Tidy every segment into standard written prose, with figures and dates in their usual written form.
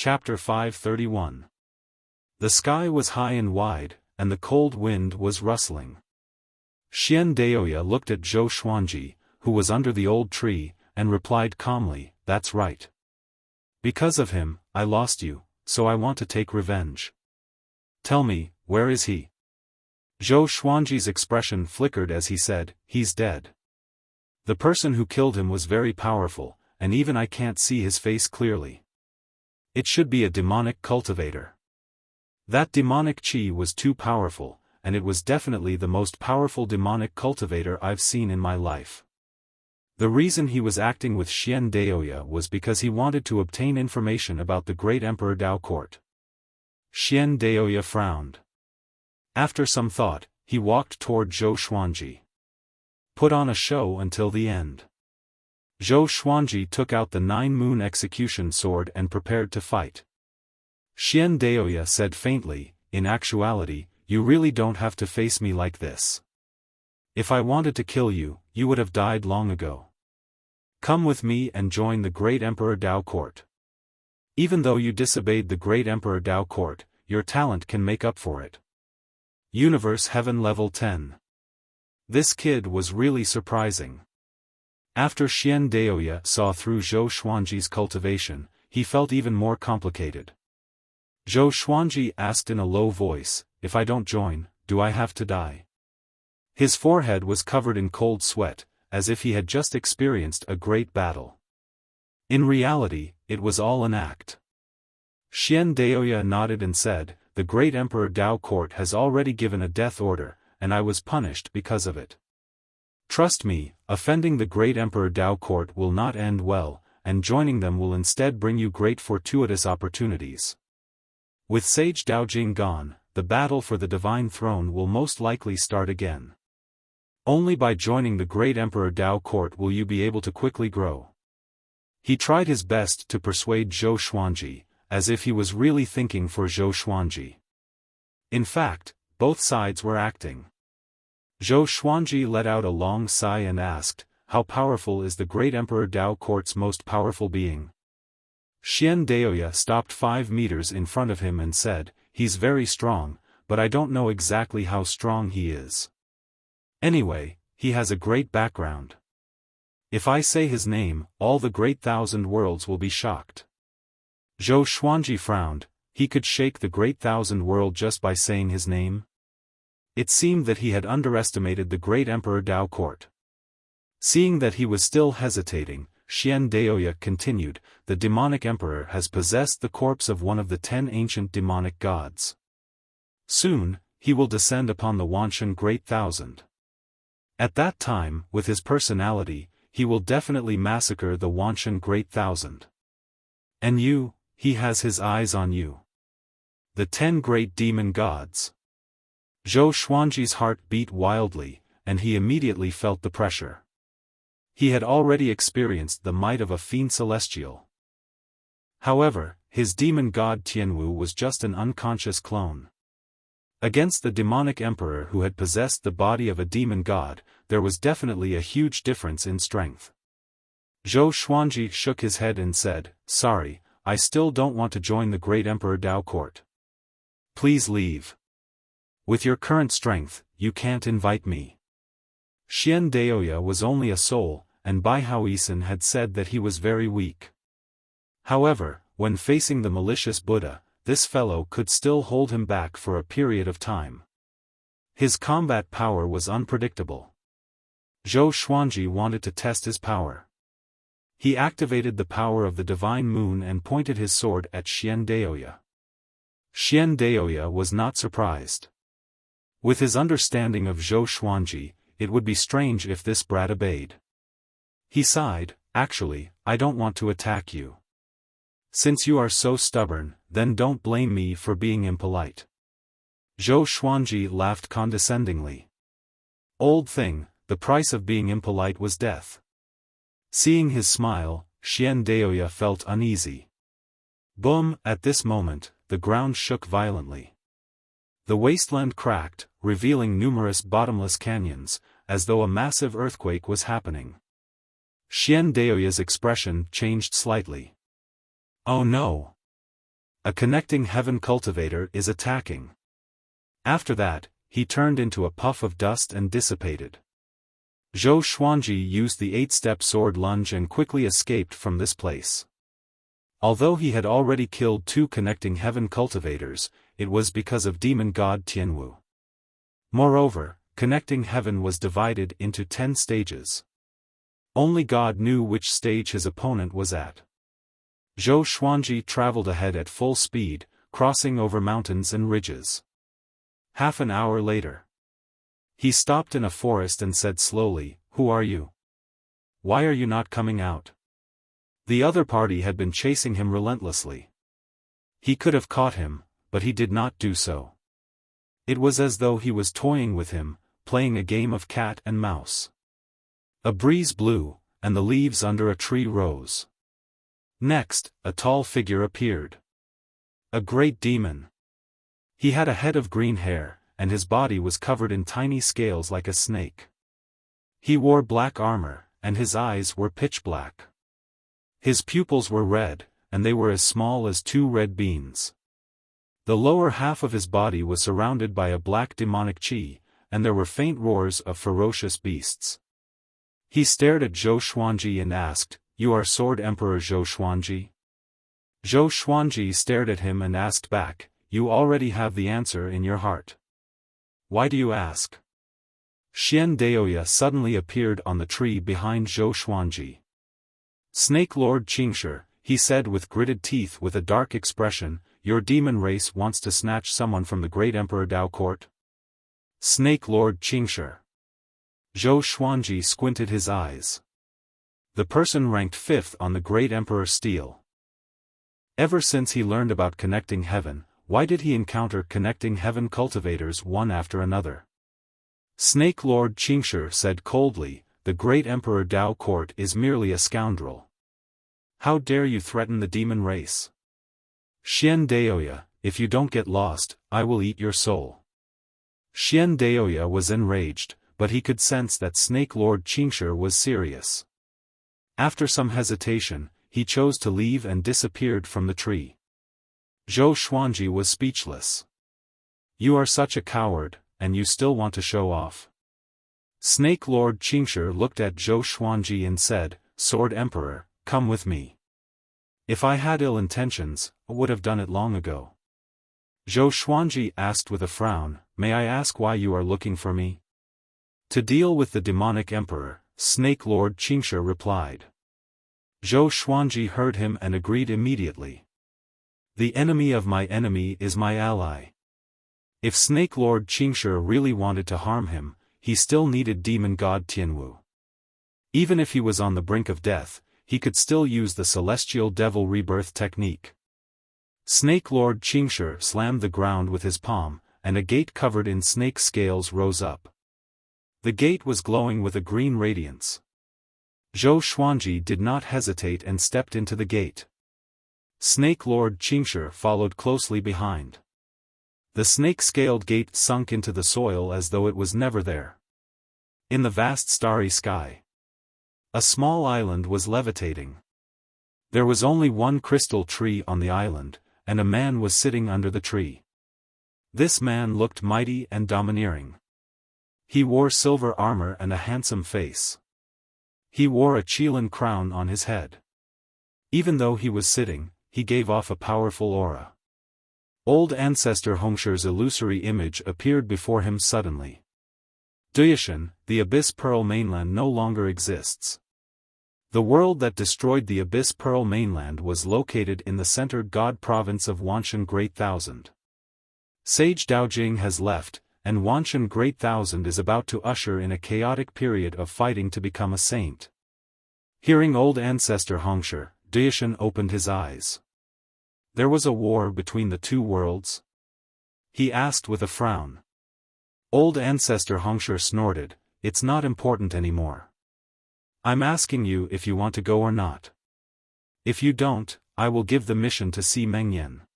Chapter 531. The sky was high and wide, and the cold wind was rustling. Xian Daoya looked at Zhou Xuanji, who was under the old tree, and replied calmly, "That's right. Because of him, I lost you, so I want to take revenge. Tell me, where is he?" Zhou Xuanji's expression flickered as he said, "He's dead. The person who killed him was very powerful, and even I can't see his face clearly. It should be a demonic cultivator. That demonic chi was too powerful, and it was definitely the most powerful demonic cultivator I've seen in my life." The reason he was acting with Xian Daoya was because he wanted to obtain information about the great Emperor Dao Court. Xian Daoya frowned. After some thought, he walked toward Zhou Xuanji. "Put on a show until the end." Zhou Xuanji took out the 9-moon execution sword and prepared to fight. Xian Daoya said faintly, "In actuality, you really don't have to face me like this. If I wanted to kill you, you would have died long ago. Come with me and join the great Emperor Dao Court. Even though you disobeyed the great Emperor Dao Court, your talent can make up for it." Universe Heaven Level 10. This kid was really surprising. After Xian Daoya saw through Zhou Xuanji's cultivation, he felt even more complicated. Zhou Xuanji asked in a low voice, "If I don't join, do I have to die?" His forehead was covered in cold sweat, as if he had just experienced a great battle. In reality, it was all an act. Xian Daoya nodded and said, "The great Emperor Dao Court has already given a death order, and I was punished because of it. Trust me, offending the great Emperor Dao Court will not end well, and joining them will instead bring you great fortuitous opportunities. With Sage Daojing gone, the battle for the divine throne will most likely start again. Only by joining the great Emperor Dao Court will you be able to quickly grow." He tried his best to persuade Zhou Xuanji, as if he was really thinking for Zhou Xuanji. In fact, both sides were acting. Zhou Xuanji let out a long sigh and asked, "How powerful is the great Emperor Dao Court's most powerful being?" Xian Daoya stopped 5 meters in front of him and said, "He's very strong, but I don't know exactly how strong he is. Anyway, he has a great background. If I say his name, all the great 1,000 worlds will be shocked." Zhou Xuanji frowned. He could shake the great 1,000 world just by saying his name? It seemed that he had underestimated the great Emperor Dao Court. Seeing that he was still hesitating, Xian Daoya continued, "The demonic emperor has possessed the corpse of one of the 10 ancient demonic gods. Soon, he will descend upon the Wanshan Great Thousand. At that time, with his personality, he will definitely massacre the Wanshan Great Thousand. And you, he has his eyes on you. The 10 great demon gods." Zhou Xuanji's heart beat wildly, and he immediately felt the pressure. He had already experienced the might of a fiend celestial. However, his demon god Tianwu was just an unconscious clone. Against the demonic emperor who had possessed the body of a demon god, there was definitely a huge difference in strength. Zhou Xuanji shook his head and said, "Sorry, I still don't want to join the great Emperor Dao Court. Please leave. With your current strength, you can't invite me." Xian Daoya was only a soul, and Bai Haoisen had said that he was very weak. However, when facing the malicious Buddha, this fellow could still hold him back for a period of time. His combat power was unpredictable. Zhou Xuanji wanted to test his power. He activated the power of the divine moon and pointed his sword at Xian Daoya. Xian Daoya was not surprised. With his understanding of Zhou Xuanji, it would be strange if this brat obeyed. He sighed, "Actually, I don't want to attack you. Since you are so stubborn, then don't blame me for being impolite." Zhou Xuanji laughed condescendingly. "Old thing, the price of being impolite was death." Seeing his smile, Xian Daoya felt uneasy. Boom! At this moment, the ground shook violently. The wasteland cracked, revealing numerous bottomless canyons, as though a massive earthquake was happening. Xian Daoya's expression changed slightly. "Oh no! A connecting heaven cultivator is attacking. After that, he turned into a puff of dust and dissipated. Zhou Xuanji used the 8-step sword lunge and quickly escaped from this place. Although he had already killed 2 connecting heaven cultivators, it was because of demon god Tianwu. Moreover, connecting heaven was divided into 10 stages. Only God knew which stage his opponent was at. Zhou Xuanji traveled ahead at full speed, crossing over mountains and ridges. Half an hour later, he stopped in a forest and said slowly, "Who are you? Why are you not coming out?" The other party had been chasing him relentlessly. He could have caught him, but he did not do so. It was as though he was toying with him, playing a game of cat and mouse. A breeze blew, and the leaves under a tree rose. Next, a tall figure appeared. A great demon. He had a head of green hair, and his body was covered in tiny scales like a snake. He wore black armor, and his eyes were pitch black. His pupils were red, and they were as small as 2 red beans. The lower half of his body was surrounded by a black demonic chi, and there were faint roars of ferocious beasts. He stared at Zhou Xuanji and asked, "You are Sword Emperor Zhou Xuanji?" Zhou Xuanji stared at him and asked back, "You already have the answer in your heart. Why do you ask?" Xian Daoya suddenly appeared on the tree behind Zhou Xuanji. "Snake Lord Qingshi," he said with gritted teeth with a dark expression, "your demon race wants to snatch someone from the great Emperor Dao court?" Snake Lord Qingshi. Zhou Xuanji squinted his eyes. The person ranked 5th on the great Emperor Steel. Ever since he learned about connecting heaven, why did he encounter connecting heaven cultivators one after another? Snake Lord Qingshi said coldly, "The great Emperor Dao court is merely a scoundrel. How dare you threaten the demon race? Xian Daoya, if you don't get lost, I will eat your soul." Xian Daoya was enraged, but he could sense that Snake Lord Qingshi was serious. After some hesitation, he chose to leave and disappeared from the tree. Zhou Xuanji was speechless. "You are such a coward, and you still want to show off." Snake Lord Qingshi looked at Zhou Xuanji and said, "Sword Emperor, come with me. If I had ill intentions, I would have done it long ago." Zhou Xuanji asked with a frown, "May I ask why you are looking for me?" "To deal with the demonic emperor," Snake Lord Qingshi replied. Zhou Xuanji heard him and agreed immediately. "The enemy of my enemy is my ally." If Snake Lord Qingshi really wanted to harm him, he still needed demon god Tianwu. Even if he was on the brink of death, he could still use the celestial devil rebirth technique. Snake Lord Qingshi slammed the ground with his palm, and a gate covered in snake scales rose up. The gate was glowing with a green radiance. Zhou Xuanji did not hesitate and stepped into the gate. Snake Lord Qingshi followed closely behind. The snake-scaled gate sunk into the soil as though it was never there. In the vast starry sky, a small island was levitating. There was only one crystal tree on the island, and a man was sitting under the tree. This man looked mighty and domineering. He wore silver armor and a handsome face. He wore a Qilin crown on his head. Even though he was sitting, he gave off a powerful aura. Old ancestor Hongshi's illusory image appeared before him suddenly. Duyashan, the Abyss Pearl mainland no longer exists. The world that destroyed the Abyss Pearl mainland was located in the centered god province of Wanshan Great Thousand. Sage Daojing has left, and Wanshan Great Thousand is about to usher in a chaotic period of fighting to become a saint. Hearing old ancestor Hongshi, Duyashan opened his eyes. There was a war between the two worlds? He asked with a frown. Old ancestor Hongshi snorted, "It's not important anymore. I'm asking you if you want to go or not. If you don't, I will give the mission to Si Mengyan."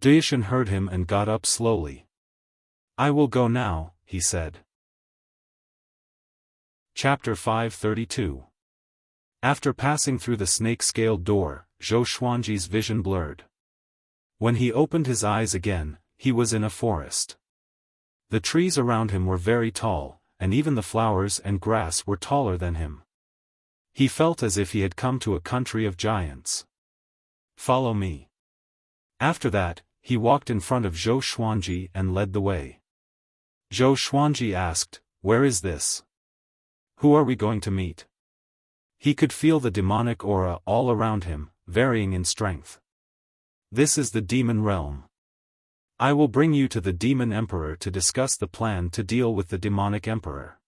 Duyashan heard him and got up slowly. "I will go now," he said. Chapter 532. After passing through the snake-scaled door, Zhou Xuanji's vision blurred. When he opened his eyes again, he was in a forest. The trees around him were very tall, and even the flowers and grass were taller than him. He felt as if he had come to a country of giants. "Follow me." After that, he walked in front of Zhou Xuanji and led the way. Zhou Xuanji asked, "Where is this? Who are we going to meet?" He could feel the demonic aura all around him, varying in strength. "This is the demon realm. I will bring you to the demon emperor to discuss the plan to deal with the demonic emperor."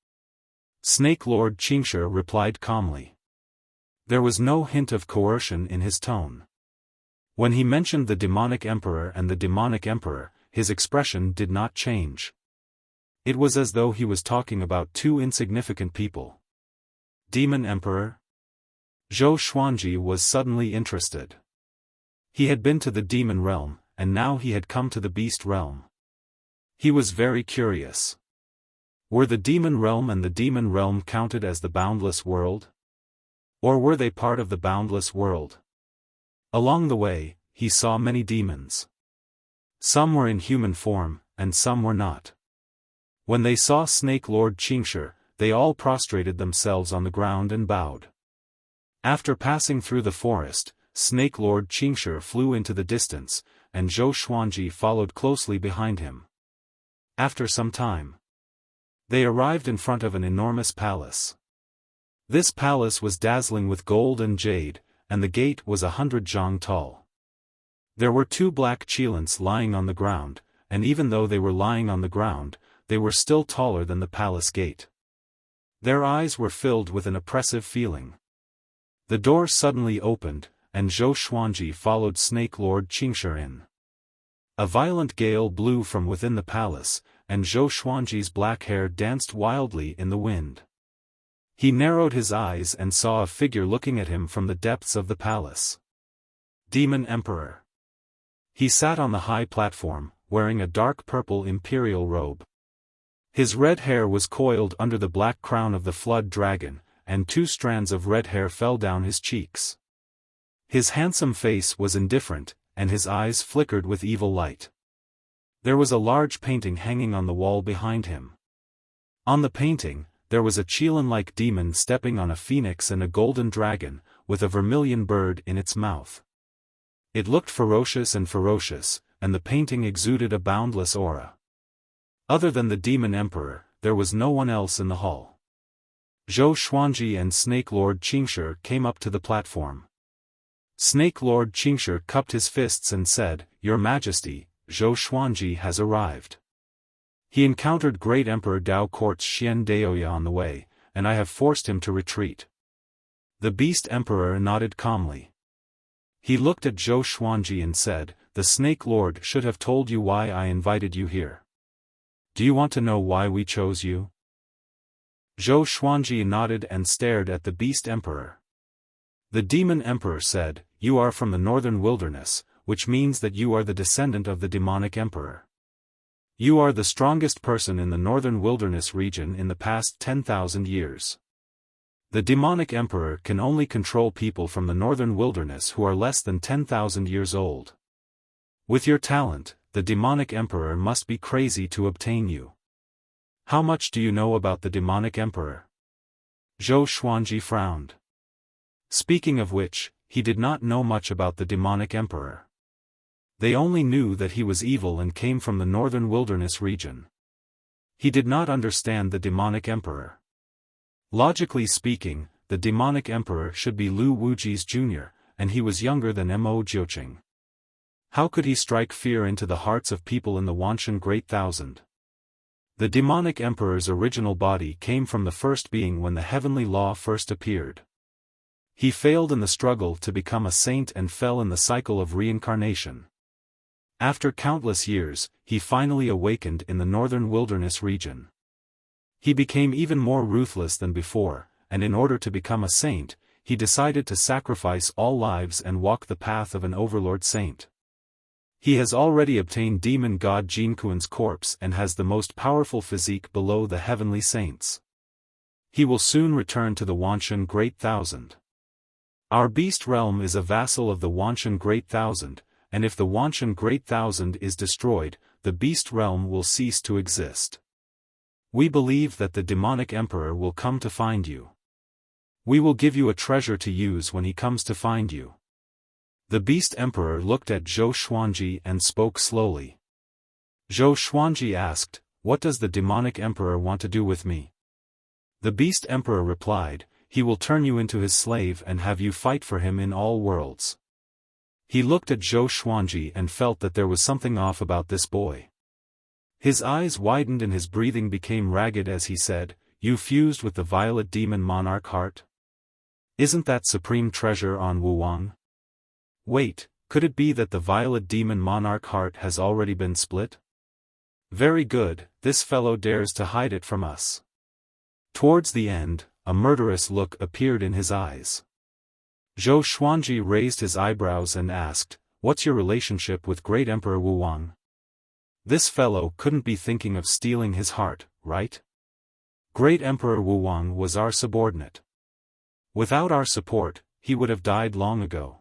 Snake Lord Qingshe replied calmly. There was no hint of coercion in his tone. When he mentioned the demonic emperor and the demonic emperor, his expression did not change. It was as though he was talking about two insignificant people. Demon Emperor? Zhou Xuanji was suddenly interested. He had been to the demon realm, and now he had come to the beast realm. He was very curious. Were the demon realm and the demon realm counted as the boundless world? Or were they part of the boundless world? Along the way, he saw many demons. Some were in human form, and some were not. When they saw Snake Lord Qingshe, they all prostrated themselves on the ground and bowed. After passing through the forest, Snake Lord Qingshe flew into the distance, and Zhou Xuanji followed closely behind him. After some time, they arrived in front of an enormous palace. This palace was dazzling with gold and jade, and the gate was 100 zhang tall. There were two black cheilants lying on the ground, and even though they were lying on the ground, they were still taller than the palace gate. Their eyes were filled with an oppressive feeling. The door suddenly opened, and Zhou Xuanji followed Snake Lord Qingshe in. A violent gale blew from within the palace, and Zhou Xuanji's black hair danced wildly in the wind. He narrowed his eyes and saw a figure looking at him from the depths of the palace. Demon Emperor. He sat on the high platform, wearing a dark purple imperial robe. His red hair was coiled under the black crown of the flood dragon, and 2 strands of red hair fell down his cheeks. His handsome face was indifferent, and his eyes flickered with evil light. There was a large painting hanging on the wall behind him. On the painting, there was a Qilin-like demon stepping on a phoenix and a golden dragon, with a vermilion bird in its mouth. It looked ferocious, and the painting exuded a boundless aura. Other than the demon emperor, there was no one else in the hall. Zhou Xuanji and Snake Lord Qingshe came up to the platform. Snake Lord Qingshe cupped his fists and said, "Your Majesty, Zhou Xuanji has arrived. He encountered Great Emperor Dao Court's Xian Daoya on the way, and I have forced him to retreat." The Beast Emperor nodded calmly. He looked at Zhou Xuanji and said, "The Snake Lord should have told you why I invited you here. Do you want to know why we chose you?" Zhou Xuanji nodded and stared at the Beast Emperor. The Demon Emperor said, "You are from the northern wilderness, which means that you are the descendant of the demonic emperor. You are the strongest person in the northern wilderness region in the past 10,000 years. The demonic emperor can only control people from the northern wilderness who are less than 10,000 years old. With your talent, the demonic emperor must be crazy to obtain you. How much do you know about the demonic emperor?" Zhou Xuanji frowned. Speaking of which, he did not know much about the demonic emperor. They only knew that he was evil and came from the northern wilderness region. He did not understand the demonic emperor. Logically speaking, the demonic emperor should be Lu Wuji's junior, and he was younger than Mo Jiuqing. How could he strike fear into the hearts of people in the Wanshan Great Thousand? The demonic emperor's original body came from the first being when the heavenly law first appeared. He failed in the struggle to become a saint and fell in the cycle of reincarnation. After countless years, he finally awakened in the northern wilderness region. He became even more ruthless than before, and in order to become a saint, he decided to sacrifice all lives and walk the path of an overlord saint. He has already obtained demon god Jinkuan's corpse and has the most powerful physique below the heavenly saints. He will soon return to the Wanshan Great Thousand. Our beast realm is a vassal of the Wanshan Great Thousand, and if the Wanshan Great Thousand is destroyed, the beast realm will cease to exist. We believe that the demonic emperor will come to find you. We will give you a treasure to use when he comes to find you. The beast emperor looked at Zhou Xuanji and spoke slowly. Zhou Xuanji asked, "What does the demonic emperor want to do with me?" The beast emperor replied, "He will turn you into his slave and have you fight for him in all worlds." He looked at Zhou Xuanji and felt that there was something off about this boy. His eyes widened and his breathing became ragged as he said, "You fused with the violet demon monarch heart? Isn't that supreme treasure on Wuwang? Wait, could it be that the violet demon monarch heart has already been split? Very good, this fellow dares to hide it from us." Towards the end, a murderous look appeared in his eyes. Zhou Xuanji raised his eyebrows and asked, "What's your relationship with Great Emperor Wuwang? This fellow couldn't be thinking of stealing his heart, right? Great Emperor Wuwang was our subordinate. Without our support, he would have died long ago.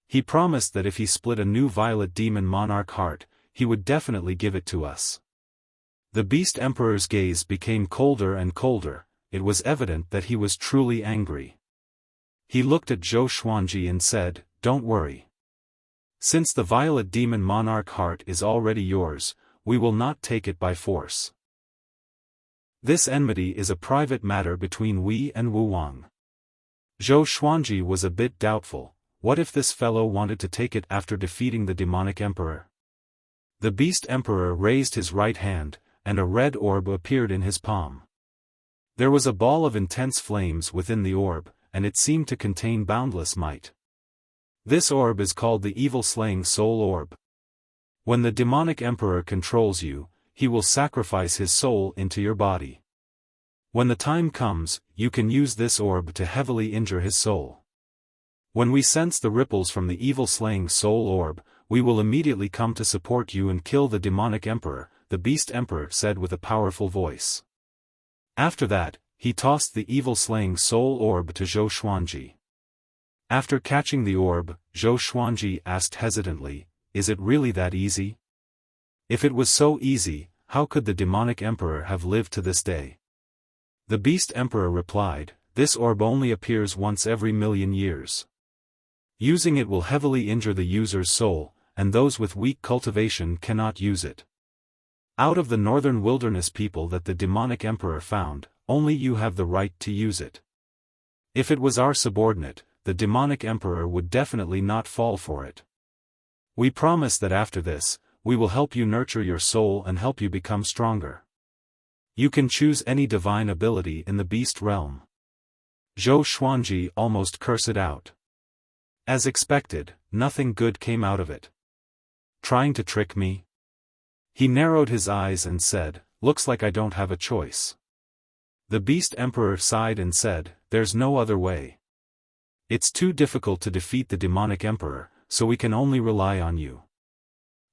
He promised that if he split a new violet demon monarch heart, he would definitely give it to us." The beast emperor's gaze became colder and colder. It was evident that he was truly angry. He looked at Zhou Xuanji and said, "Don't worry. Since the violet demon monarch heart is already yours, we will not take it by force. This enmity is a private matter between we and Wuwang." Zhou Xuanji was a bit doubtful. What if this fellow wanted to take it after defeating the demonic emperor? The beast emperor raised his right hand, and a red orb appeared in his palm. There was a ball of intense flames within the orb, and it seemed to contain boundless might. This orb is called the evil-slaying soul orb. When the demonic emperor controls you, he will sacrifice his soul into your body. When the time comes, you can use this orb to heavily injure his soul. When we sense the ripples from the evil-slaying soul orb, we will immediately come to support you and kill the demonic emperor, the beast emperor said with a powerful voice. After that, he tossed the evil-slaying soul orb to Zhou Xuanji. After catching the orb, Zhou Xuanji asked hesitantly, "Is it really that easy? If it was so easy, how could the demonic emperor have lived to this day?" The beast emperor replied, "This orb only appears once every 1,000,000 years. Using it will heavily injure the user's soul, and those with weak cultivation cannot use it. Out of the northern wilderness people that the demonic emperor found, only you have the right to use it. If it was our subordinate, the demonic emperor would definitely not fall for it. We promise that after this, we will help you nurture your soul and help you become stronger. You can choose any divine ability in the beast realm." Zhou Xuanji almost cursed out. As expected, nothing good came out of it. Trying to trick me? He narrowed his eyes and said, "Looks like I don't have a choice." The beast emperor sighed and said, "There's no other way. It's too difficult to defeat the demonic emperor, so we can only rely on you.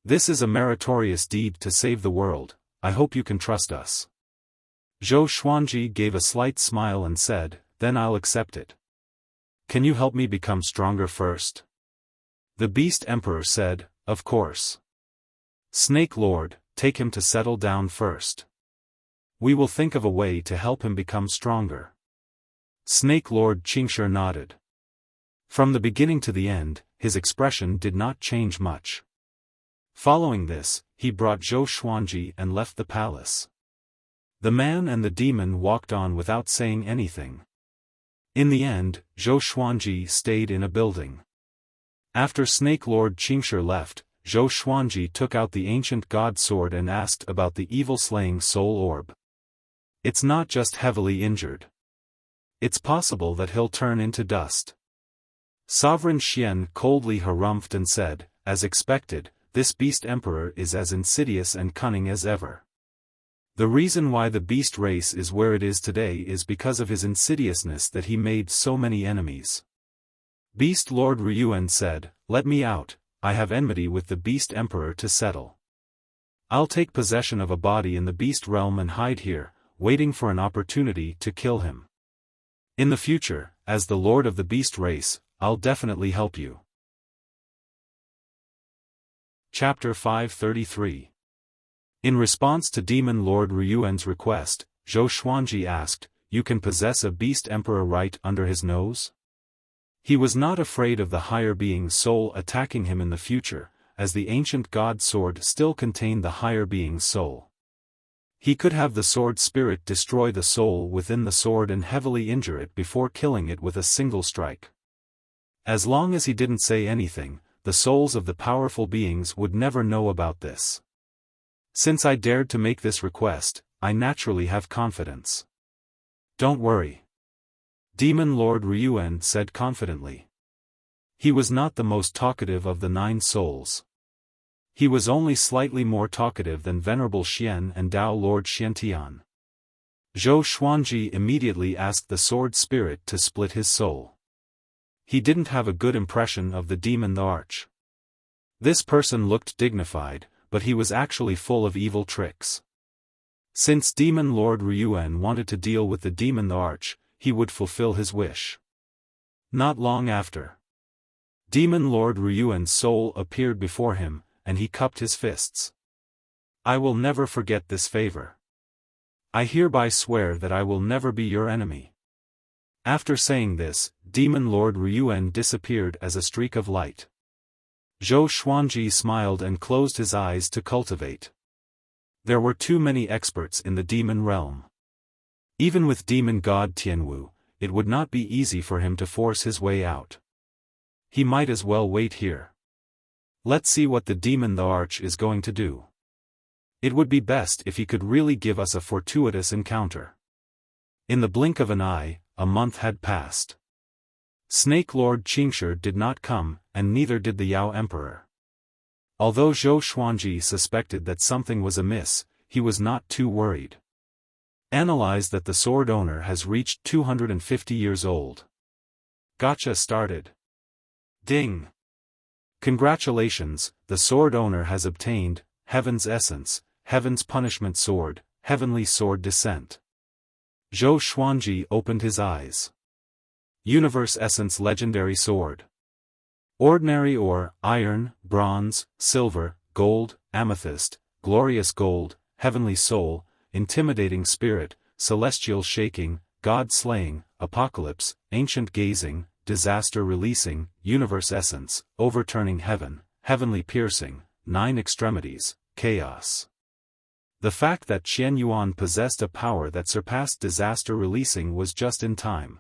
This is a meritorious deed to save the world, I hope you can trust us." Zhou Xuanji gave a slight smile and said, "Then I'll accept it. Can you help me become stronger first?" The beast emperor said, "Of course. Snake Lord, take him to settle down first. We will think of a way to help him become stronger." Snake Lord Qingshi nodded. From the beginning to the end, his expression did not change much. Following this, he brought Zhou Xuanji and left the palace. The man and the demon walked on without saying anything. In the end, Zhou Xuanji stayed in a building. After Snake Lord Qingshi left, Zhou Xuanji took out the ancient god sword and asked about the evil-slaying soul orb. "It's not just heavily injured. It's possible that he'll turn into dust." Sovereign Xian coldly harumphed and said, "As expected, this beast emperor is as insidious and cunning as ever. The reason why the beast race is where it is today is because of his insidiousness that he made so many enemies." Beast Lord Ryuan said, "Let me out, I have enmity with the beast emperor to settle. I'll take possession of a body in the beast realm and hide here, waiting for an opportunity to kill him. In the future, as the lord of the beast race, I'll definitely help you." Chapter 533. In response to Demon Lord Ryuan's request, Zhou Xuanji asked, "You can possess a beast emperor right under his nose?" He was not afraid of the higher being's soul attacking him in the future, as the ancient god sword still contained the higher being's soul. He could have the sword spirit destroy the soul within the sword and heavily injure it before killing it with a single strike. As long as he didn't say anything, the souls of the powerful beings would never know about this. Since I dared to make this request, I naturally have confidence. Don't worry. Demon Lord Ryuan said confidently. He was not the most talkative of the 9 souls. He was only slightly more talkative than Venerable Xian and Dao Lord Xiantian. Zhou Xuanji immediately asked the sword spirit to split his soul. He didn't have a good impression of the demon the Arch. This person looked dignified, but he was actually full of evil tricks. Since Demon Lord Ryuan wanted to deal with the demon the Arch, he would fulfill his wish. Not long after, Demon Lord Ryuan's soul appeared before him, and he cupped his fists. "I will never forget this favor. I hereby swear that I will never be your enemy." After saying this, Demon Lord Ryuan disappeared as a streak of light. Zhou Xuanji smiled and closed his eyes to cultivate. There were too many experts in the demon realm. Even with demon god Tianwu, it would not be easy for him to force his way out. He might as well wait here. Let's see what the demon the Arch is going to do. It would be best if he could really give us a fortuitous encounter. In the blink of an eye, a month had passed. Snake Lord Qingshi did not come, and neither did the Yao Emperor. Although Zhou Xuanji suspected that something was amiss, he was not too worried. Analyze that the sword owner has reached 250 years old. Gotcha started. Ding! Congratulations, the sword owner has obtained Heaven's Essence, Heaven's Punishment Sword, Heavenly Sword Descent. Zhou Xuanji opened his eyes. Universe Essence Legendary Sword. Ordinary ore, iron, bronze, silver, gold, amethyst, glorious gold, heavenly soul, intimidating spirit, celestial shaking, god slaying, apocalypse, ancient gazing, disaster releasing, universe essence, overturning heaven, heavenly piercing, 9 extremities, chaos. The fact that Qian Yuan possessed a power that surpassed disaster releasing was just in time.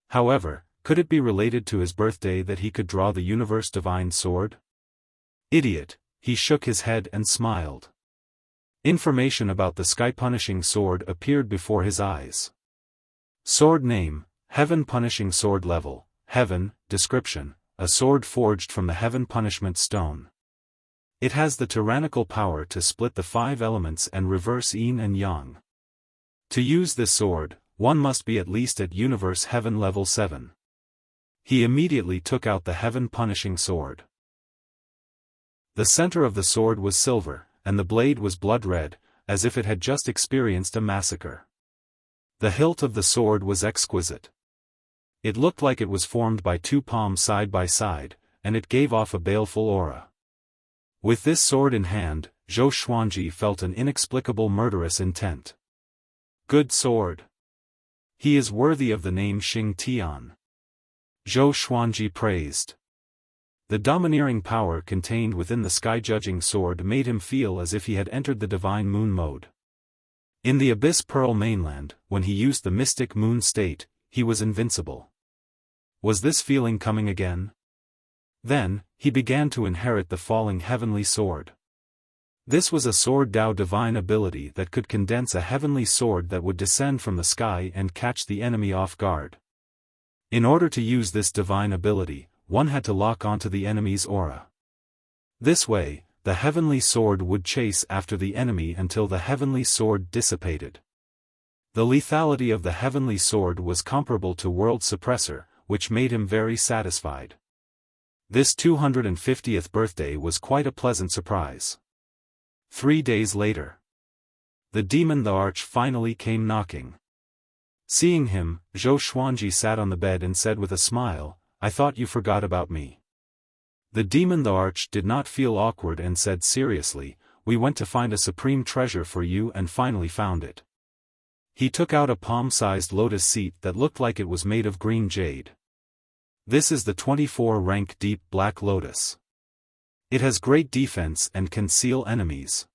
However, could it be related to his birthday that he could draw the universe divine sword? Idiot, he shook his head and smiled. Information about the sky-punishing sword appeared before his eyes. Sword name, Heaven Punishing Sword level, Heaven, description, a sword forged from the Heaven Punishment Stone. It has the tyrannical power to split the 5 elements and reverse yin and yang. To use this sword, one must be at least at Universe Heaven level 7. He immediately took out the Heaven Punishing Sword. The center of the sword was silver, and the blade was blood red, as if it had just experienced a massacre. The hilt of the sword was exquisite. It looked like it was formed by 2 palms side by side, and it gave off a baleful aura. With this sword in hand, Zhou Xuanji felt an inexplicable murderous intent. Good sword. He is worthy of the name Xing Tian. Zhou Xuanji praised. The domineering power contained within the sky-judging sword made him feel as if he had entered the divine moon mode. In the Abyss Pearl mainland, when he used the mystic moon state, he was invincible. Was this feeling coming again? Then, he began to inherit the falling heavenly sword. This was a sword Dao divine ability that could condense a heavenly sword that would descend from the sky and catch the enemy off guard. In order to use this divine ability, one had to lock onto the enemy's aura. This way, the heavenly sword would chase after the enemy until the heavenly sword dissipated. The lethality of the heavenly sword was comparable to World Suppressor, which made him very satisfied. This 250th birthday was quite a pleasant surprise. 3 days later, the demon the Arch finally came knocking. Seeing him, Zhou Xuanji sat on the bed and said with a smile, "I thought you forgot about me." The demon the arch did not feel awkward and said seriously, "We went to find a supreme treasure for you and finally found it." He took out a palm-sized lotus seat that looked like it was made of green jade. This is the 24-rank deep black lotus. It has great defense and can seal enemies.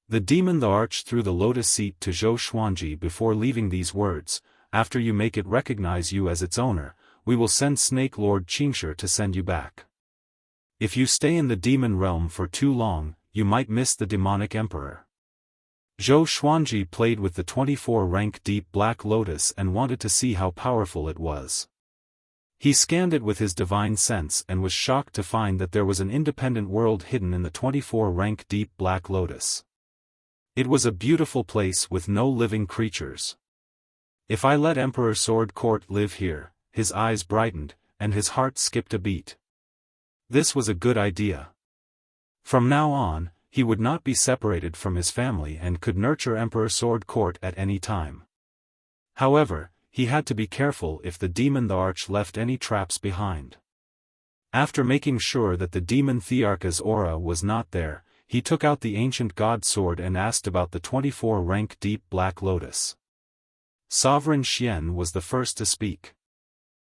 The demon the arch threw the lotus seat to Zhou Xuanji before leaving these words, "After you make it recognize you as its owner, we will send Snake Lord Qingshi to send you back. If you stay in the demon realm for too long, you might miss the demonic emperor." Zhou Xuanji played with the 24-rank deep black lotus and wanted to see how powerful it was. He scanned it with his divine sense and was shocked to find that there was an independent world hidden in the 24-rank deep black lotus. It was a beautiful place with no living creatures. "If I let Emperor Sword Court live here," his eyes brightened, and his heart skipped a beat. This was a good idea. From now on, he would not be separated from his family and could nurture Emperor Sword Court at any time. However, he had to be careful if the demon the arch left any traps behind. After making sure that the demon Thearcha's aura was not there, he took out the ancient god sword and asked about the 24-rank deep black lotus. Sovereign Xian was the first to speak.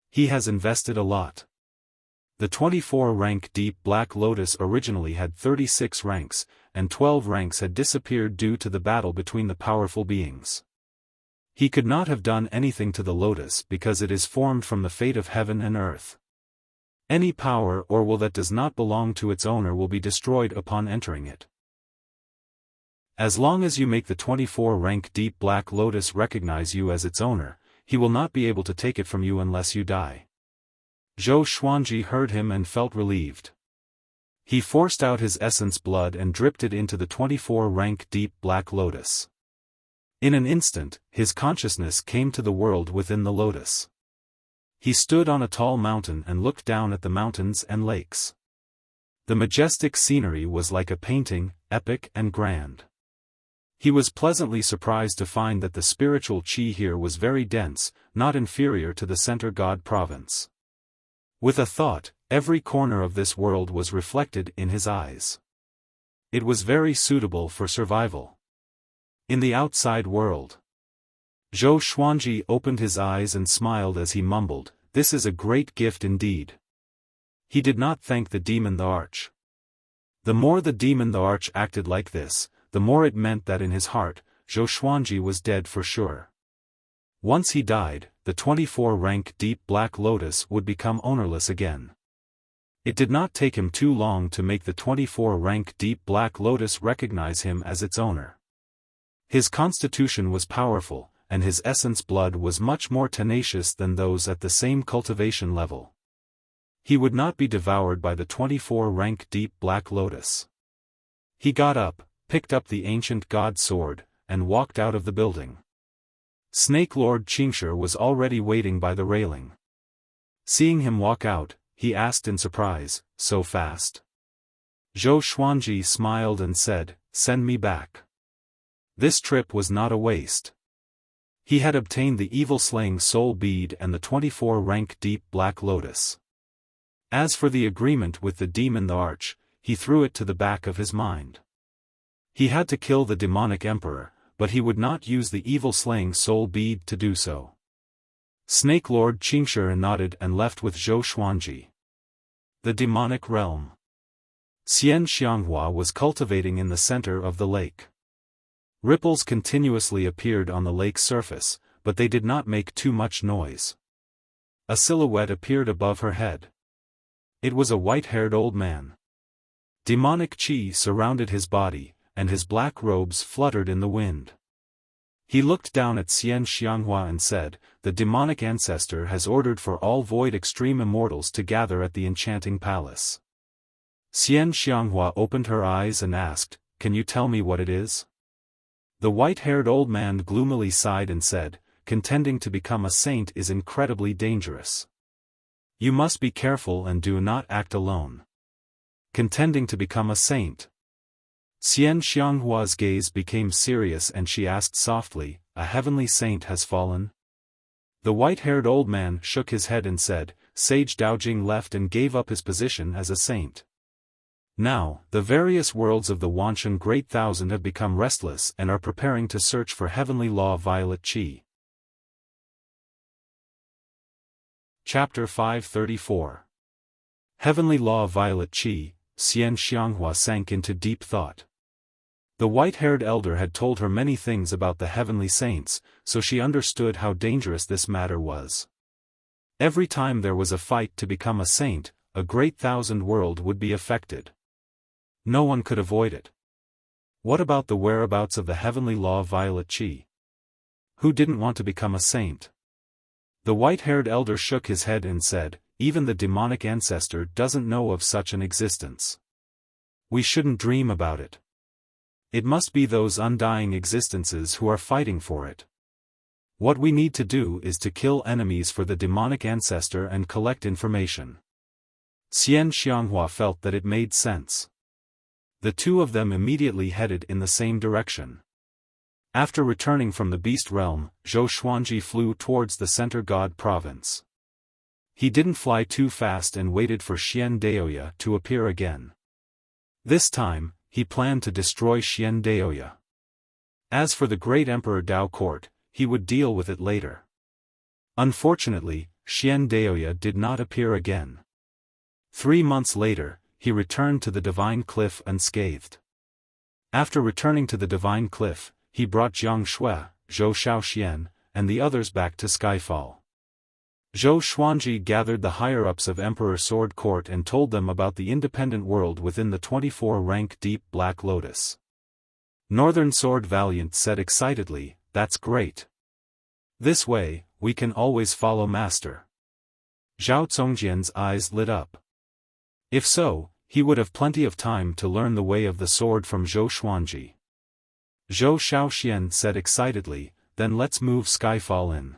He has invested a lot. The 24-rank deep black lotus originally had 36 ranks, and 12 ranks had disappeared due to the battle between the powerful beings. He could not have done anything to the lotus because it is formed from the fate of heaven and earth. Any power or will that does not belong to its owner will be destroyed upon entering it. As long as you make the 24-rank deep black lotus recognize you as its owner, he will not be able to take it from you unless you die. Zhou Xuanji heard him and felt relieved. He forced out his essence blood and dripped it into the 24-rank deep black lotus. In an instant, his consciousness came to the world within the lotus. He stood on a tall mountain and looked down at the mountains and lakes. The majestic scenery was like a painting, epic and grand. He was pleasantly surprised to find that the spiritual qi here was very dense, not inferior to the center god province. With a thought, every corner of this world was reflected in his eyes. It was very suitable for survival. In the outside world. Zhou Xuanji opened his eyes and smiled as he mumbled, "This is a great gift indeed." He did not thank the demon the arch. The more the demon the arch acted like this, the more it meant that in his heart, Zhou Xuanji was dead for sure. Once he died, the 24-rank deep black lotus would become ownerless again. It did not take him too long to make the 24-rank deep black lotus recognize him as its owner. His constitution was powerful, and his essence blood was much more tenacious than those at the same cultivation level. He would not be devoured by the 24-rank deep black lotus. He got up, picked up the ancient god sword, and walked out of the building. Snake Lord Qingshi was already waiting by the railing. Seeing him walk out, he asked in surprise, "So fast?" Zhou Xuanji smiled and said, "Send me back." This trip was not a waste. He had obtained the evil-slaying soul bead and the 24-rank deep black lotus. As for the agreement with the demon the arch, he threw it to the back of his mind. He had to kill the demonic emperor, but he would not use the evil-slaying soul bead to do so. Snake Lord Qingshi nodded and left with Zhou Xuanji. The demonic realm. Xian Xianghua was cultivating in the center of the lake. Ripples continuously appeared on the lake's surface, but they did not make too much noise. A silhouette appeared above her head. It was a white-haired old man. Demonic qi surrounded his body, and his black robes fluttered in the wind. He looked down at Xian Xianghua and said, "The demonic ancestor has ordered for all void extreme immortals to gather at the enchanting palace." Xian Xianghua opened her eyes and asked, "Can you tell me what it is?" The white-haired old man gloomily sighed and said, "Contending to become a saint is incredibly dangerous. You must be careful and do not act alone." Contending to become a saint. Xian Xianghua's gaze became serious and she asked softly, "A heavenly saint has fallen?" The white-haired old man shook his head and said, Sage Daojing left and gave up his position as a saint. Now, the various worlds of the Wanshan Great Thousand have become restless and are preparing to search for heavenly law violet qi. Chapter 534. Heavenly Law Violet Qi. Xian Xianghua sank into deep thought. The white-haired elder had told her many things about the heavenly saints, so she understood how dangerous this matter was. Every time there was a fight to become a saint, a great thousand world would be affected. No one could avoid it. What about the whereabouts of the heavenly law Violet Qi? Who didn't want to become a saint? The white-haired elder shook his head and said, even the demonic ancestor doesn't know of such an existence. We shouldn't dream about it. It must be those undying existences who are fighting for it. What we need to do is to kill enemies for the demonic ancestor and collect information. Xian Xianghua felt that it made sense. The two of them immediately headed in the same direction. After returning from the beast realm, Zhou Xuanji flew towards the center god province. He didn't fly too fast and waited for Xian Daoya to appear again. This time, he planned to destroy Xian Daoya. As for the great Emperor Dao Court, he would deal with it later. Unfortunately, Xian Daoya did not appear again. 3 months later, he returned to the Divine Cliff unscathed. After returning to the Divine Cliff, he brought Jiang Shui, Zhou Shaoxian, and the others back to Skyfall. Zhou Xuanji gathered the higher-ups of Emperor Sword Court and told them about the independent world within the 24-rank Deep Black Lotus. Northern Sword Valiant said excitedly, "That's great. This way, we can always follow Master." Zhao Congjian's eyes lit up. If so, he would have plenty of time to learn the way of the sword from Zhou Xuanji. Zhou Shaoxian said excitedly, "Then let's move Skyfall in."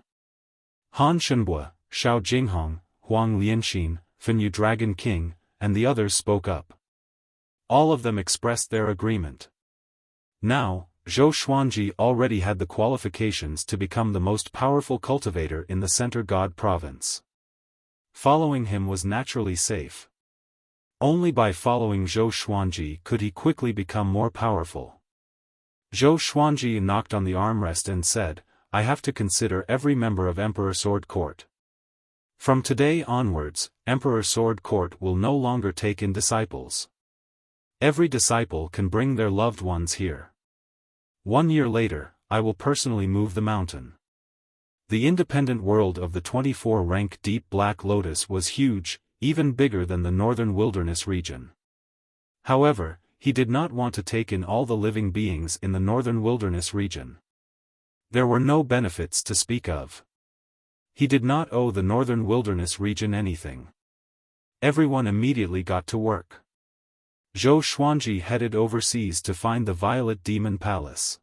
Han Shenbua, Shao Jinghong, Huang Lianxin, Fenyu Dragon King, and the others spoke up. All of them expressed their agreement. Now, Zhou Xuanji already had the qualifications to become the most powerful cultivator in the Center God Province. Following him was naturally safe. Only by following Zhou Xuanji could he quickly become more powerful. Zhou Xuanji knocked on the armrest and said, "I have to consider every member of Emperor Sword Court. From today onwards, Emperor Sword Court will no longer take in disciples. Every disciple can bring their loved ones here. 1 year later, I will personally move the mountain." The independent world of the 24-rank Deep Black Lotus was huge, even bigger than the Northern Wilderness region. However, he did not want to take in all the living beings in the Northern Wilderness region. There were no benefits to speak of. He did not owe the Northern Wilderness region anything. Everyone immediately got to work. Zhou Xuanji headed overseas to find the Violet Demon Palace.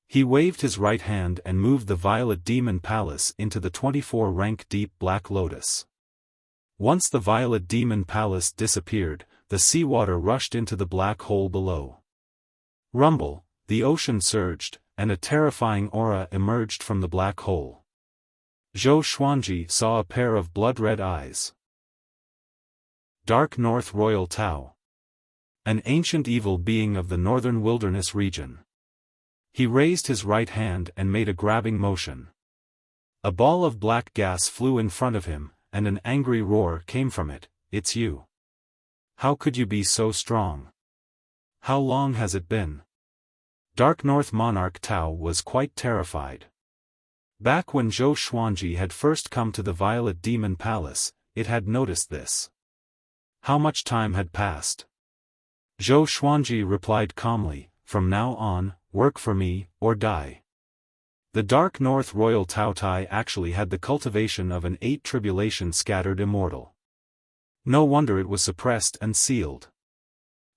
He waved his right hand and moved the Violet Demon Palace into the 24-rank Deep Black Lotus. Once the Violet Demon Palace disappeared, the seawater rushed into the black hole below. Rumble, the ocean surged, and a terrifying aura emerged from the black hole. Zhou Xuanji saw a pair of blood-red eyes. Dark North Royal Tao. An ancient evil being of the Northern Wilderness region. He raised his right hand and made a grabbing motion. A ball of black gas flew in front of him, and an angry roar came from it. "It's you. How could you be so strong? How long has it been?" Dark North Monarch Tao was quite terrified. Back when Zhou Xuanji had first come to the Violet Demon Palace, it had noticed this. How much time had passed? Zhou Xuanji replied calmly, "From now on, work for me, or die." The Dark North Royal Tao Tai actually had the cultivation of an 8 tribulation scattered immortal. No wonder it was suppressed and sealed.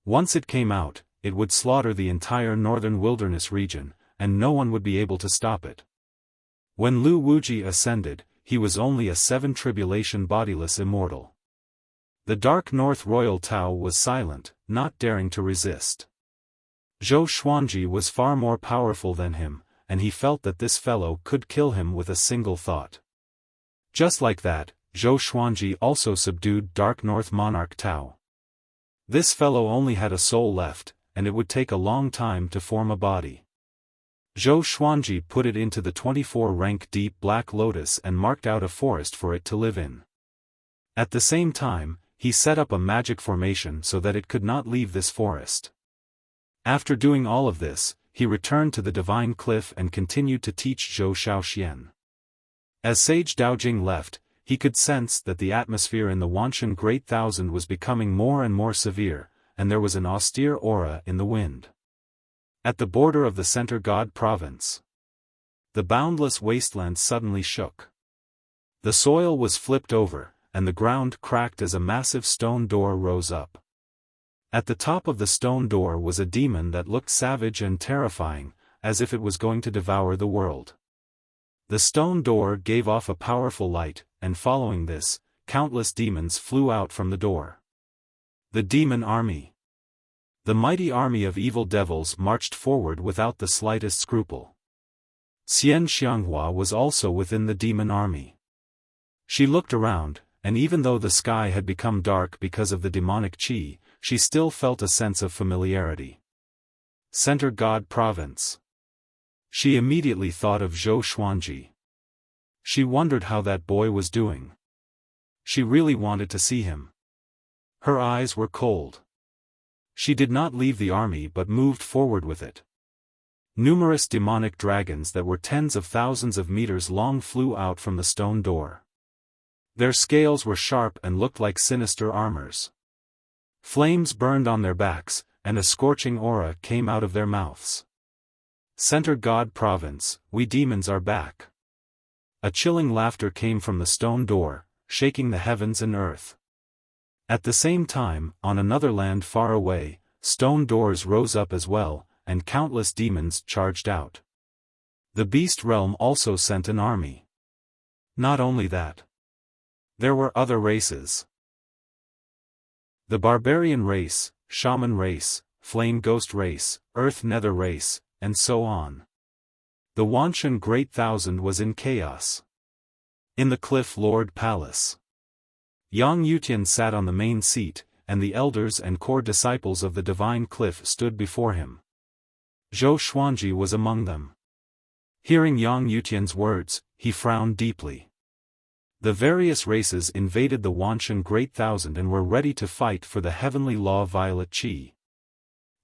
Once it came out, it would slaughter the entire Northern Wilderness region, and no one would be able to stop it. When Lu Wuji ascended, he was only a 7 tribulation bodiless immortal. The Dark North Royal Tao was silent, not daring to resist. Zhou Xuanji was far more powerful than him, and he felt that this fellow could kill him with a single thought. Just like that, Zhou Xuanji also subdued Dark North Monarch Tao. This fellow only had a soul left, and it would take a long time to form a body. Zhou Xuanji put it into the 24-rank deep Black Lotus and marked out a forest for it to live in. At the same time, he set up a magic formation so that it could not leave this forest. After doing all of this, he returned to the Divine Cliff and continued to teach Zhou Shaoxian. As Sage Daojing left, he could sense that the atmosphere in the Wanshan Great Thousand was becoming more and more severe, and there was an austere aura in the wind. At the border of the Center God Province, the boundless wasteland suddenly shook. The soil was flipped over, and the ground cracked as a massive stone door rose up. At the top of the stone door was a demon that looked savage and terrifying, as if it was going to devour the world. The stone door gave off a powerful light, and following this, countless demons flew out from the door. The demon army. The mighty army of evil devils marched forward without the slightest scruple. Xian Xianghua was also within the demon army. She looked around, and even though the sky had become dark because of the demonic qi, she still felt a sense of familiarity. Center God Province. She immediately thought of Zhou Xuanji. She wondered how that boy was doing. She really wanted to see him. Her eyes were cold. She did not leave the army but moved forward with it. Numerous demonic dragons that were tens of thousands of meters long flew out from the stone door. Their scales were sharp and looked like sinister armors. Flames burned on their backs, and a scorching aura came out of their mouths. Center God Province, we demons are back. A chilling laughter came from the stone door, shaking the heavens and earth. At the same time, on another land far away, stone doors rose up as well, and countless demons charged out. The beast realm also sent an army. Not only that. There were other races. The barbarian race, shaman race, flame ghost race, earth nether race, and so on. The Wanshan Great Thousand was in chaos. In the Cliff Lord Palace, Yang Yutian sat on the main seat, and the elders and core disciples of the Divine Cliff stood before him. Zhou Xuanji was among them. Hearing Yang Yutian's words, he frowned deeply. The various races invaded the Wanshan Great Thousand and were ready to fight for the heavenly law Violet Qi.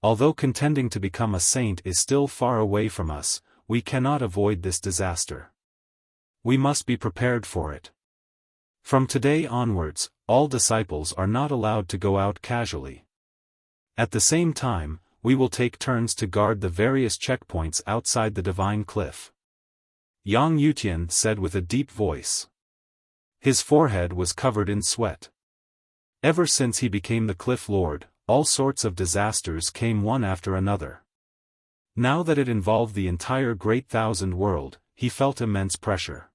Although contending to become a saint is still far away from us, we cannot avoid this disaster. We must be prepared for it. From today onwards, all disciples are not allowed to go out casually. At the same time, we will take turns to guard the various checkpoints outside the Divine Cliff. Yang Yutian said with a deep voice. His forehead was covered in sweat. Ever since he became the Cliff Lord, all sorts of disasters came one after another. Now that it involved the entire Great Thousand world, he felt immense pressure.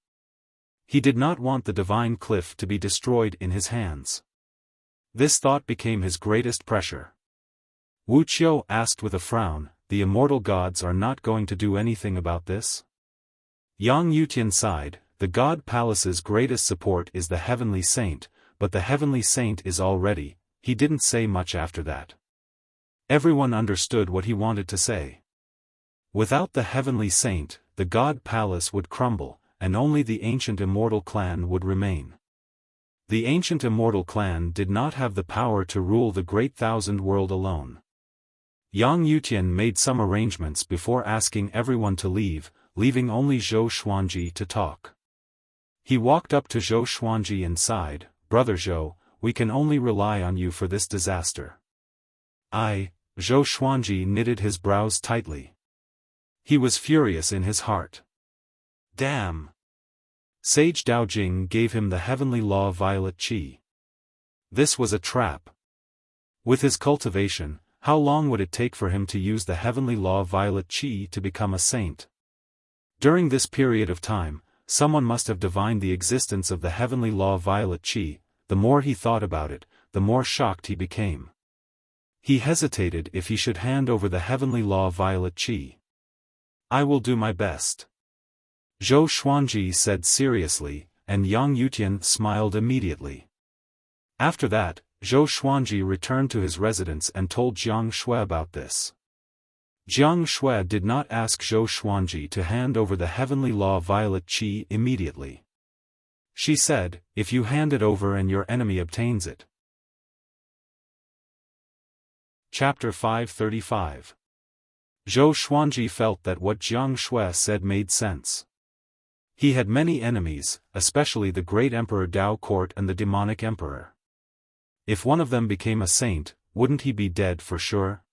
He did not want the Divine Cliff to be destroyed in his hands. This thought became his greatest pressure. Wuxia asked with a frown, the immortal gods are not going to do anything about this? Yang Yutian sighed, the God Palace's greatest support is the Heavenly Saint, but the Heavenly Saint is already. He didn't say much after that. Everyone understood what he wanted to say. Without the Heavenly Saint, the God Palace would crumble, and only the ancient immortal clan would remain. The ancient immortal clan did not have the power to rule the Great Thousand world alone. Yang Yutian made some arrangements before asking everyone to leave, leaving only Zhou Xuanji to talk. He walked up to Zhou Xuanji and sighed, Brother Zhou, we can only rely on you for this disaster. Zhou Xuanji knitted his brows tightly. He was furious in his heart. Damn! Sage Daojing gave him the heavenly law Violet Qi. This was a trap. With his cultivation, how long would it take for him to use the heavenly law Violet Qi to become a saint? During this period of time, someone must have divined the existence of the heavenly law Violet Qi. The more he thought about it, the more shocked he became. He hesitated if he should hand over the heavenly law Violet Qi. I will do my best. Zhou Xuanji said seriously, and Yang Yutian smiled immediately. After that, Zhou Xuanji returned to his residence and told Jiang Shui about this. Jiang Shui did not ask Zhou Xuanji to hand over the heavenly law violet qi immediately. She said, "If you hand it over and your enemy obtains it." Chapter 535. Zhou Xuanji felt that what Jiang Shui said made sense. He had many enemies, especially the great Emperor Dao Court and the demonic emperor. If one of them became a saint, wouldn't he be dead for sure?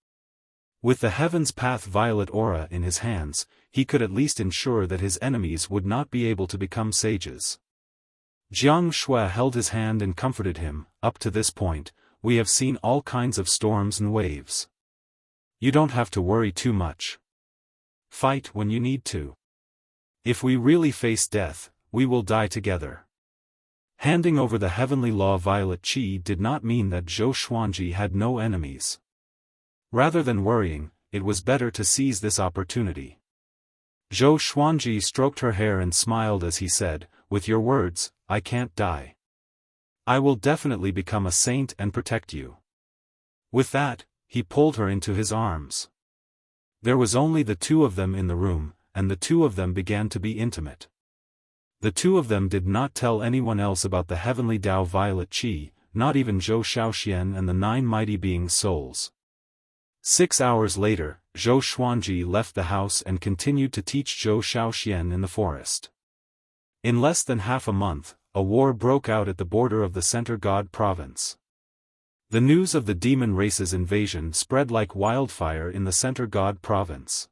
With the Heaven's Path violet aura in his hands, he could at least ensure that his enemies would not be able to become sages. Jiang Shui held his hand and comforted him. "Up to this point, we have seen all kinds of storms and waves. You don't have to worry too much. Fight when you need to. If we really face death, we will die together." Handing over the heavenly law violet qi did not mean that Zhou Xuanji had no enemies. Rather than worrying, it was better to seize this opportunity. Zhou Xuanji stroked her hair and smiled as he said, "With your words, I can't die. I will definitely become a saint and protect you." With that, he pulled her into his arms. There was only the two of them in the room, and the two of them began to be intimate. The two of them did not tell anyone else about the heavenly Tao violet qi, not even Zhou Xiaoxian and the 9 mighty beings' souls. 6 hours later, Zhou Xuanji left the house and continued to teach Zhou Xiaoxian in the forest. In less than half a month, a war broke out at the border of the Center God province. The news of the demon race's invasion spread like wildfire in the Center God province.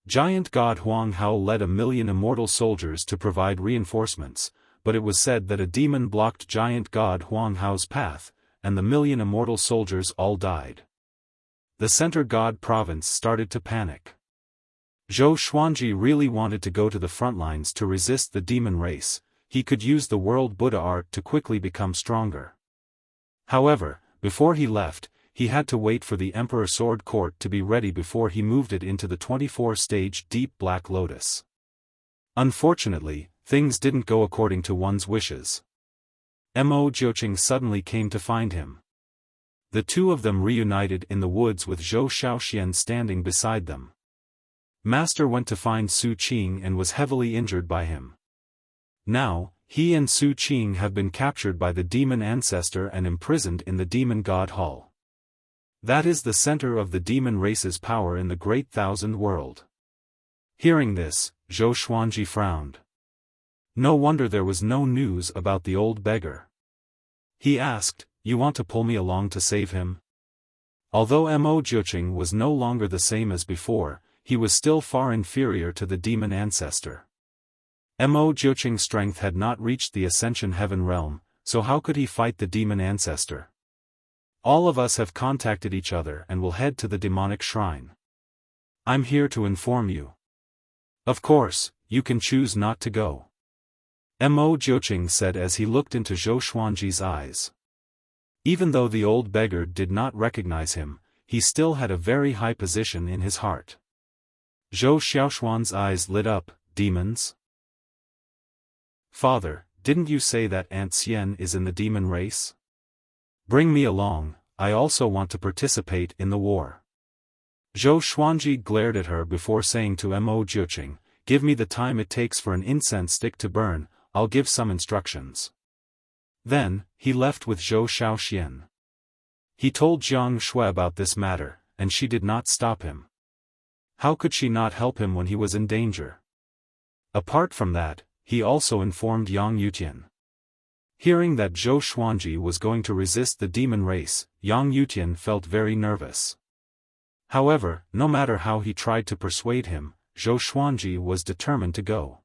Giant God Huang Hao led 1,000,000 immortal soldiers to provide reinforcements, but it was said that a demon blocked Giant God Huang Hao's path, and the 1,000,000 immortal soldiers all died. The Center God province started to panic. Zhou Xuanji really wanted to go to the front lines to resist the demon race. He could use the world Buddha art to quickly become stronger. However, before he left, he had to wait for the Emperor Sword Court to be ready before he moved it into the 24-stage Deep Black Lotus. Unfortunately, things didn't go according to one's wishes. Mo Jiuqing suddenly came to find him. The two of them reunited in the woods with Zhou Xiaoxian standing beside them. Master went to find Su Qing and was heavily injured by him. Now, he and Su Qing have been captured by the demon ancestor and imprisoned in the demon god hall. That is the center of the demon race's power in the Great Thousand World. Hearing this, Zhou Xuanji frowned. No wonder there was no news about the old beggar. He asked, "You want to pull me along to save him?" Although Mo Jiuqing was no longer the same as before, he was still far inferior to the demon ancestor. Mo Jiuqing's strength had not reached the Ascension Heaven realm, so how could he fight the demon ancestor? "All of us have contacted each other and will head to the demonic shrine. I'm here to inform you. Of course, you can choose not to go," Mo Jiuqing said as he looked into Zhou Xuanji's eyes. Even though the old beggar did not recognize him, he still had a very high position in his heart. Zhou Xiaoxuan's eyes lit up. "Demons? Father, didn't you say that Aunt Xian is in the demon race? Bring me along, I also want to participate in the war." Zhou Xuanji glared at her before saying to Mo Jiuqing, "Give me the time it takes for an incense stick to burn, I'll give some instructions." Then, he left with Zhou Xiaoxian. He told Jiang Shui about this matter, and she did not stop him. How could she not help him when he was in danger? Apart from that, he also informed Yang Yutian. Hearing that Zhou Xuanji was going to resist the demon race, Yang Yutian felt very nervous. However, no matter how he tried to persuade him, Zhou Xuanji was determined to go.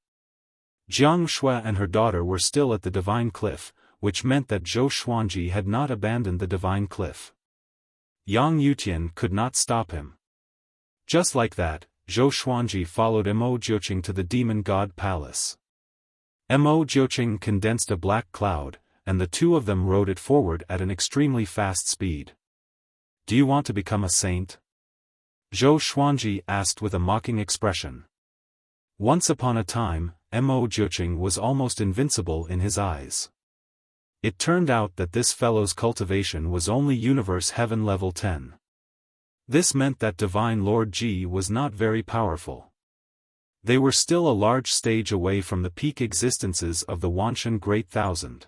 Jiang Shui and her daughter were still at the Divine Cliff, which meant that Zhou Xuanji had not abandoned the Divine Cliff. Yang Yutian could not stop him. Just like that, Zhou Xuanji followed Mo Jiuqing to the Demon God Palace. Mo Jiuqing condensed a black cloud, and the two of them rode it forward at an extremely fast speed. "Do you want to become a saint?" Zhou Xuanji asked with a mocking expression. Once upon a time, Mo Jiuqing was almost invincible in his eyes. It turned out that this fellow's cultivation was only Universe Heaven level 10. This meant that Divine Lord Ji was not very powerful. They were still a large stage away from the peak existences of the Wanshan Great Thousand.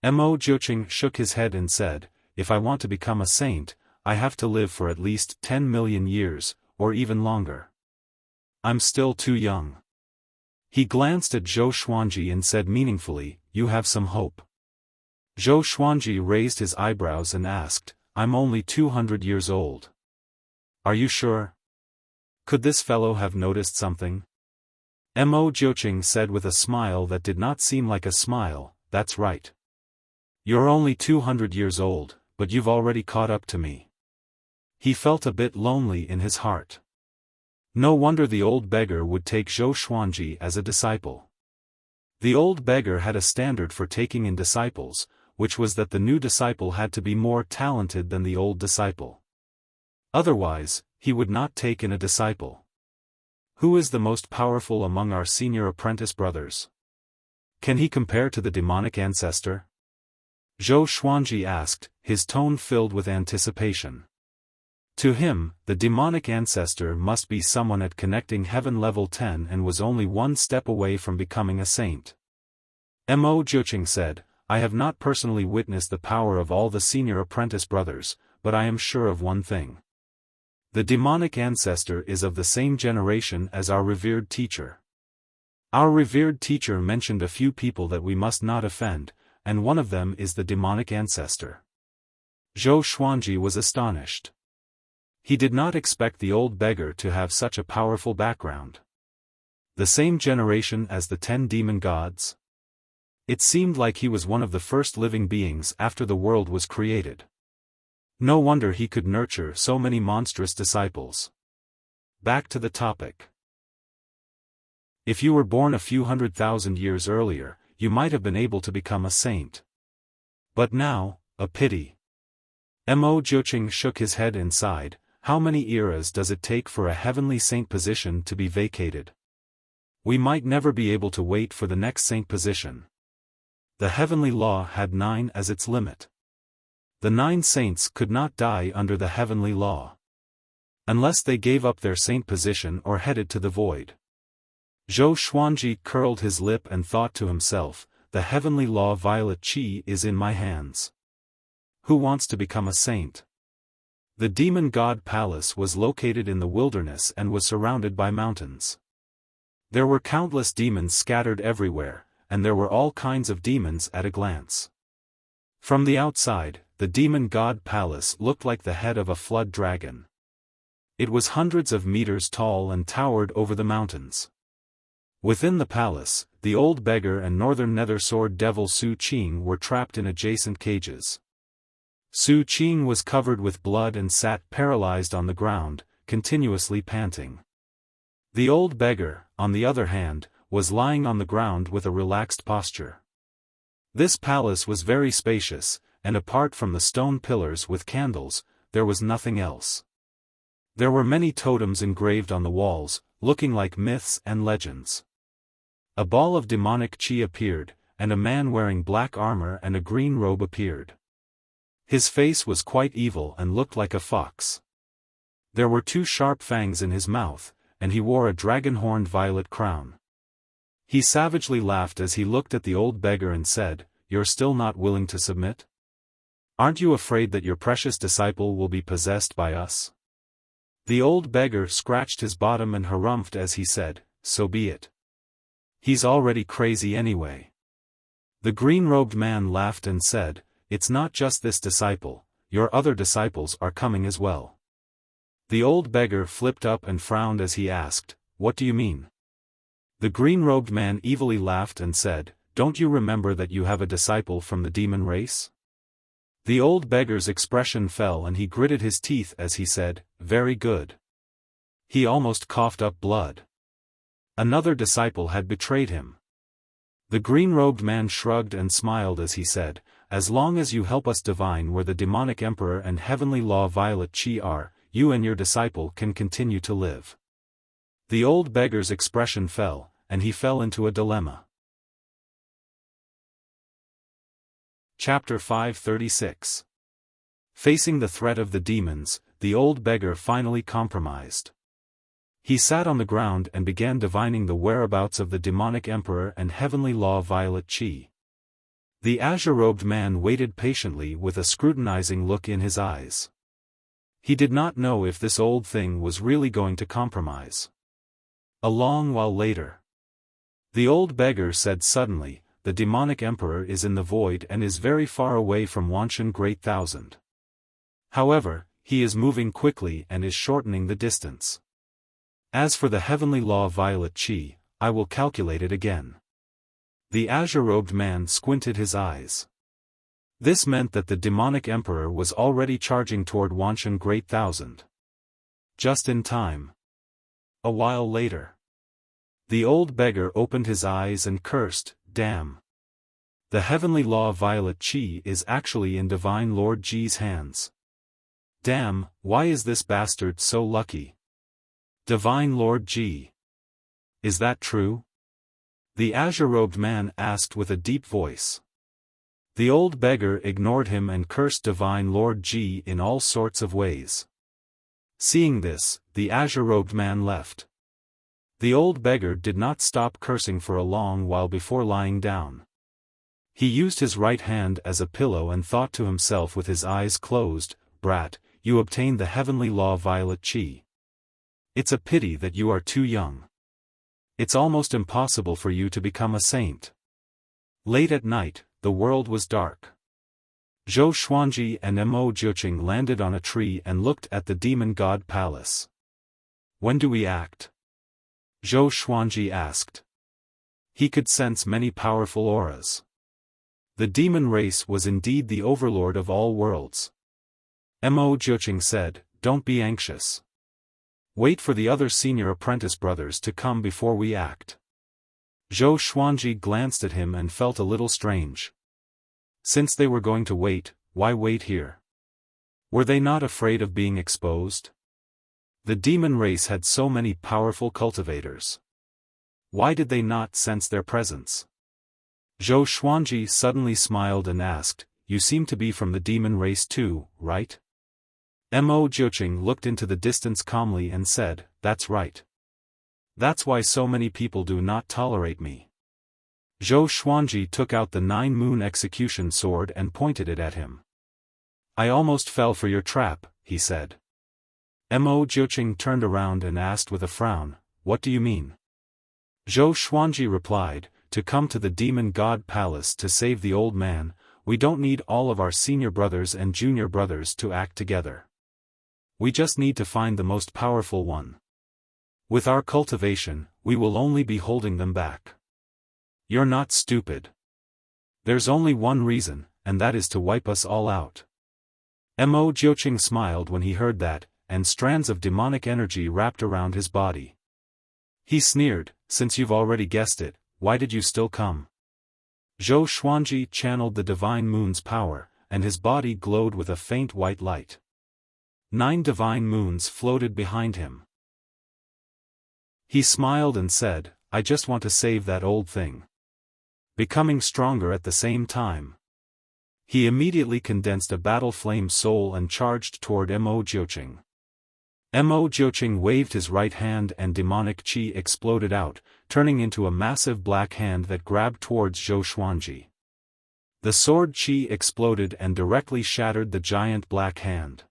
Mo Jiuqing shook his head and said, "If I want to become a saint, I have to live for at least 10 million years, or even longer. I'm still too young." He glanced at Zhou Xuanji and said meaningfully, "You have some hope." Zhou Xuanji raised his eyebrows and asked, "I'm only 200 years old. Are you sure? Could this fellow have noticed something?" Mo Jiuqing said with a smile that did not seem like a smile, "That's right. You're only 200 years old, but you've already caught up to me." He felt a bit lonely in his heart. No wonder the old beggar would take Zhou Xuanji as a disciple. The old beggar had a standard for taking in disciples, which was that the new disciple had to be more talented than the old disciple. Otherwise, he would not take in a disciple. Who is the most powerful among our senior apprentice brothers? Can he compare to the demonic ancestor? Zhou Xuanji asked, his tone filled with anticipation. To him, the demonic ancestor must be someone at connecting heaven level 10 and was only one step away from becoming a saint. Mo Jiuqing said, "I have not personally witnessed the power of all the senior apprentice brothers, but I am sure of one thing. The demonic ancestor is of the same generation as our revered teacher. Our revered teacher mentioned a few people that we must not offend, and one of them is the demonic ancestor." Zhou Xuanji was astonished. He did not expect the old beggar to have such a powerful background. The same generation as the 10 demon gods? It seemed like he was one of the first living beings after the world was created. No wonder he could nurture so many monstrous disciples. Back to the topic. If you were born a few 100,000 years earlier, you might have been able to become a saint. But now, a pity. Mo Jiuqing shook his head and sighed. How many eras does it take for a heavenly saint position to be vacated? We might never be able to wait for the next saint position. The heavenly law had 9 as its limit. The 9 saints could not die under the heavenly law, unless they gave up their saint position or headed to the void. Zhou Xuanji curled his lip and thought to himself, the heavenly law violet chi is in my hands. Who wants to become a saint? The demon god palace was located in the wilderness and was surrounded by mountains. There were countless demons scattered everywhere, and there were all kinds of demons at a glance. From the outside, the demon god palace looked like the head of a flood dragon. It was hundreds of meters tall and towered over the mountains. Within the palace, the old beggar and northern nether sword devil Su Qing were trapped in adjacent cages. Su Qing was covered with blood and sat paralyzed on the ground, continuously panting. The old beggar, on the other hand, was lying on the ground with a relaxed posture. This palace was very spacious, and apart from the stone pillars with candles, there was nothing else. There were many totems engraved on the walls, looking like myths and legends. A ball of demonic chi appeared, and a man wearing black armor and a green robe appeared. His face was quite evil and looked like a fox. There were 2 sharp fangs in his mouth, and he wore a dragon-horned violet crown. He savagely laughed as he looked at the old beggar and said, "You're still not willing to submit? Aren't you afraid that your precious disciple will be possessed by us?" The old beggar scratched his bottom and harumphed as he said, "So be it. He's already crazy anyway." The green-robed man laughed and said, "It's not just this disciple, your other disciples are coming as well." The old beggar flipped up and frowned as he asked, "What do you mean?" The green-robed man evilly laughed and said, "Don't you remember that you have a disciple from the demon race?" The old beggar's expression fell and he gritted his teeth as he said, "Very good." He almost coughed up blood. Another disciple had betrayed him. The green-robed man shrugged and smiled as he said, "As long as you help us divine where the demonic emperor and heavenly law violet chi are, you and your disciple can continue to live." The old beggar's expression fell, and he fell into a dilemma. Chapter 536. Facing the threat of the demons, the old beggar finally compromised. He sat on the ground and began divining the whereabouts of the demonic emperor and heavenly law Violet Chi. The azure-robed man waited patiently with a scrutinizing look in his eyes. He did not know if this old thing was really going to compromise. A long while later, the old beggar said suddenly, "The demonic emperor is in the void and is very far away from Wanshan Great Thousand. However, he is moving quickly and is shortening the distance. As for the heavenly law Violet Chi, I will calculate it again." The azure-robed man squinted his eyes. This meant that the demonic emperor was already charging toward Wanshan Great Thousand. Just in time. A while later, the old beggar opened his eyes and cursed, "Damn. The heavenly law Violet Chi is actually in Divine Lord Ji's hands. Damn, why is this bastard so lucky? Divine Lord Ji. Is that true?" The azure-robed man asked with a deep voice. The old beggar ignored him and cursed Divine Lord Ji in all sorts of ways. Seeing this, the azure-robed man left. The old beggar did not stop cursing for a long while before lying down. He used his right hand as a pillow and thought to himself with his eyes closed, "Brat, you obtained the heavenly law Violet Chi. It's a pity that you are too young. It's almost impossible for you to become a saint." Late at night, the world was dark. Zhou Xuanji and Mo Jiuqing landed on a tree and looked at the demon god palace. "When do we act?" Zhou Xuanji asked. He could sense many powerful auras. The demon race was indeed the overlord of all worlds. Mo Jiuqing said, "Don't be anxious. Wait for the other senior apprentice brothers to come before we act." Zhou Xuanji glanced at him and felt a little strange. Since they were going to wait, why wait here? Were they not afraid of being exposed? The demon race had so many powerful cultivators. Why did they not sense their presence? Zhou Xuanji suddenly smiled and asked, "You seem to be from the demon race too, right?" Mo Jiuqing looked into the distance calmly and said, "That's right. That's why so many people do not tolerate me." Zhou Xuanji took out the 9-moon execution sword and pointed it at him. "I almost fell for your trap," he said. Mo Jiuqing turned around and asked with a frown, "What do you mean?" Zhou Xuanji replied, "To come to the demon god palace to save the old man, we don't need all of our senior brothers and junior brothers to act together. We just need to find the most powerful one. With our cultivation, we will only be holding them back." "You're not stupid. There's only one reason, and that is to wipe us all out." Mo Jiuqing smiled when he heard that, and strands of demonic energy wrapped around his body. He sneered, "Since you've already guessed it, why did you still come?" Zhou Xuanji channeled the divine moon's power, and his body glowed with a faint white light. 9 divine moons floated behind him. He smiled and said, "I just want to save that old thing." Becoming stronger at the same time, he immediately condensed a battle flame soul and charged toward Mo Jiuqing. Mo Jiuqing waved his right hand and demonic qi exploded out, turning into a massive black hand that grabbed towards Zhou Xuanji. The sword qi exploded and directly shattered the giant black hand.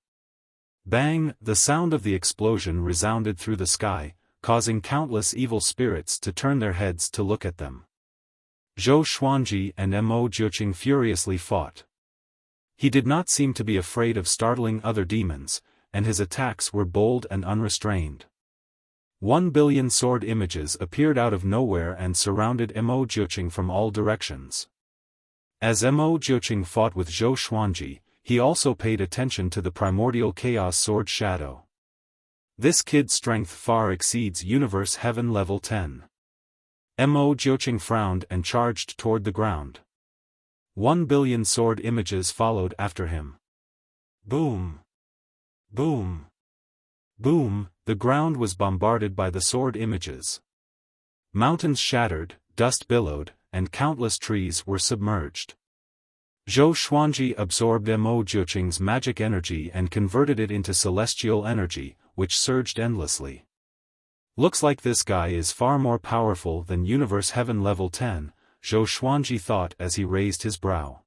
Bang! The sound of the explosion resounded through the sky, causing countless evil spirits to turn their heads to look at them. Zhou Xuanji and Mo Jiuqing furiously fought. He did not seem to be afraid of startling other demons, and his attacks were bold and unrestrained. 1 billion sword images appeared out of nowhere and surrounded Mo Jiuqing from all directions. As Mo Jiuqing fought with Zhou Xuanji, he also paid attention to the primordial chaos sword shadow. This kid's strength far exceeds Universe Heaven level 10. Mo Jiuqing frowned and charged toward the ground. 1 billion sword images followed after him. Boom! Boom! Boom! The ground was bombarded by the sword images. Mountains shattered, dust billowed, and countless trees were submerged. Zhou Xuanji absorbed Mo Jiuqing's magic energy and converted it into celestial energy, which surged endlessly. Looks like this guy is far more powerful than Universe Heaven Level 10, Zhou Xuanji thought as he raised his brow.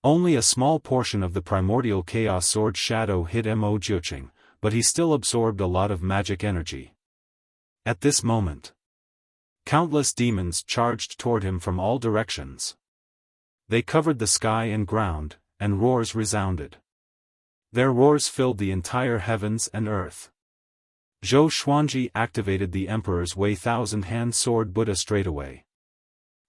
Only a small portion of the primordial chaos sword shadow hit Mo Jiuqing, but he still absorbed a lot of magic energy. At this moment, countless demons charged toward him from all directions. They covered the sky and ground, and roars resounded. Their roars filled the entire heavens and earth. Zhou Xuanji activated the Emperor's Way Thousand-Hand Sword Buddha straightaway.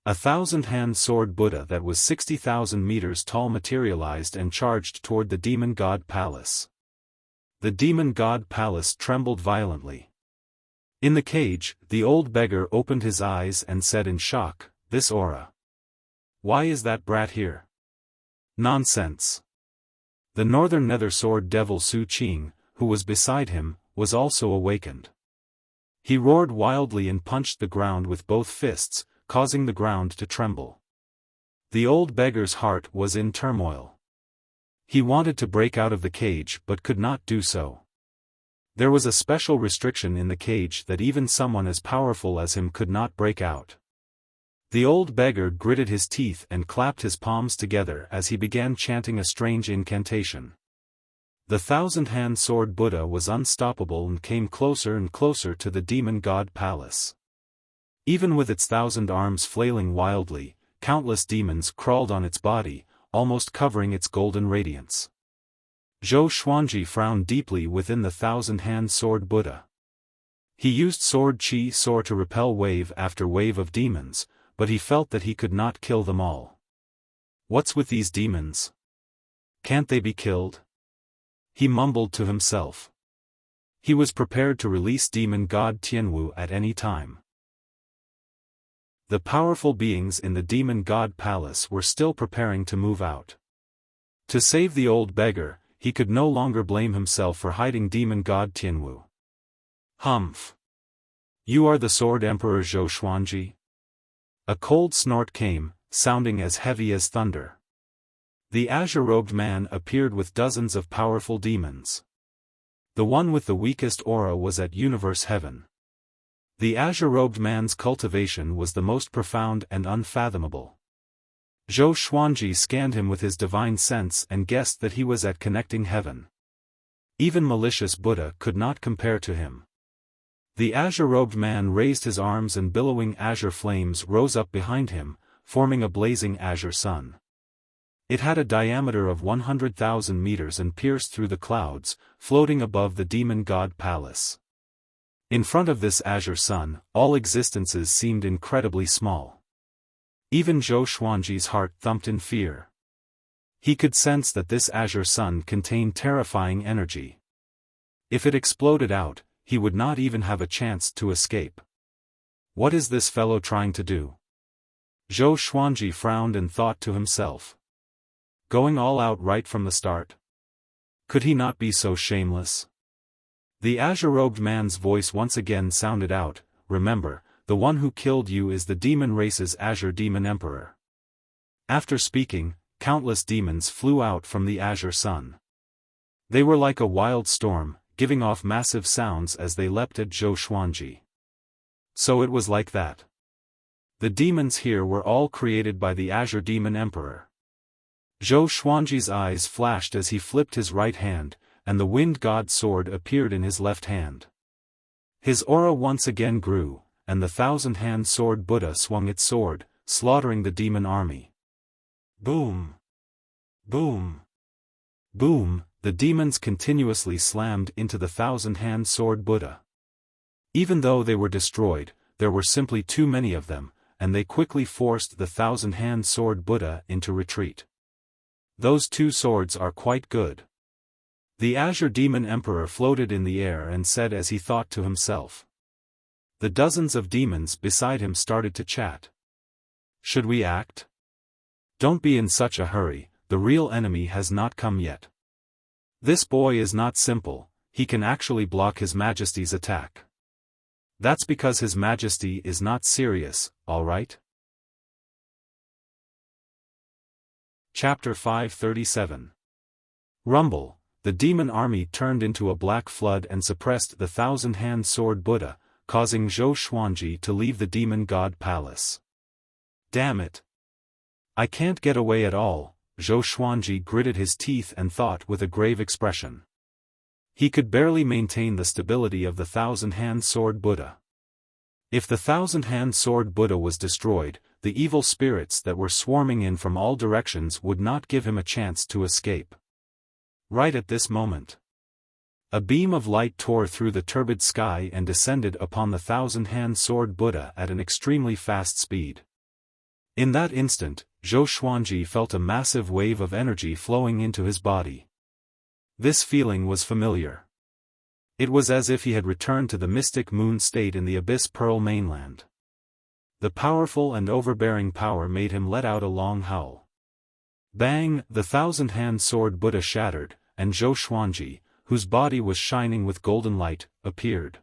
A thousand-hand sword Buddha that was 60,000 meters tall materialized and charged toward the Demon God Palace. The Demon God Palace trembled violently. In the cage, the old beggar opened his eyes and said in shock, "This aura. Why is that brat here?" Nonsense. The northern nether sword devil Su Qing, who was beside him, was also awakened. He roared wildly and punched the ground with both fists, causing the ground to tremble. The old beggar's heart was in turmoil. He wanted to break out of the cage but could not do so. There was a special restriction in the cage that even someone as powerful as him could not break out. The old beggar gritted his teeth and clapped his palms together as he began chanting a strange incantation. The thousand-hand sword Buddha was unstoppable and came closer and closer to the Demon God Palace. Even with its 1,000 arms flailing wildly, countless demons crawled on its body, almost covering its golden radiance. Zhou Xuanji frowned deeply within the thousand-hand sword Buddha. He used sword Qi Soar to repel wave after wave of demons, but he felt that he could not kill them all. What's with these demons? Can't they be killed? He mumbled to himself. He was prepared to release demon god Tianwu at any time. The powerful beings in the Demon God Palace were still preparing to move out. To save the old beggar, he could no longer blame himself for hiding Demon God Tianwu. Humph! You are the Sword Emperor Zhou Xuanji? A cold snort came, sounding as heavy as thunder. The azure-robed man appeared with dozens of powerful demons. The one with the weakest aura was at Universe Heaven. The azure-robed man's cultivation was the most profound and unfathomable. Zhou Xuanji scanned him with his divine sense and guessed that he was at Connecting Heaven. Even malicious Buddha could not compare to him. The azure-robed man raised his arms and billowing azure flames rose up behind him, forming a blazing azure sun. It had a diameter of 100,000 meters and pierced through the clouds, floating above the Demon God Palace. In front of this azure sun, all existences seemed incredibly small. Even Zhou Xuanji's heart thumped in fear. He could sense that this azure sun contained terrifying energy. If it exploded out, he would not even have a chance to escape. What is this fellow trying to do? Zhou Xuanji frowned and thought to himself. Going all out right from the start? Could he not be so shameless? The azure-robed man's voice once again sounded out, "Remember, the one who killed you is the demon race's Azure Demon Emperor." After speaking, countless demons flew out from the azure sun. They were like a wild storm, giving off massive sounds as they leapt at Zhou Xuanji. So it was like that. The demons here were all created by the Azure Demon Emperor. Zhou Xuanji's eyes flashed as he flipped his right hand, and the Wind God sword appeared in his left hand. His aura once again grew, and the thousand-hand sword Buddha swung its sword, slaughtering the demon army. Boom! Boom! Boom! The demons continuously slammed into the thousand-hand sword Buddha. Even though they were destroyed, there were simply too many of them, and they quickly forced the thousand-hand sword Buddha into retreat. Those two swords are quite good. The Azure Demon Emperor floated in the air and said as he thought to himself. The dozens of demons beside him started to chat. Should we act? Don't be in such a hurry, the real enemy has not come yet. This boy is not simple, he can actually block His Majesty's attack. That's because His Majesty is not serious, all right? Chapter 537. Rumble. The demon army turned into a black flood and suppressed the thousand-hand sword Buddha, causing Zhou Xuanji to leave the demon god palace. Damn it! I can't get away at all, Zhou Xuanji gritted his teeth and thought with a grave expression. He could barely maintain the stability of the thousand-hand sword Buddha. If the thousand-hand sword Buddha was destroyed, the evil spirits that were swarming in from all directions would not give him a chance to escape. Right at this moment, a beam of light tore through the turbid sky and descended upon the thousand-hand sword Buddha at an extremely fast speed. In that instant, Zhou Xuanji felt a massive wave of energy flowing into his body. This feeling was familiar. It was as if he had returned to the mystic moon state in the Abyss Pearl mainland. The powerful and overbearing power made him let out a long howl. Bang! The thousand-hand sword Buddha shattered, and Zhou Xuanji, whose body was shining with golden light, appeared.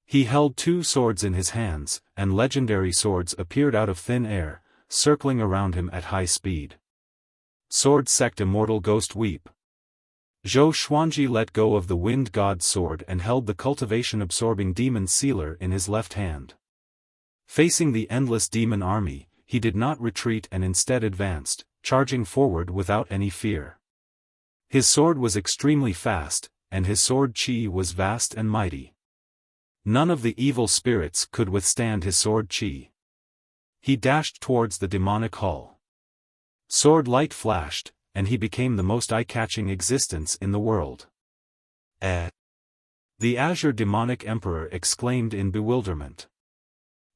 He held two swords in his hands, and legendary swords appeared out of thin air, circling around him at high speed. Sword Sect Immortal Ghost Weep. Zhou Xuanji let go of the wind god's sword and held the cultivation-absorbing demon sealer in his left hand. Facing the endless demon army, he did not retreat and instead advanced, charging forward without any fear. His sword was extremely fast, and his sword chi was vast and mighty. None of the evil spirits could withstand his sword chi. He dashed towards the demonic hall. Sword light flashed, and he became the most eye-catching existence in the world. The Azure Demonic Emperor exclaimed in bewilderment.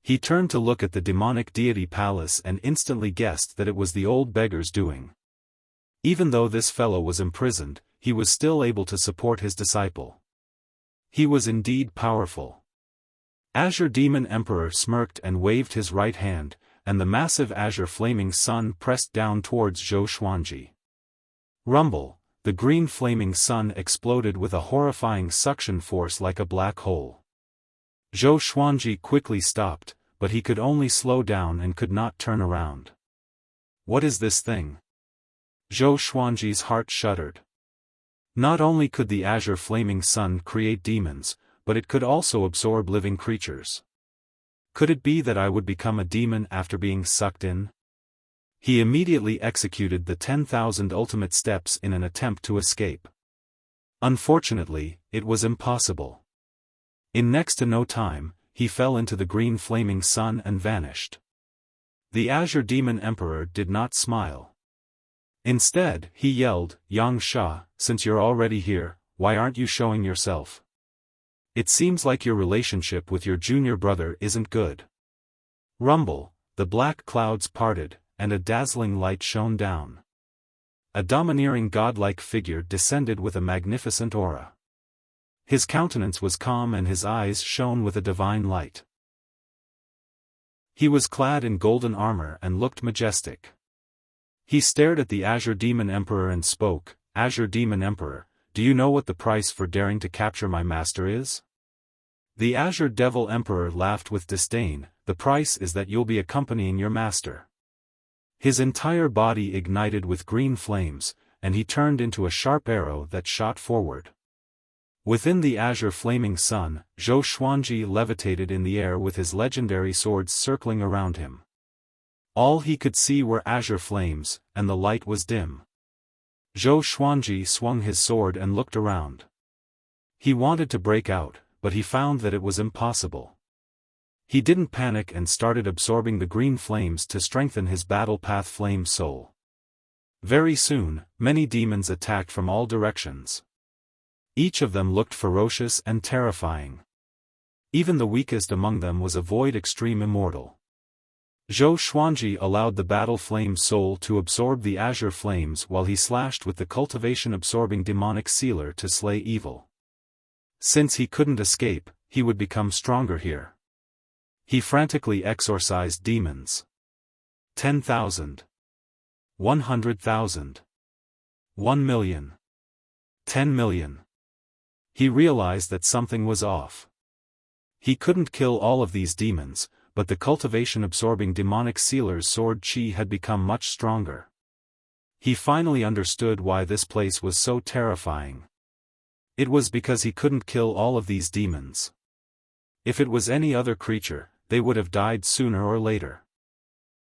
He turned to look at the demonic deity palace and instantly guessed that it was the old beggar's doing. Even though this fellow was imprisoned, he was still able to support his disciple. He was indeed powerful. Azure Demon Emperor smirked and waved his right hand, and the massive azure flaming sun pressed down towards Zhou Xuanji. Rumble, the green flaming sun exploded with a horrifying suction force like a black hole. Zhou Xuanji quickly stopped, but he could only slow down and could not turn around. What is this thing? Zhou Xuanji's heart shuddered. Not only could the azure flaming sun create demons, but it could also absorb living creatures. Could it be that I would become a demon after being sucked in? He immediately executed the 10,000 ultimate steps in an attempt to escape. Unfortunately, it was impossible. In next to no time, he fell into the green flaming sun and vanished. The Azure Demon Emperor did not smile. Instead, he yelled, "Yang Sha, since you're already here, why aren't you showing yourself? It seems like your relationship with your junior brother isn't good." Rumble, the black clouds parted, and a dazzling light shone down. A domineering godlike figure descended with a magnificent aura. His countenance was calm and his eyes shone with a divine light. He was clad in golden armor and looked majestic. He stared at the Azure Demon Emperor and spoke, "Azure Demon Emperor, do you know what the price for daring to capture my master is?" The Azure Devil Emperor laughed with disdain, "The price is that you'll be accompanying your master." His entire body ignited with green flames, and he turned into a sharp arrow that shot forward. Within the azure flaming sun, Zhou Xuanji levitated in the air with his legendary swords circling around him. All he could see were azure flames, and the light was dim. Zhou Xuanji swung his sword and looked around. He wanted to break out, but he found that it was impossible. He didn't panic and started absorbing the green flames to strengthen his battle path flame soul. Very soon, many demons attacked from all directions. Each of them looked ferocious and terrifying. Even the weakest among them was a void extreme immortal. Zhou Xuanji allowed the battle flame soul to absorb the azure flames while he slashed with the cultivation-absorbing demonic sealer to slay evil. Since he couldn't escape, he would become stronger here. He frantically exorcised demons. 10,000. 100,000. 1,000,000. 10 million. He realized that something was off. He couldn't kill all of these demons, but the cultivation-absorbing demonic sealer's sword chi had become much stronger. He finally understood why this place was so terrifying. It was because he couldn't kill all of these demons. If it was any other creature, they would have died sooner or later.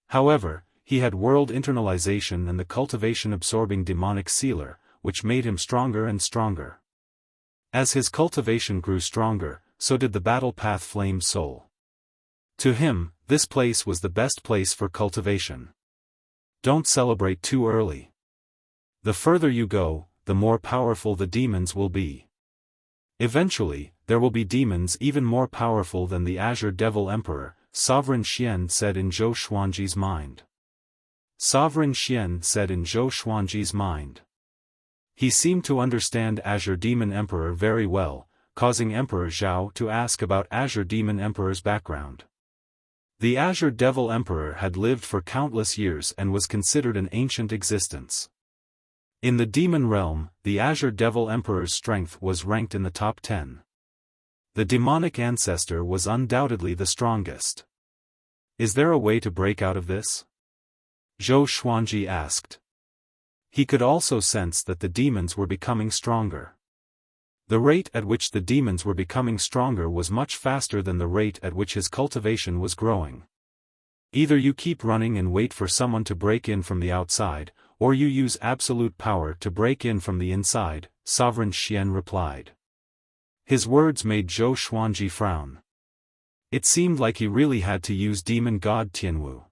However, he had world internalization and the cultivation-absorbing demonic sealer, which made him stronger and stronger. As his cultivation grew stronger, so did the battle path flame soul. To him, this place was the best place for cultivation. Don't celebrate too early. The further you go, the more powerful the demons will be. Eventually, there will be demons even more powerful than the Azure Devil Emperor, Sovereign Xian said in Zhou Xuanji's mind. Sovereign Xian said in Zhou Xuanji's mind. He seemed to understand Azure Demon Emperor very well, causing Emperor Zhao to ask about Azure Demon Emperor's background. The Azure Devil Emperor had lived for countless years and was considered an ancient existence. In the demon realm, the Azure Devil Emperor's strength was ranked in the top 10. The demonic ancestor was undoubtedly the strongest. Is there a way to break out of this? Zhou Xuanji asked. He could also sense that the demons were becoming stronger. The rate at which the demons were becoming stronger was much faster than the rate at which his cultivation was growing. Either you keep running and wait for someone to break in from the outside, or you use absolute power to break in from the inside, Sovereign Xian replied. His words made Zhou Xuanji frown. It seemed like he really had to use demon god Tianwu.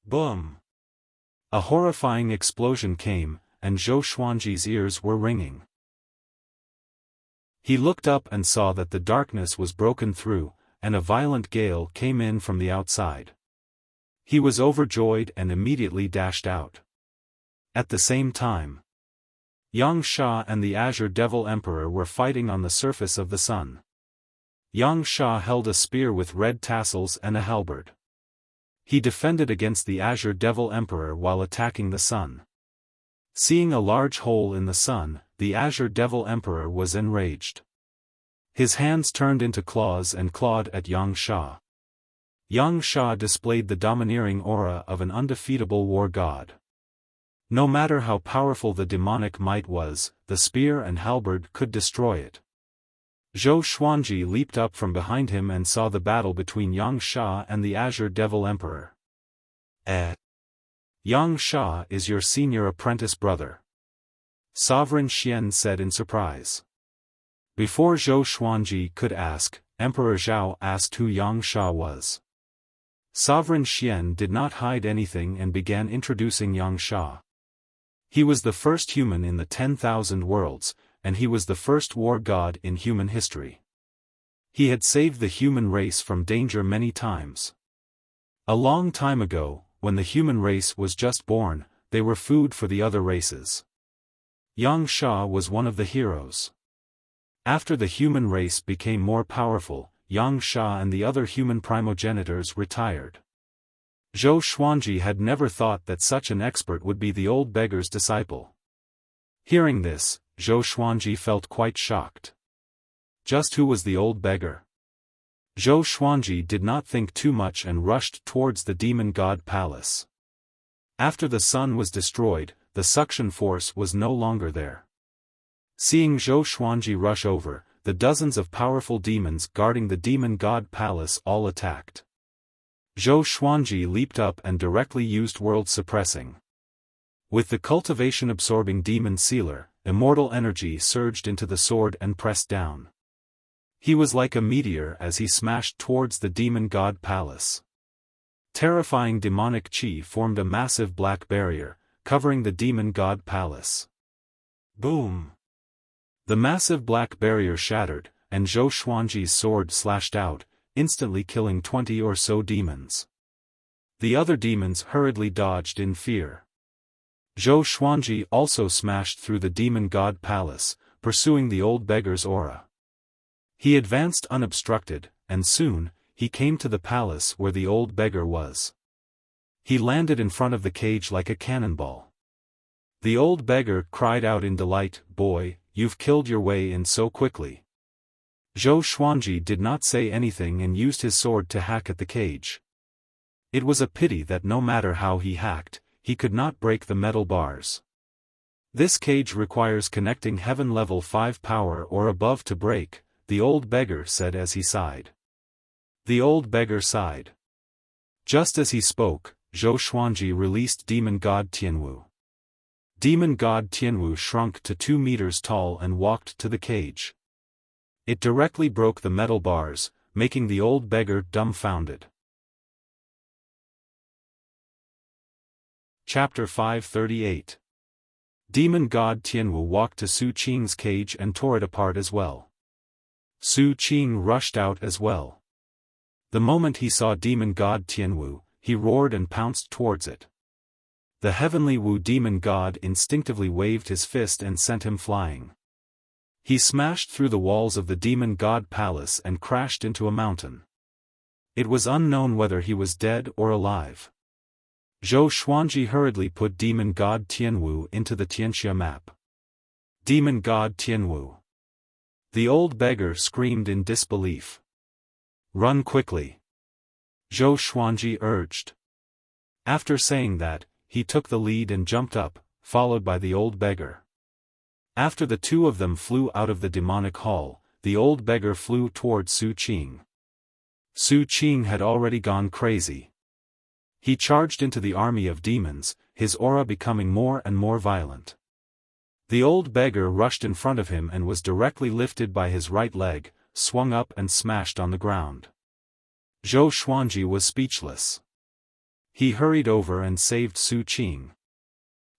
Boom! A horrifying explosion came, and Zhou Xuanji's ears were ringing. He looked up and saw that the darkness was broken through, and a violent gale came in from the outside. He was overjoyed and immediately dashed out. At the same time, Yang Sha and the Azure Devil Emperor were fighting on the surface of the sun. Yang Sha held a spear with red tassels and a halberd. He defended against the Azure Devil Emperor while attacking the sun. Seeing a large hole in the sun, the Azure Devil Emperor was enraged. His hands turned into claws and clawed at Yang Sha. Yang Sha displayed the domineering aura of an undefeatable war god. No matter how powerful the demonic might was, the spear and halberd could destroy it. Zhou Xuanji leaped up from behind him and saw the battle between Yang Sha and the Azure Devil Emperor. Yang Sha is your senior apprentice brother. Sovereign Xian said in surprise. Before Zhou Xuanji could ask, Emperor Zhao asked who Yang Sha was. Sovereign Xian did not hide anything and began introducing Yang Sha. He was the first human in the 10,000 worlds, and he was the first war god in human history. He had saved the human race from danger many times. A long time ago, when the human race was just born, they were food for the other races. Yang Sha was one of the heroes. After the human race became more powerful, Yang Sha and the other human primogenitors retired. Zhou Xuanji had never thought that such an expert would be the old beggar's disciple. Hearing this, Zhou Xuanji felt quite shocked. Just who was the old beggar? Zhou Xuanji did not think too much and rushed towards the demon god palace. After the sun was destroyed, the suction force was no longer there. Seeing Zhou Xuanji rush over, the dozens of powerful demons guarding the demon god palace all attacked. Zhou Xuanji leaped up and directly used world suppressing. With the cultivation-absorbing demon sealer, immortal energy surged into the sword and pressed down. He was like a meteor as he smashed towards the demon god palace. Terrifying demonic chi formed a massive black barrier, covering the demon god palace. Boom! The massive black barrier shattered, and Zhou Xuanji's sword slashed out, instantly killing 20 or so demons. The other demons hurriedly dodged in fear. Zhou Xuanji also smashed through the demon god palace, pursuing the old beggar's aura. He advanced unobstructed, and soon, he came to the palace where the old beggar was. He landed in front of the cage like a cannonball. The old beggar cried out in delight, "Boy, you've killed your way in so quickly." Zhou Xuanji did not say anything and used his sword to hack at the cage. It was a pity that no matter how he hacked, he could not break the metal bars. This cage requires connecting heaven level 5 power or above to break, the old beggar said as he sighed. The old beggar sighed. Just as he spoke, Zhou Xuanji released demon god Tianwu. Demon god Tianwu shrunk to 2 meters tall and walked to the cage. It directly broke the metal bars, making the old beggar dumbfounded. Chapter 538. Demon god Tianwu walked to Su Qing's cage and tore it apart as well. Su Qing rushed out as well. The moment he saw demon god Tianwu, he roared and pounced towards it. The heavenly Wu demon god instinctively waved his fist and sent him flying. He smashed through the walls of the demon god palace and crashed into a mountain. It was unknown whether he was dead or alive. Zhou Xuanji hurriedly put demon god Tianwu into the Tianxia map. Demon god Tianwu. The old beggar screamed in disbelief. Run quickly. Zhou Xuanji urged. After saying that, he took the lead and jumped up, followed by the old beggar. After the two of them flew out of the demonic hall, the old beggar flew toward Su Qing. Su Qing had already gone crazy. He charged into the army of demons, his aura becoming more and more violent. The old beggar rushed in front of him and was directly lifted by his right leg, swung up and smashed on the ground. Zhou Xuanji was speechless. He hurried over and saved Su Qing.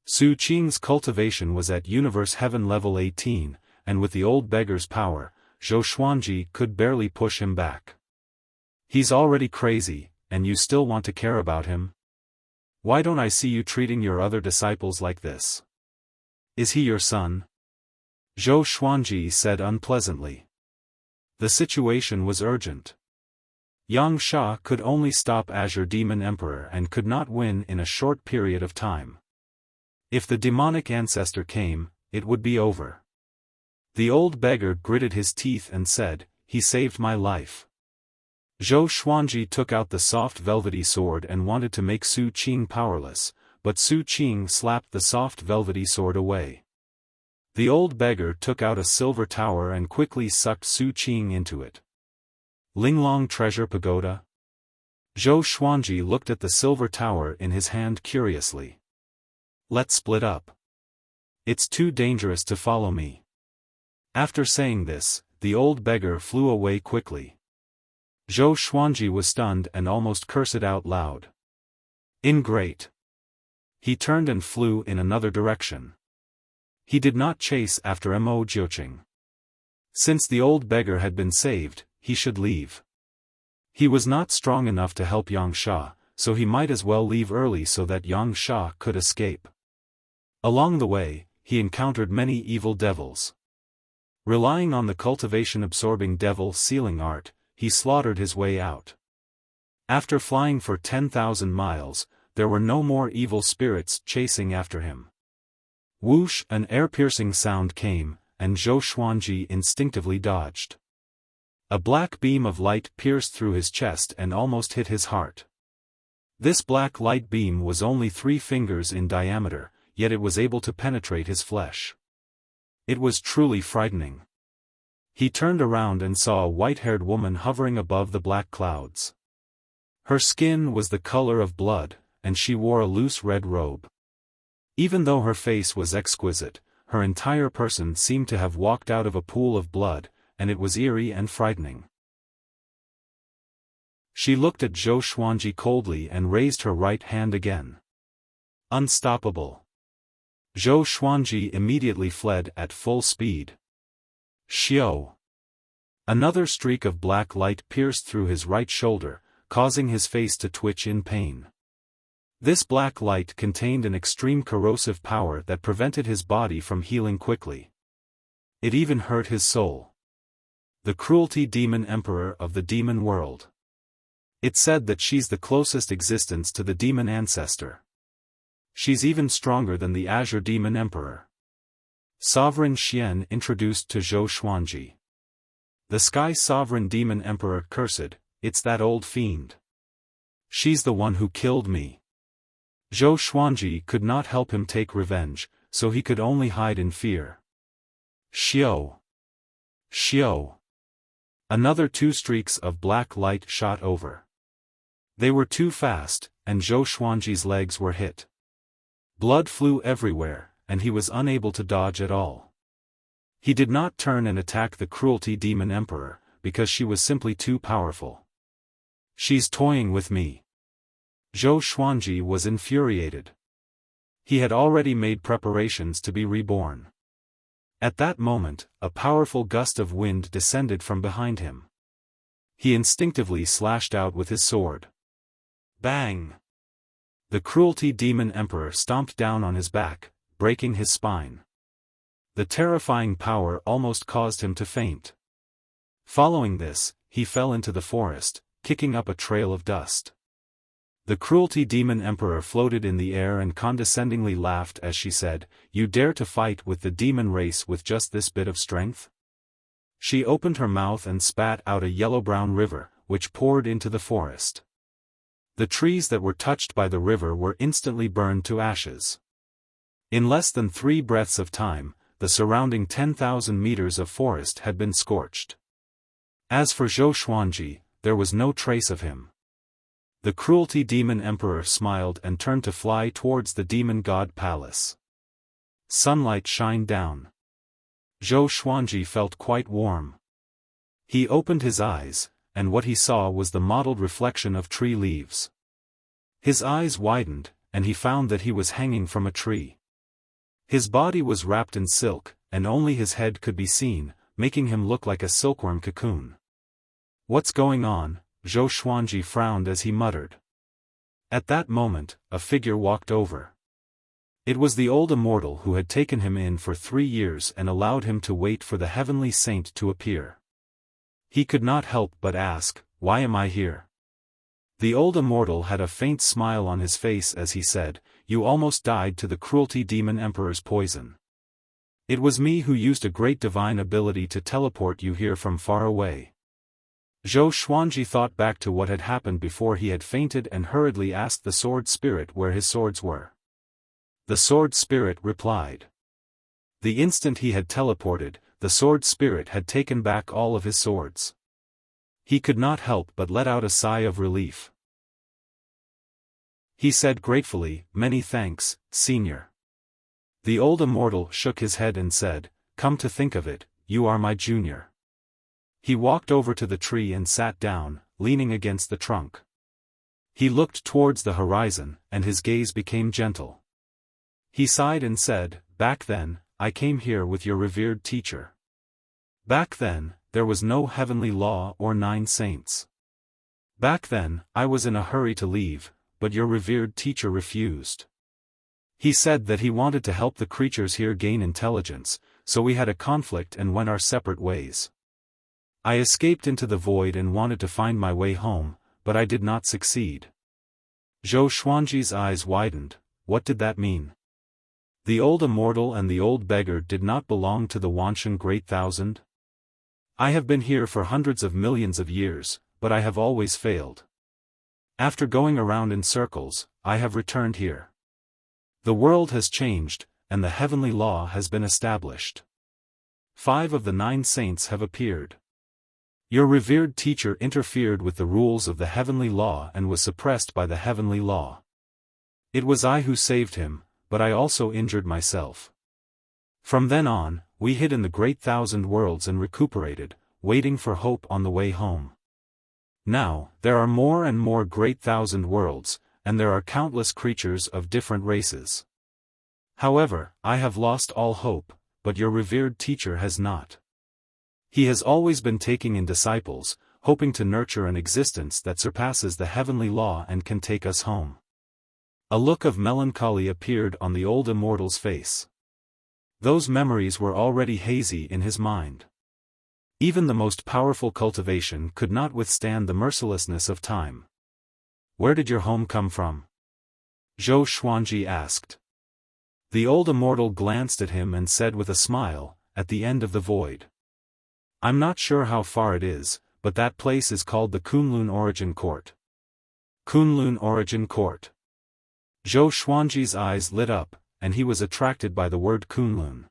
Su Qing's cultivation was at Universe Heaven level 18, and with the old beggar's power, Zhou Xuanji could barely push him back. He's already crazy, and you still want to care about him? Why don't I see you treating your other disciples like this? Is he your son? Zhou Xuanji said unpleasantly. The situation was urgent. Yang Sha could only stop Azure Demon Emperor and could not win in a short period of time. If the demonic ancestor came, it would be over. The old beggar gritted his teeth and said, "He saved my life." Zhou Xuanji took out the soft velvety sword and wanted to make Su Qing powerless, but Su Qing slapped the soft velvety sword away. The old beggar took out a silver tower and quickly sucked Su Qing into it. Linglong Treasure Pagoda? Zhou Xuanji looked at the silver tower in his hand curiously. Let's split up. It's too dangerous to follow me. After saying this, the old beggar flew away quickly. Zhou Xuanji was stunned and almost cursed out loud. Ingrate. He turned and flew in another direction. He did not chase after Mo Jiuqing. Since the old beggar had been saved, he should leave. He was not strong enough to help Yang Sha, so he might as well leave early so that Yang Sha could escape. Along the way, he encountered many evil devils. Relying on the cultivation-absorbing devil sealing art, he slaughtered his way out. After flying for 10,000 miles, there were no more evil spirits chasing after him. Whoosh! An air-piercing sound came, and Zhou Xuanji instinctively dodged. A black beam of light pierced through his chest and almost hit his heart. This black light beam was only 3 fingers in diameter, yet it was able to penetrate his flesh. It was truly frightening. He turned around and saw a white-haired woman hovering above the black clouds. Her skin was the color of blood, and she wore a loose red robe. Even though her face was exquisite, her entire person seemed to have walked out of a pool of blood, and it was eerie and frightening. She looked at Zhou Xuanji coldly and raised her right hand again. Unstoppable. Zhou Xuanji immediately fled at full speed. Xiao. Another streak of black light pierced through his right shoulder, causing his face to twitch in pain. This black light contained an extreme corrosive power that prevented his body from healing quickly. It even hurt his soul. The Cruelty Demon Emperor of the Demon World. It said that she's the closest existence to the demon ancestor. She's even stronger than the Azure Demon Emperor. Sovereign Xian introduced to Zhou Xuanji. The Sky Sovereign Demon Emperor cursed, "It's that old fiend. She's the one who killed me." Zhou Xuanji could not help him take revenge, so he could only hide in fear. Xiao! Xiao! Another 2 streaks of black light shot over. They were too fast, and Zhou Xuanji's legs were hit. Blood flew everywhere, and he was unable to dodge at all. He did not turn and attack the Cruelty Demon Emperor, because she was simply too powerful. "She's toying with me." Zhou Xuanji was infuriated. He had already made preparations to be reborn. At that moment, a powerful gust of wind descended from behind him. He instinctively slashed out with his sword. Bang! The Cruelty Demon Emperor stomped down on his back, breaking his spine. The terrifying power almost caused him to faint. Following this, he fell into the forest, kicking up a trail of dust. The Cruelty Demon Emperor floated in the air and condescendingly laughed as she said, "You dare to fight with the demon race with just this bit of strength?" She opened her mouth and spat out a yellow-brown river, which poured into the forest. The trees that were touched by the river were instantly burned to ashes. In less than 3 breaths of time, the surrounding 10,000 meters of forest had been scorched. As for Zhou Xuanji, there was no trace of him. The Cruelty Demon Emperor smiled and turned to fly towards the Demon God Palace. Sunlight shined down. Zhou Xuanji felt quite warm. He opened his eyes, and what he saw was the mottled reflection of tree leaves. His eyes widened, and he found that he was hanging from a tree. His body was wrapped in silk, and only his head could be seen, making him look like a silkworm cocoon. "What's going on?" Zhou Xuanji frowned as he muttered. At that moment, a figure walked over. It was the old immortal who had taken him in for 3 years and allowed him to wait for the heavenly saint to appear. He could not help but ask, "Why am I here?" The old immortal had a faint smile on his face as he said, "You almost died to the Cruelty Demon Emperor's poison. It was me who used a great divine ability to teleport you here from far away." Zhou Xuanji thought back to what had happened before he had fainted and hurriedly asked the sword spirit where his swords were. The sword spirit replied. The instant he had teleported, the sword spirit had taken back all of his swords. He could not help but let out a sigh of relief. He said gratefully, "Many thanks, Senior." The old immortal shook his head and said, "Come to think of it, you are my junior." He walked over to the tree and sat down, leaning against the trunk. He looked towards the horizon, and his gaze became gentle. He sighed and said, "Back then, I came here with your revered teacher. Back then, there was no heavenly law or 9 saints. Back then, I was in a hurry to leave, but your revered teacher refused. He said that he wanted to help the creatures here gain intelligence, so we had a conflict and went our separate ways. I escaped into the void and wanted to find my way home, but I did not succeed." Zhou Xuanji's eyes widened. What did that mean? The old immortal and the old beggar did not belong to the Wanshan Great Thousand? "I have been here for hundreds of millions of years, but I have always failed. After going around in circles, I have returned here. The world has changed, and the heavenly law has been established. 5 of the 9 saints have appeared. Your revered teacher interfered with the rules of the heavenly law and was suppressed by the heavenly law. It was I who saved him, but I also injured myself. From then on, we hid in the Great Thousand Worlds and recuperated, waiting for hope on the way home. Now, there are more and more Great Thousand Worlds, and there are countless creatures of different races. However, I have lost all hope, but your revered teacher has not. He has always been taking in disciples, hoping to nurture an existence that surpasses the heavenly law and can take us home." A look of melancholy appeared on the old immortal's face. Those memories were already hazy in his mind. Even the most powerful cultivation could not withstand the mercilessness of time. "Where did your home come from?" Zhou Xuanji asked. The old immortal glanced at him and said with a smile, "At the end of the void." I'm not sure how far it is, but that place is called the Kunlun Origin Court. Kunlun Origin Court. Zhou Xuanji's eyes lit up, and he was attracted by the word Kunlun.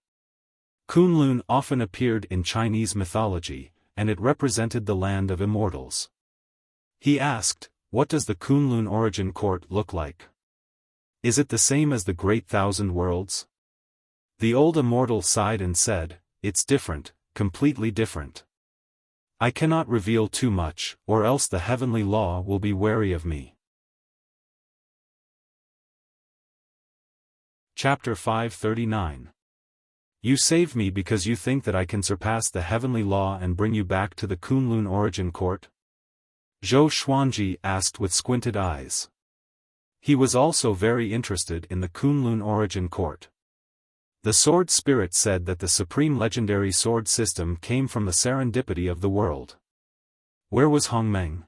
Kunlun often appeared in Chinese mythology, and it represented the land of immortals. He asked, "What does the Kunlun Origin Court look like? Is it the same as the Great Thousand Worlds?" The old immortal sighed and said, "It's different, completely different. I cannot reveal too much, or else the heavenly law will be wary of me." Chapter 539. You save me because you think that I can surpass the heavenly law and bring you back to the Kunlun Origin Court? Zhou Xuanji asked with squinted eyes. He was also very interested in the Kunlun Origin Court. The sword spirit said that the supreme legendary sword system came from the serendipity of the world. Where was Hongmeng?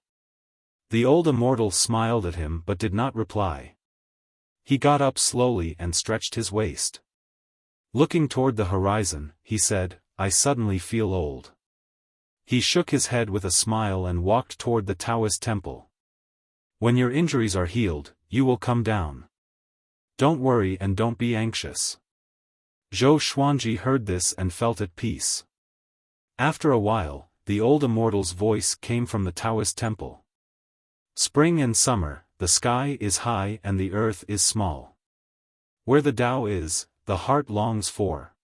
The old immortal smiled at him but did not reply. He got up slowly and stretched his waist. Looking toward the horizon, he said, "I suddenly feel old." He shook his head with a smile and walked toward the Taoist temple. "When your injuries are healed, you will come down. Don't worry and don't be anxious." Zhou Xuanji heard this and felt at peace. After a while, the old immortal's voice came from the Taoist temple. "Spring and summer, the sky is high and the earth is small. Where the Tao is, the heart longs for.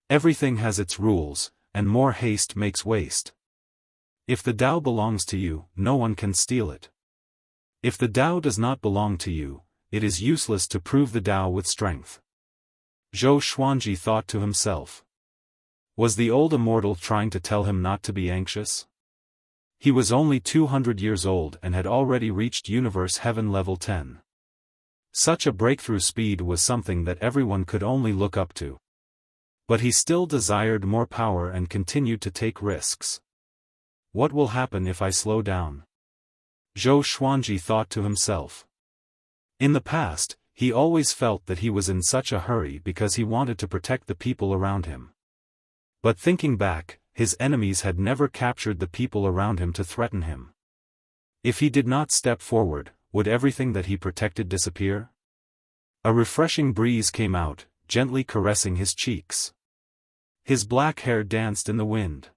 Everything has its rules, and more haste makes waste. If the Tao belongs to you, no one can steal it. If the Tao does not belong to you, it is useless to prove the Tao with strength." Zhou Xuanji thought to himself. Was the old immortal trying to tell him not to be anxious? He was only 200 years old and had already reached Universe Heaven Level 10. Such a breakthrough speed was something that everyone could only look up to. But he still desired more power and continued to take risks. What will happen if I slow down? Zhou Xuanji thought to himself. In the past, he always felt that he was in such a hurry because he wanted to protect the people around him. But thinking back, his enemies had never captured the people around him to threaten him. If he did not step forward, would everything that he protected disappear? A refreshing breeze came out, gently caressing his cheeks. His black hair danced in the wind.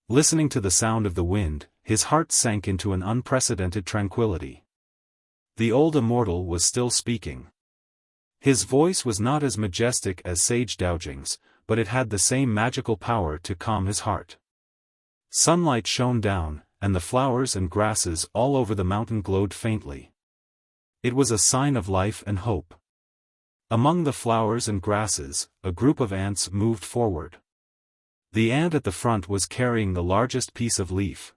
Listening to the sound of the wind, his heart sank into an unprecedented tranquility. The old immortal was still speaking. His voice was not as majestic as Sage Daojing's, but it had the same magical power to calm his heart. Sunlight shone down, and the flowers and grasses all over the mountain glowed faintly. It was a sign of life and hope. Among the flowers and grasses, a group of ants moved forward. The ant at the front was carrying the largest piece of leaf.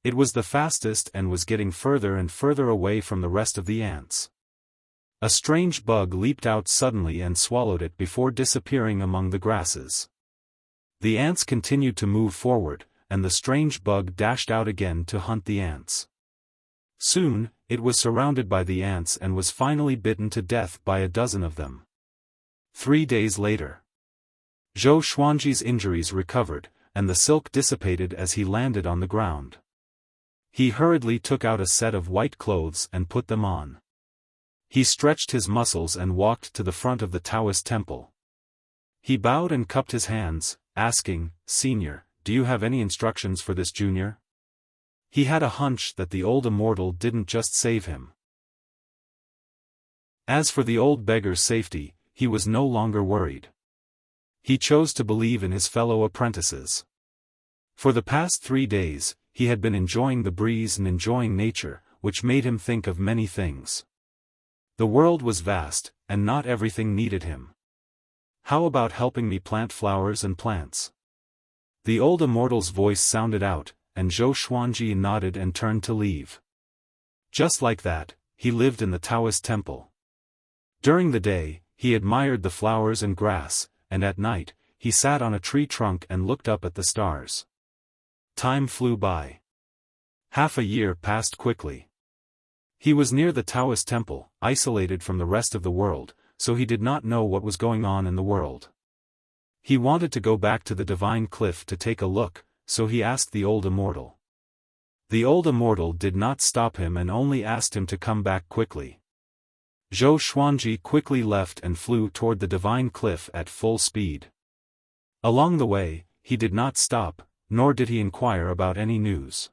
It was the fastest and was getting further and further away from the rest of the ants. A strange bug leaped out suddenly and swallowed it before disappearing among the grasses. The ants continued to move forward, and the strange bug dashed out again to hunt the ants. Soon, it was surrounded by the ants and was finally bitten to death by a dozen of them. 3 days later, Zhou Xuanji's injuries recovered, and the silk dissipated as he landed on the ground. He hurriedly took out a set of white clothes and put them on. He stretched his muscles and walked to the front of the Taoist temple. He bowed and cupped his hands, asking, "Senior, do you have any instructions for this junior?" He had a hunch that the old immortal didn't just save him. As for the old beggar's safety, he was no longer worried. He chose to believe in his fellow apprentices. For the past 3 days, he had been enjoying the breeze and enjoying nature, which made him think of many things. The world was vast, and not everything needed him. How about helping me plant flowers and plants? The old immortal's voice sounded out, and Zhou Xuanji nodded and turned to leave. Just like that, he lived in the Taoist temple. During the day, he admired the flowers and grass, and at night, he sat on a tree trunk and looked up at the stars. Time flew by. Half a year passed quickly. He was near the Taoist temple, isolated from the rest of the world, so he did not know what was going on in the world. He wanted to go back to the divine cliff to take a look, so he asked the old immortal. The old immortal did not stop him and only asked him to come back quickly. Zhou Xuanji quickly left and flew toward the divine cliff at full speed. Along the way, he did not stop, nor did he inquire about any news.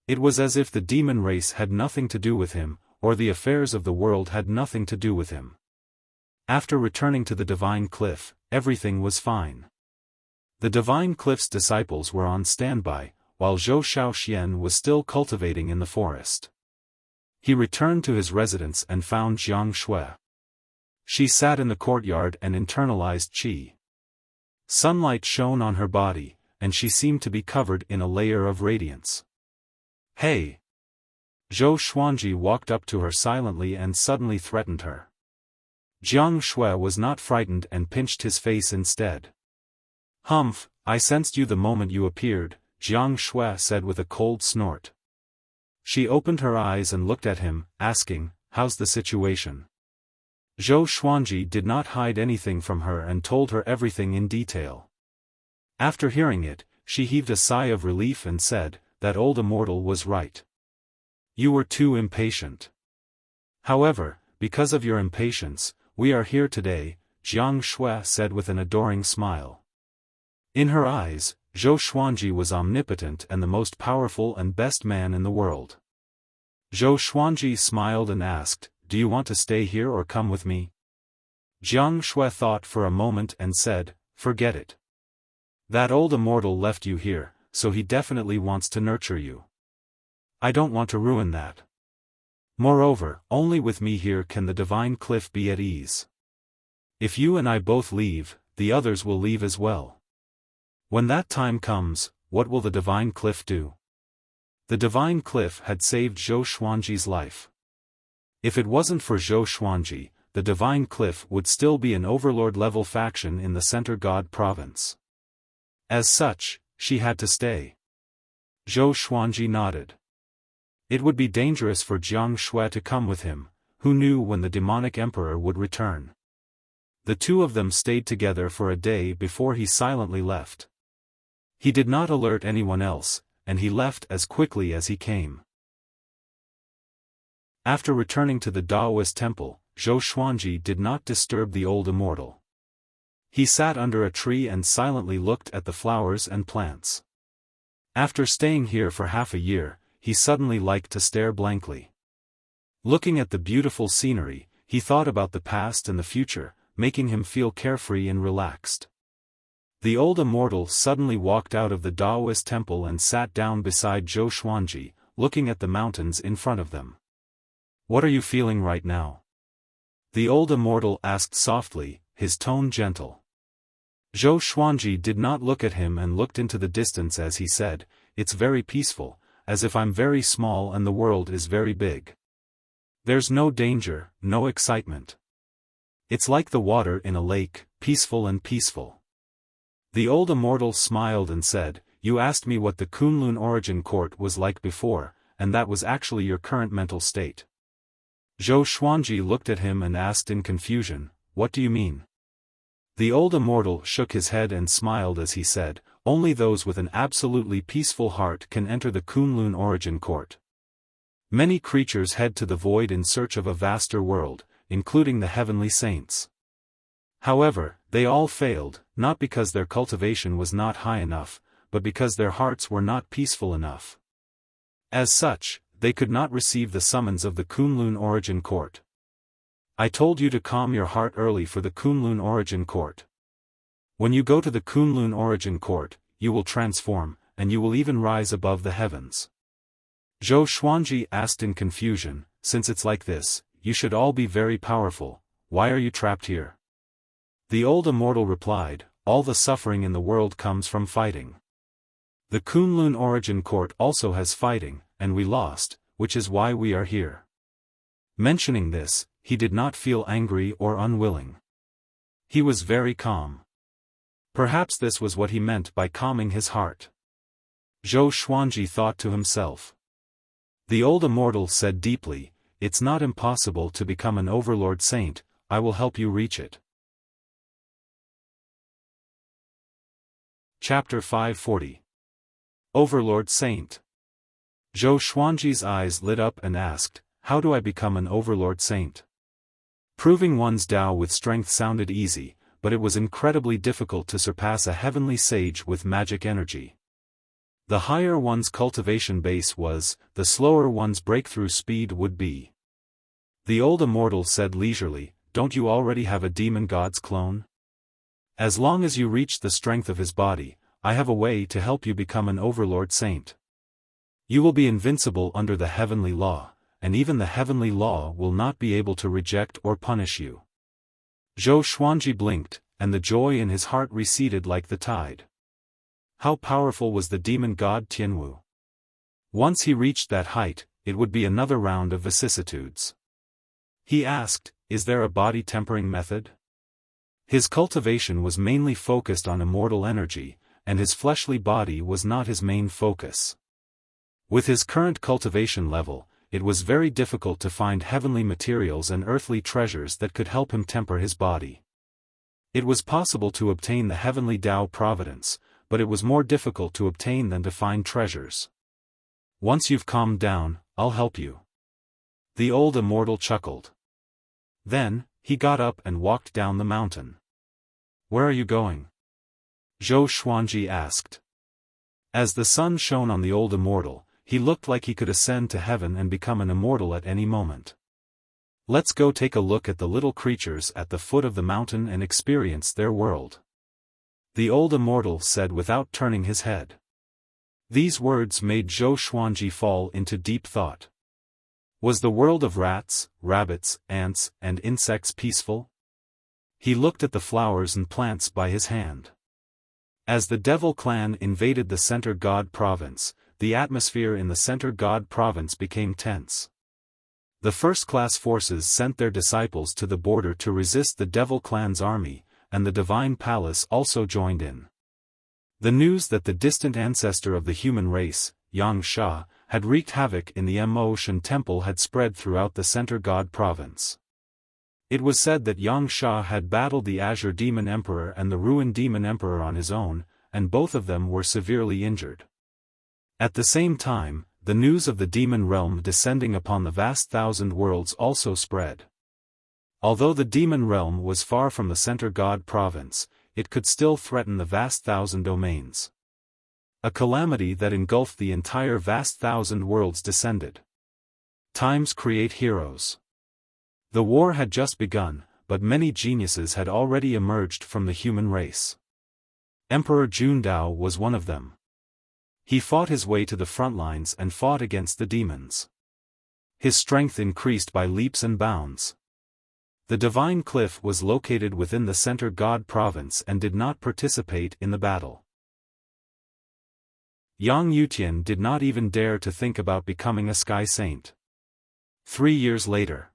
It was as if the demon race had nothing to do with him, or the affairs of the world had nothing to do with him. After returning to the divine cliff, everything was fine. The divine cliff's disciples were on standby, while Zhou Xiaoxian was still cultivating in the forest. He returned to his residence and found Jiang Shui. She sat in the courtyard and internalized qi. Sunlight shone on her body, and she seemed to be covered in a layer of radiance. Hey! Zhou Xuanji walked up to her silently and suddenly threatened her. Jiang Shui was not frightened and pinched his face instead. Humph, I sensed you the moment you appeared, Jiang Shui said with a cold snort. She opened her eyes and looked at him, asking, "How's the situation?" Zhou Xuanji did not hide anything from her and told her everything in detail. After hearing it, she heaved a sigh of relief and said, "That old immortal was right. You were too impatient. However, because of your impatience, we are here today," Jiang Shui said with an adoring smile. In her eyes, Zhou Xuanji was omnipotent and the most powerful and best man in the world. Zhou Xuanji smiled and asked, "Do you want to stay here or come with me?" Jiang Shui thought for a moment and said, "Forget it. That old immortal left you here, so he definitely wants to nurture you. I don't want to ruin that. Moreover, only with me here can the divine cliff be at ease. If you and I both leave, the others will leave as well. When that time comes, what will the divine cliff do?" The divine cliff had saved Zhou Xuanji's life. If it wasn't for Zhou Xuanji, the divine cliff would still be an overlord-level faction in the Center God province. As such, she had to stay. Zhou Xuanji nodded. It would be dangerous for Jiang Shui to come with him, who knew when the demonic emperor would return. The two of them stayed together for a day before he silently left. He did not alert anyone else, and he left as quickly as he came. After returning to the Taoist temple, Zhou Xuanji did not disturb the old immortal. He sat under a tree and silently looked at the flowers and plants. After staying here for half a year, he suddenly liked to stare blankly. Looking at the beautiful scenery, he thought about the past and the future, making him feel carefree and relaxed. The old immortal suddenly walked out of the Taoist temple and sat down beside Zhou Xuanji, looking at the mountains in front of them. "What are you feeling right now?" The old immortal asked softly, his tone gentle. Zhou Xuanji did not look at him and looked into the distance as he said, "It's very peaceful, as if I'm very small and the world is very big. There's no danger, no excitement. It's like the water in a lake, peaceful and peaceful." The old immortal smiled and said, "You asked me what the Kunlun origin court was like before, and that was actually your current mental state." Zhou Xuanji looked at him and asked in confusion, "What do you mean?" The old immortal shook his head and smiled as he said, "Only those with an absolutely peaceful heart can enter the Kunlun origin court. Many creatures head to the void in search of a vaster world, including the heavenly saints. However, they all failed, not because their cultivation was not high enough, but because their hearts were not peaceful enough. As such, they could not receive the summons of the Kunlun origin court. I told you to calm your heart early for the Kunlun origin court. When you go to the Kunlun origin court, you will transform, and you will even rise above the heavens." Zhou Xuanji asked in confusion, "Since it's like this, you should all be very powerful, why are you trapped here?" The old immortal replied, "All the suffering in the world comes from fighting. The Kunlun origin court also has fighting, and we lost, which is why we are here." Mentioning this, he did not feel angry or unwilling. He was very calm. Perhaps this was what he meant by calming his heart. Zhou Xuanji thought to himself. The old immortal said deeply, "It's not impossible to become an overlord saint, I will help you reach it." Chapter 540. Overlord Saint. Zhou Xuanji's eyes lit up and asked, "How do I become an Overlord Saint?" Proving one's Tao with strength sounded easy, but it was incredibly difficult to surpass a heavenly sage with magic energy. The higher one's cultivation base was, the slower one's breakthrough speed would be. The old immortal said leisurely, "Don't you already have a demon god's clone? As long as you reach the strength of his body, I have a way to help you become an Overlord Saint. You will be invincible under the heavenly law, and even the heavenly law will not be able to reject or punish you." Zhou Xuanji blinked, and the joy in his heart receded like the tide. How powerful was the demon god Tianwu? Once he reached that height, it would be another round of vicissitudes. He asked, "Is there a body tempering method?" His cultivation was mainly focused on immortal energy, and his fleshly body was not his main focus. With his current cultivation level, it was very difficult to find heavenly materials and earthly treasures that could help him temper his body. It was possible to obtain the heavenly Tao providence, but it was more difficult to obtain than to find treasures. "Once you've calmed down, I'll help you." The old immortal chuckled. Then, he got up and walked down the mountain. "Where are you going?" Zhou Xuanji asked. As the sun shone on the old immortal, he looked like he could ascend to heaven and become an immortal at any moment. "Let's go take a look at the little creatures at the foot of the mountain and experience their world," the old immortal said without turning his head. These words made Zhou Xuanji fall into deep thought. Was the world of rats, rabbits, ants, and insects peaceful? He looked at the flowers and plants by his hand. As the Devil clan invaded the Center God province, the atmosphere in the Center God province became tense. The first-class forces sent their disciples to the border to resist the Devil clan's army, and the Divine Palace also joined in. The news that the distant ancestor of the human race, Yang Sha, had wreaked havoc in the Mo-Shan temple had spread throughout the Center God province. It was said that Yang Sha had battled the Azure Demon Emperor and the Ruined Demon Emperor on his own, and both of them were severely injured. At the same time, the news of the demon realm descending upon the vast thousand worlds also spread. Although the demon realm was far from the Center God province, it could still threaten the vast thousand domains. A calamity that engulfed the entire vast thousand worlds descended. Times create heroes. The war had just begun, but many geniuses had already emerged from the human race. Emperor Jundao was one of them. He fought his way to the front lines and fought against the demons. His strength increased by leaps and bounds. The Divine Cliff was located within the Center God province and did not participate in the battle. Yang Yutian did not even dare to think about becoming a sky saint. 3 years later,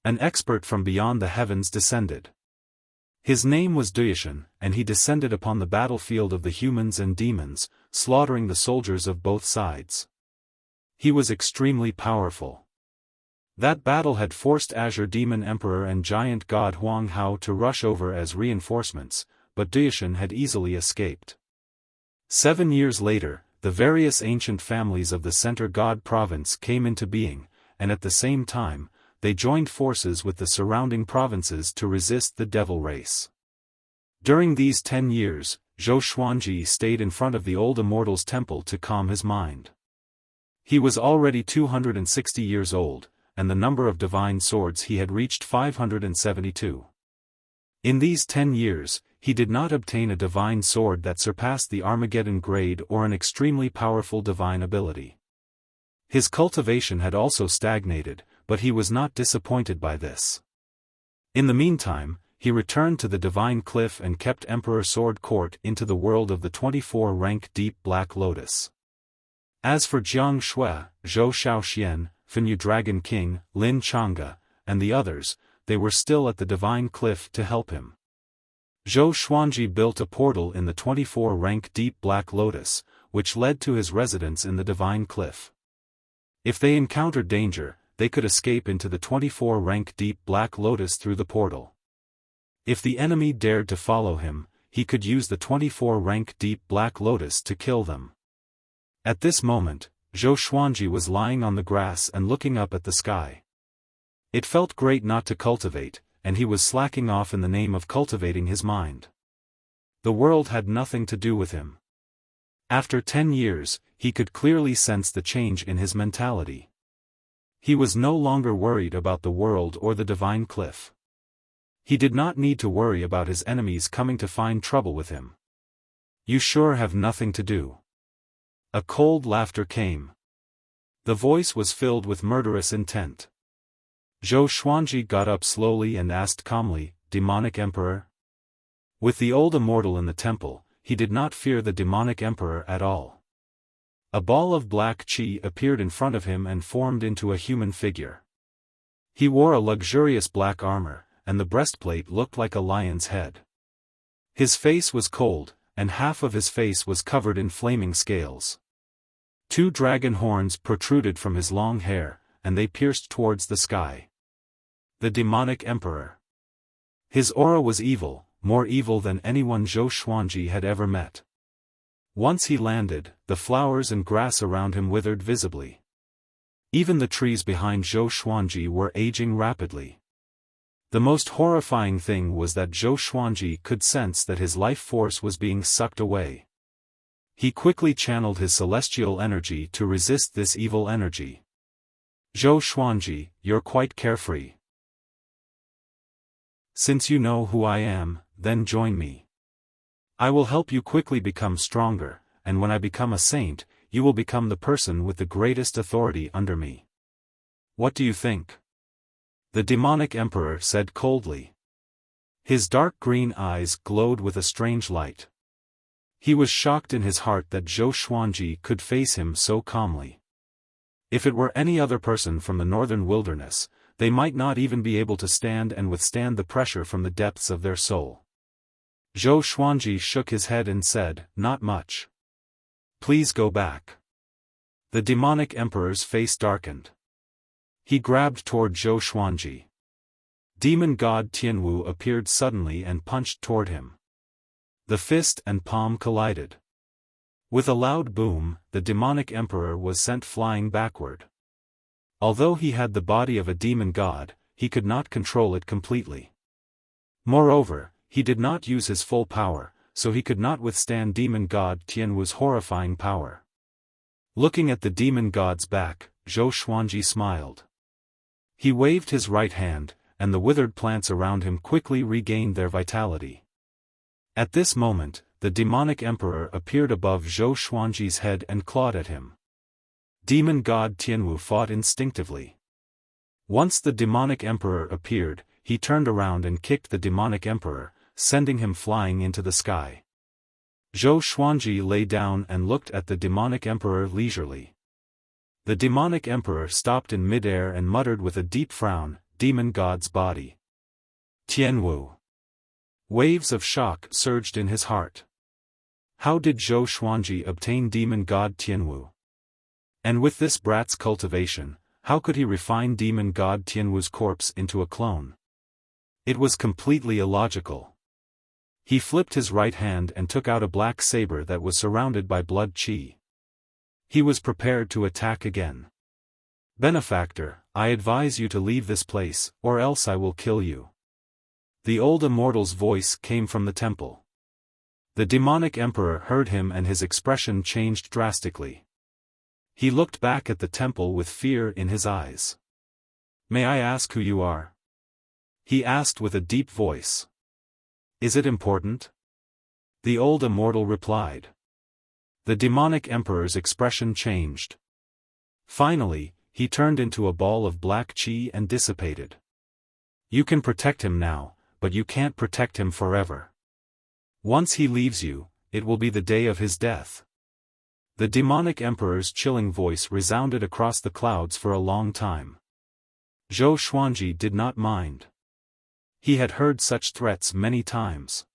an expert from beyond the heavens descended. His name was Duyashan, and he descended upon the battlefield of the humans and demons, slaughtering the soldiers of both sides. He was extremely powerful. That battle had forced Azure Demon Emperor and Giant God Huang Hao to rush over as reinforcements, but Duyashan had easily escaped. 7 years later, the various ancient families of the Center God province came into being, and at the same time, they joined forces with the surrounding provinces to resist the Devil race. During these 10 years, Zhou Xuanji stayed in front of the old immortal's temple to calm his mind. He was already 260 years old, and the number of divine swords he had reached 572. In these 10 years, he did not obtain a divine sword that surpassed the Armageddon grade or an extremely powerful divine ability. His cultivation had also stagnated, but he was not disappointed by this. In the meantime, he returned to the Divine Cliff and kept Emperor Sword Court into the world of the 24-rank Deep Black Lotus. As for Jiang Shui, Zhou Shaoxian, Fenyu Dragon King, Lin Chang'e, and the others, they were still at the Divine Cliff to help him. Zhou Xuanji built a portal in the 24-rank Deep Black Lotus, which led to his residence in the Divine Cliff. If they encountered danger, they could escape into the 24-rank Deep Black Lotus through the portal. If the enemy dared to follow him, he could use the 24-rank deep black lotus to kill them. At this moment, Zhou Xuanji was lying on the grass and looking up at the sky. It felt great not to cultivate, and he was slacking off in the name of cultivating his mind. The world had nothing to do with him. After 10 years, he could clearly sense the change in his mentality. He was no longer worried about the world or the divine cliff. He did not need to worry about his enemies coming to find trouble with him. You sure have nothing to do. A cold laughter came. The voice was filled with murderous intent. Zhou Xuanji got up slowly and asked calmly, "Demonic Emperor?" With the old immortal in the temple, he did not fear the demonic emperor at all. A ball of black qi appeared in front of him and formed into a human figure. He wore a luxurious black armor, and the breastplate looked like a lion's head. His face was cold, and half of his face was covered in flaming scales. 2 dragon horns protruded from his long hair, and they pierced towards the sky. The demonic emperor. His aura was evil, more evil than anyone Zhou Xuanji had ever met. Once he landed, the flowers and grass around him withered visibly. Even the trees behind Zhou Xuanji were aging rapidly. The most horrifying thing was that Zhou Xuanji could sense that his life force was being sucked away. He quickly channeled his celestial energy to resist this evil energy. "Zhou Xuanji, you're quite carefree. Since you know who I am, then join me. I will help you quickly become stronger, and when I become a saint, you will become the person with the greatest authority under me. What do you think?" The demonic emperor said coldly. His dark green eyes glowed with a strange light. He was shocked in his heart that Zhou Xuanji could face him so calmly. If it were any other person from the northern wilderness, they might not even be able to stand and withstand the pressure from the depths of their soul. Zhou Xuanji shook his head and said, "Not much. Please go back." The demonic emperor's face darkened. He grabbed toward Zhou Xuanji. Demon god Tianwu appeared suddenly and punched toward him. The fist and palm collided. With a loud boom, the demonic emperor was sent flying backward. Although he had the body of a demon god, he could not control it completely. Moreover, he did not use his full power, so he could not withstand demon god Tianwu's horrifying power. Looking at the demon god's back, Zhou Xuanji smiled. He waved his right hand, and the withered plants around him quickly regained their vitality. At this moment, the demonic emperor appeared above Zhou Xuanji's head and clawed at him. Demon god Tianwu fought instinctively. Once the demonic emperor appeared, he turned around and kicked the demonic emperor, sending him flying into the sky. Zhou Xuanji lay down and looked at the demonic emperor leisurely. The demonic emperor stopped in midair and muttered with a deep frown, "Demon god's body." Tianwu. Waves of shock surged in his heart. How did Zhou Xuanji obtain demon god Tianwu? And with this brat's cultivation, how could he refine demon god Tianwu's corpse into a clone? It was completely illogical. He flipped his right hand and took out a black saber that was surrounded by blood qi. He was prepared to attack again. "Benefactor, I advise you to leave this place, or else I will kill you." The old immortal's voice came from the temple. The demonic emperor heard him and his expression changed drastically. He looked back at the temple with fear in his eyes. "May I ask who you are?" he asked with a deep voice. "Is it important?" The old immortal replied. The demonic emperor's expression changed. Finally, he turned into a ball of black qi and dissipated. "You can protect him now, but you can't protect him forever. Once he leaves you, it will be the day of his death." The demonic emperor's chilling voice resounded across the clouds for a long time. Zhou Xuanji did not mind. He had heard such threats many times.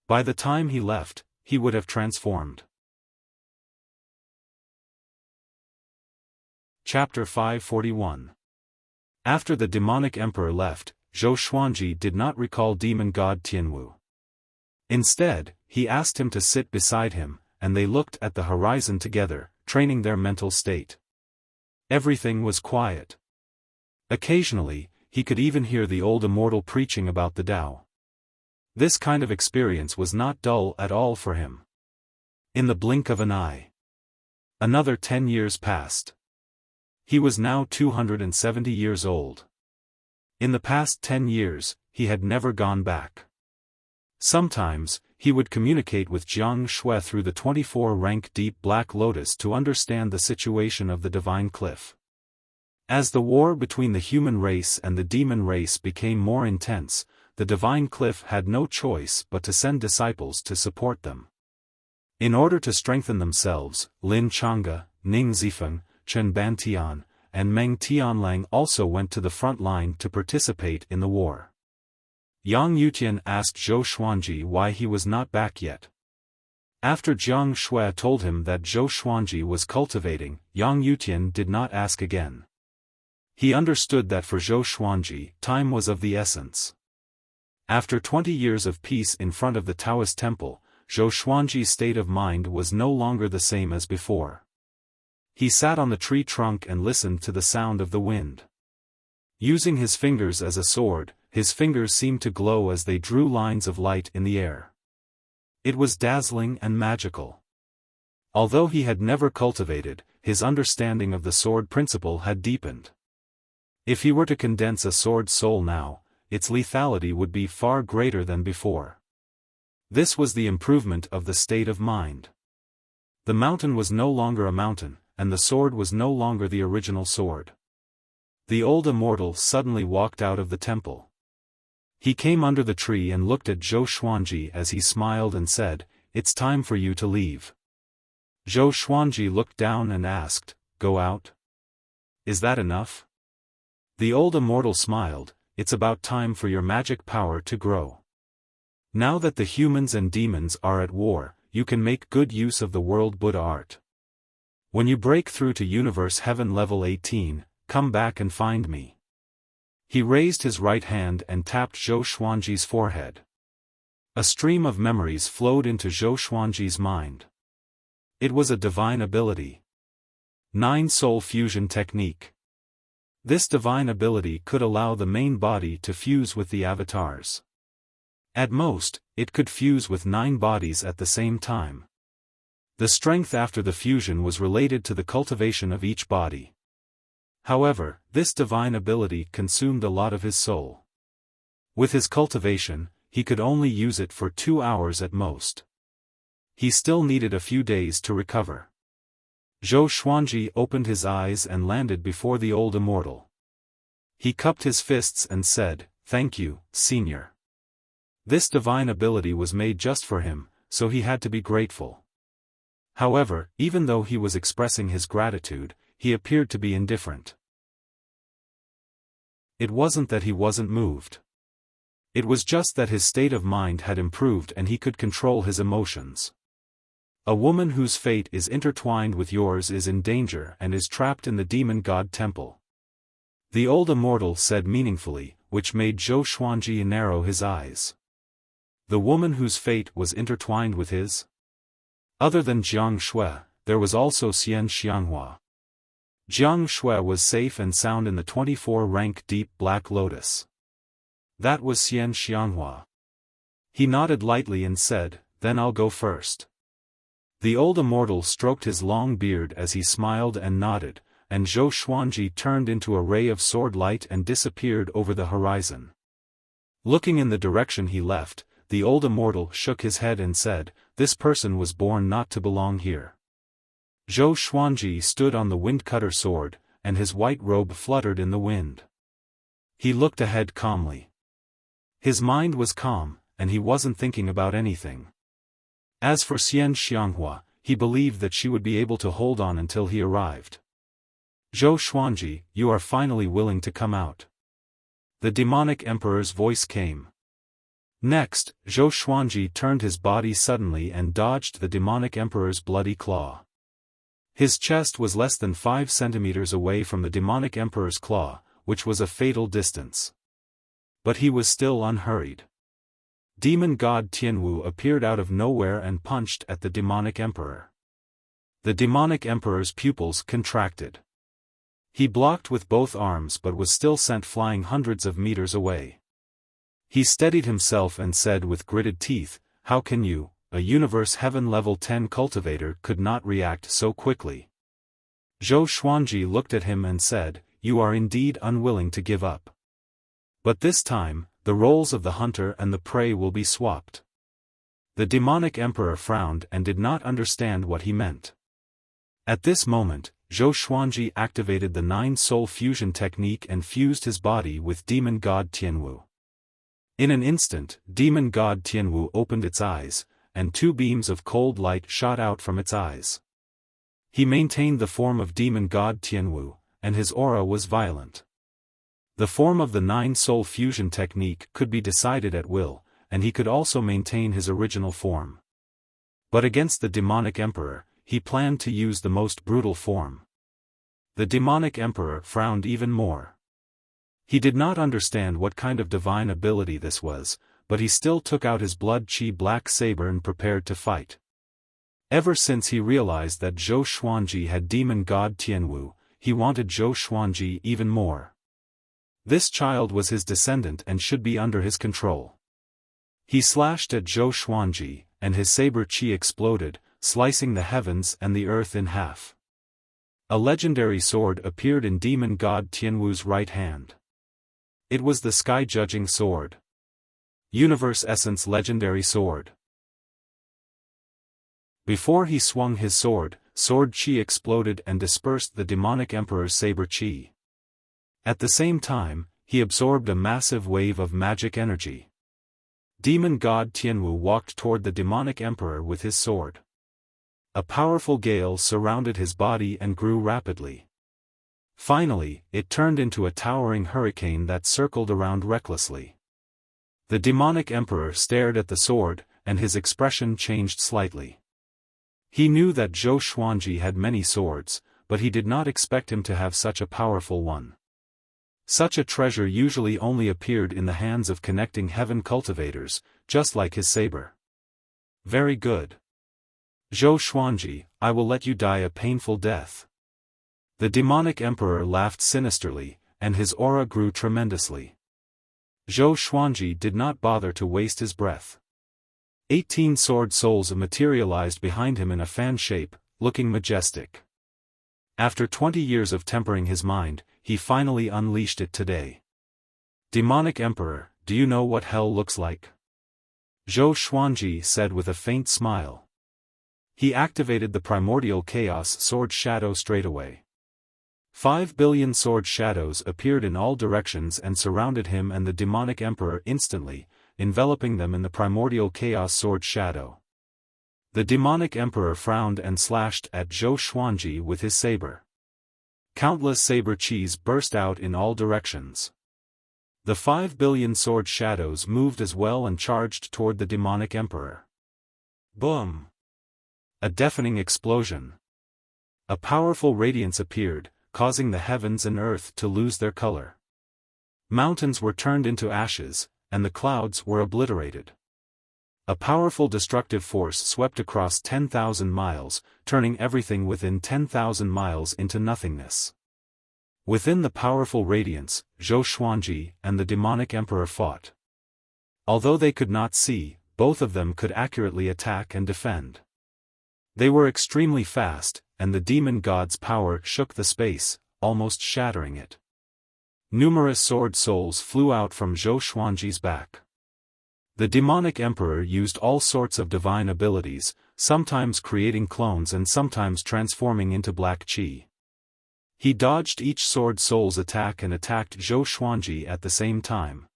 By the time he left, he would have transformed. Chapter 541. After the demonic emperor left, Zhou Xuanji did not recall demon god Tianwu. Instead, he asked him to sit beside him, and they looked at the horizon together, training their mental state. Everything was quiet. Occasionally, he could even hear the old immortal preaching about the Tao. This kind of experience was not dull at all for him. In the blink of an eye, another 10 years passed. He was now 270 years old. In the past 10 years, he had never gone back. Sometimes, he would communicate with Jiang Shui through the 24-rank deep black lotus to understand the situation of the divine cliff. As the war between the human race and the demon race became more intense, the divine cliff had no choice but to send disciples to support them. In order to strengthen themselves, Lin Chang'e, Ning Zifeng, Chen Bantian, and Meng Tianlang also went to the front line to participate in the war. Yang Yutian asked Zhou Xuanji why he was not back yet. After Jiang Shui told him that Zhou Xuanji was cultivating, Yang Yutian did not ask again. He understood that for Zhou Xuanji, time was of the essence. After 20 years of peace in front of the Taoist temple, Zhou Xuanji's state of mind was no longer the same as before. He sat on the tree trunk and listened to the sound of the wind. Using his fingers as a sword, his fingers seemed to glow as they drew lines of light in the air. It was dazzling and magical. Although he had never cultivated, his understanding of the sword principle had deepened. If he were to condense a sword's soul now, its lethality would be far greater than before. This was the improvement of the state of mind. The mountain was no longer a mountain, and the sword was no longer the original sword. The old immortal suddenly walked out of the temple. He came under the tree and looked at Zhou Xuanji as he smiled and said, "It's time for you to leave." Zhou Xuanji looked down and asked, "Go out? Is that enough?" The old immortal smiled, "It's about time for your magic power to grow. Now that the humans and demons are at war, you can make good use of the world Buddha art. When you break through to Universe Heaven level 18, come back and find me." He raised his right hand and tapped Zhou Xuanji's forehead. A stream of memories flowed into Zhou Xuanji's mind. It was a divine ability. 9-soul fusion technique. This divine ability could allow the main body to fuse with the avatars. At most, it could fuse with 9 bodies at the same time. The strength after the fusion was related to the cultivation of each body. However, this divine ability consumed a lot of his soul. With his cultivation, he could only use it for 2 hours at most. He still needed a few days to recover. Zhou Xuanji opened his eyes and landed before the old immortal. He cupped his fists and said, "Thank you, Senior." This divine ability was made just for him, so he had to be grateful. However, even though he was expressing his gratitude, he appeared to be indifferent. It wasn't that he wasn't moved. It was just that his state of mind had improved and he could control his emotions. A woman whose fate is intertwined with yours is in danger and is trapped in the demon god temple. The old immortal said meaningfully, which made Zhou Xuanji narrow his eyes. The woman whose fate was intertwined with his? Other than Jiang Shui, there was also Xian Xianghua. Jiang Shui was safe and sound in the 24-rank deep black lotus. That was Xian Xianghua. He nodded lightly and said, "Then I'll go first." The old immortal stroked his long beard as he smiled and nodded, and Zhou Xuanji turned into a ray of sword light and disappeared over the horizon. Looking in the direction he left, the old immortal shook his head and said, "This person was born not to belong here." Zhou Xuanji stood on the wind-cutter sword, and his white robe fluttered in the wind. He looked ahead calmly. His mind was calm, and he wasn't thinking about anything. As for Xian Xianghua, he believed that she would be able to hold on until he arrived. "Zhou Xuanji, you are finally willing to come out." The demonic emperor's voice came. Next, Zhou Xuanji turned his body suddenly and dodged the demonic emperor's bloody claw. His chest was less than 5 centimeters away from the demonic emperor's claw, which was a fatal distance. But he was still unhurried. demon god Tianwu appeared out of nowhere and punched at the demonic emperor. The demonic emperor's pupils contracted. He blocked with both arms but was still sent flying hundreds of meters away. He steadied himself and said with gritted teeth, "How can you, a universe heaven level 10 cultivator, could not react so quickly?" Zhou Xuanji looked at him and said, "You are indeed unwilling to give up. But this time, the roles of the hunter and the prey will be swapped." The demonic emperor frowned and did not understand what he meant. At this moment, Zhou Xuanji activated the 9-soul fusion technique and fused his body with demon god Tianwu. In an instant, demon god Tianwu opened its eyes, and 2 beams of cold light shot out from its eyes. He maintained the form of demon god Tianwu, and his aura was violent. The form of the 9-soul fusion technique could be decided at will, and he could also maintain his original form. But against the demonic emperor, he planned to use the most brutal form. The demonic emperor frowned even more. He did not understand what kind of divine ability this was, but he still took out his blood-chi black saber and prepared to fight. Ever since he realized that Zhou Xuanji had demon god Tianwu, he wanted Zhou Xuanji even more. This child was his descendant and should be under his control. He slashed at Zhou Xuanji, and his saber chi exploded, slicing the heavens and the earth in half. A legendary sword appeared in demon god Tianwu's right hand. It was the sky-judging sword. Universe Essence Legendary Sword. Before he swung his sword chi exploded and dispersed the demonic emperor's saber chi. At the same time, he absorbed a massive wave of magic energy. Demon god Tianwu walked toward the demonic emperor with his sword. A powerful gale surrounded his body and grew rapidly. Finally, it turned into a towering hurricane that circled around recklessly. The demonic emperor stared at the sword, and his expression changed slightly. He knew that Zhou Xuanji had many swords, but he did not expect him to have such a powerful one. Such a treasure usually only appeared in the hands of connecting heaven cultivators, just like his saber. Very good. Zhou Xuanji, I will let you die a painful death. The demonic emperor laughed sinisterly, and his aura grew tremendously. Zhou Xuanji did not bother to waste his breath. 18 sword souls materialized behind him in a fan shape, looking majestic. After 20 years of tempering his mind, he finally unleashed it today. Demonic Emperor, do you know what hell looks like? Zhou Xuanji said with a faint smile. He activated the primordial chaos sword shadow straightaway. 5 billion sword shadows appeared in all directions and surrounded him and the demonic emperor instantly, enveloping them in the primordial chaos sword shadow. The demonic emperor frowned and slashed at Zhou Xuanji with his saber. Countless saber chis burst out in all directions. The 5 billion sword shadows moved as well and charged toward the demonic emperor. Boom! A deafening explosion. A powerful radiance appeared, causing the heavens and earth to lose their color. Mountains were turned into ashes, and the clouds were obliterated. A powerful destructive force swept across 10,000 miles, turning everything within 10,000 miles into nothingness. Within the powerful radiance, Zhou Xuanji and the demonic emperor fought. Although they could not see, both of them could accurately attack and defend. They were extremely fast, and the demon god's power shook the space, almost shattering it. Numerous sword souls flew out from Zhou Xuanji's back. The demonic emperor used all sorts of divine abilities, sometimes creating clones and sometimes transforming into black chi. He dodged each sword soul's attack and attacked Zhou Xuanji at the same time.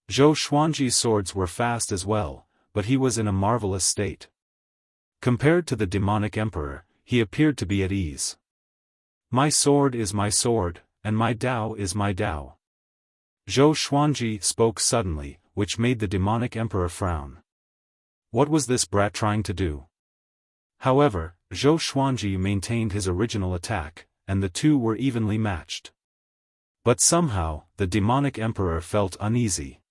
Zhou Xuanji's swords were fast as well, but he was in a marvelous state. Compared to the demonic emperor, he appeared to be at ease. My sword is my sword, and my Dao is my Dao. Zhou Xuanji spoke suddenly, which made the demonic emperor frown. What was this brat trying to do? However, Zhou Xuanji maintained his original attack, and the two were evenly matched. But somehow, the demonic emperor felt uneasy.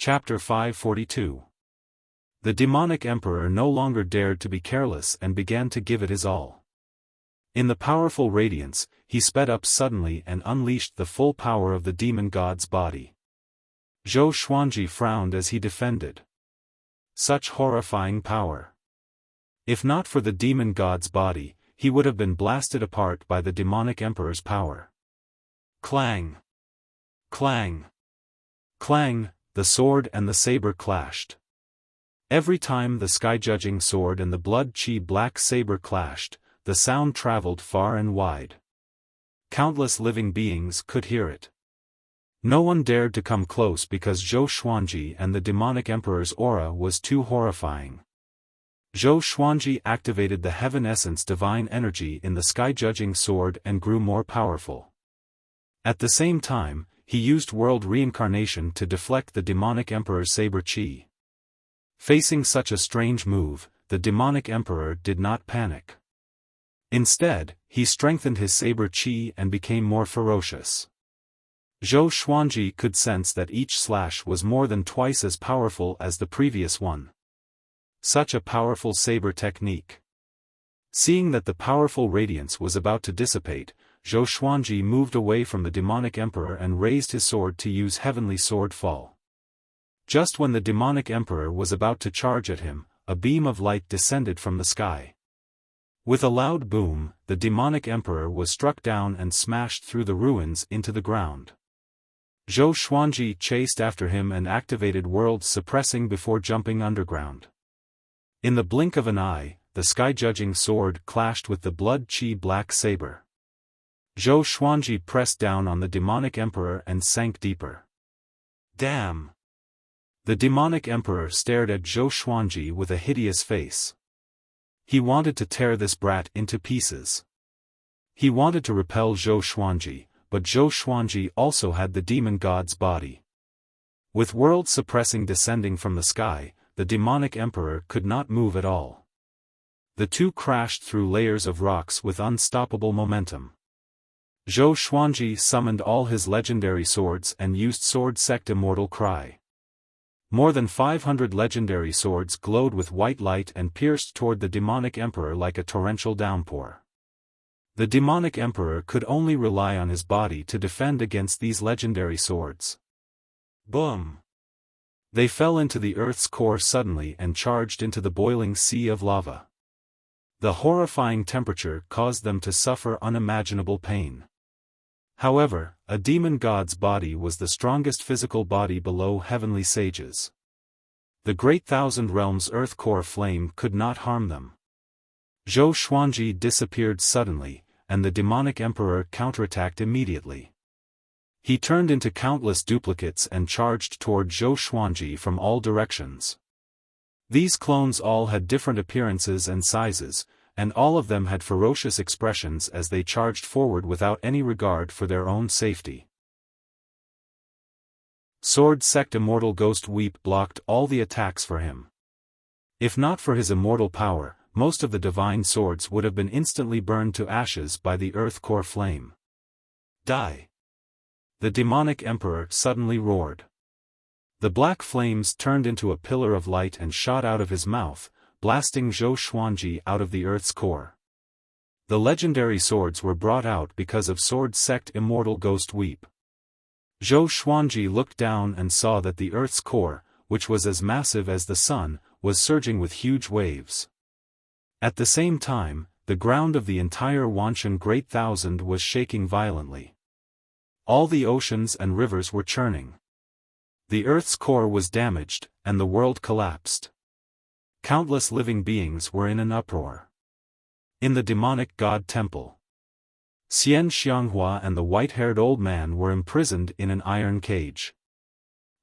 Chapter 542. The demonic emperor no longer dared to be careless and began to give it his all. In the powerful radiance, he sped up suddenly and unleashed the full power of the demon god's body. Zhou Xuanji frowned as he defended. Such horrifying power. If not for the demon god's body, he would have been blasted apart by the demonic emperor's power. Clang! Clang! Clang! The sword and the saber clashed. Every time the sky-judging sword and the blood-chi black saber clashed, the sound traveled far and wide. Countless living beings could hear it. No one dared to come close because Zhou Xuanji and the demonic emperor's aura was too horrifying. Zhou Xuanji activated the heaven essence divine energy in the sky-judging sword and grew more powerful. At the same time, he used world reincarnation to deflect the demonic emperor's saber chi. Facing such a strange move, the demonic emperor did not panic. Instead, he strengthened his saber chi and became more ferocious. Zhou Xuanji could sense that each slash was more than twice as powerful as the previous one. Such a powerful saber technique. Seeing that the powerful radiance was about to dissipate, Zhou Xuanji moved away from the demonic emperor and raised his sword to use heavenly sword fall. Just when the demonic emperor was about to charge at him, a beam of light descended from the sky. With a loud boom, the demonic emperor was struck down and smashed through the ruins into the ground. Zhou Xuanji chased after him and activated worlds suppressing before jumping underground. In the blink of an eye, the sky-judging sword clashed with the blood-chi black saber. Zhou Xuanji pressed down on the demonic emperor and sank deeper. Damn! The demonic emperor stared at Zhou Xuanji with a hideous face. He wanted to tear this brat into pieces. He wanted to repel Zhou Xuanji, but Zhou Xuanji also had the demon god's body. With world suppressing descending from the sky, the demonic emperor could not move at all. The two crashed through layers of rocks with unstoppable momentum. Zhou Xuanji summoned all his legendary swords and used Sword Sect Immortal Cry. More than 500 legendary swords glowed with white light and pierced toward the demonic emperor like a torrential downpour. The demonic emperor could only rely on his body to defend against these legendary swords. Boom! They fell into the earth's core suddenly and charged into the boiling sea of lava. The horrifying temperature caused them to suffer unimaginable pain. However, a demon god's body was the strongest physical body below heavenly sages. The great thousand realms earth core flame could not harm them. Zhou Xuanji disappeared suddenly, and the demonic emperor counterattacked immediately. He turned into countless duplicates and charged toward Zhou Xuanji from all directions. These clones all had different appearances and sizes, and all of them had ferocious expressions as they charged forward without any regard for their own safety. Sword Sect Immortal Ghost Weep blocked all the attacks for him. If not for his immortal power, most of the divine swords would have been instantly burned to ashes by the earth core flame. Die! The demonic emperor suddenly roared. The black flames turned into a pillar of light and shot out of his mouth, blasting Zhou Xuanji out of the earth's core. The legendary swords were brought out because of Sword Sect Immortal Ghost Weep. Zhou Xuanji looked down and saw that the earth's core, which was as massive as the sun, was surging with huge waves. At the same time, the ground of the entire Wanshan Great Thousand was shaking violently. All the oceans and rivers were churning. The earth's core was damaged, and the world collapsed. Countless living beings were in an uproar. In the demonic god temple, Xian Xianghua and the white-haired old man were imprisoned in an iron cage.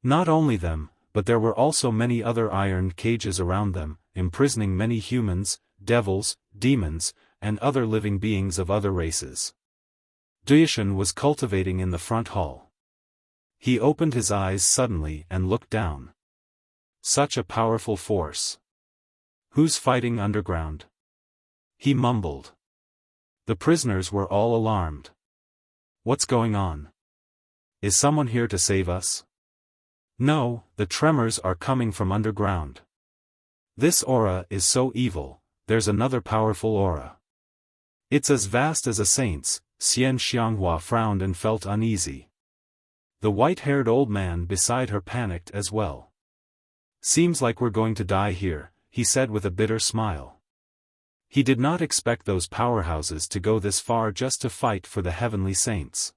Not only them, but there were also many other iron cages around them, imprisoning many humans, devils, demons, and other living beings of other races. Duyishan was cultivating in the front hall. He opened his eyes suddenly and looked down. Such a powerful force. Who's fighting underground? He mumbled. The prisoners were all alarmed. What's going on? Is someone here to save us? No, the tremors are coming from underground. This aura is so evil, there's another powerful aura. It's as vast as a saint's. Xian Xianghua frowned and felt uneasy. The white-haired old man beside her panicked as well. Seems like we're going to die here, he said with a bitter smile. He did not expect those powerhouses to go this far just to fight for the heavenly saints.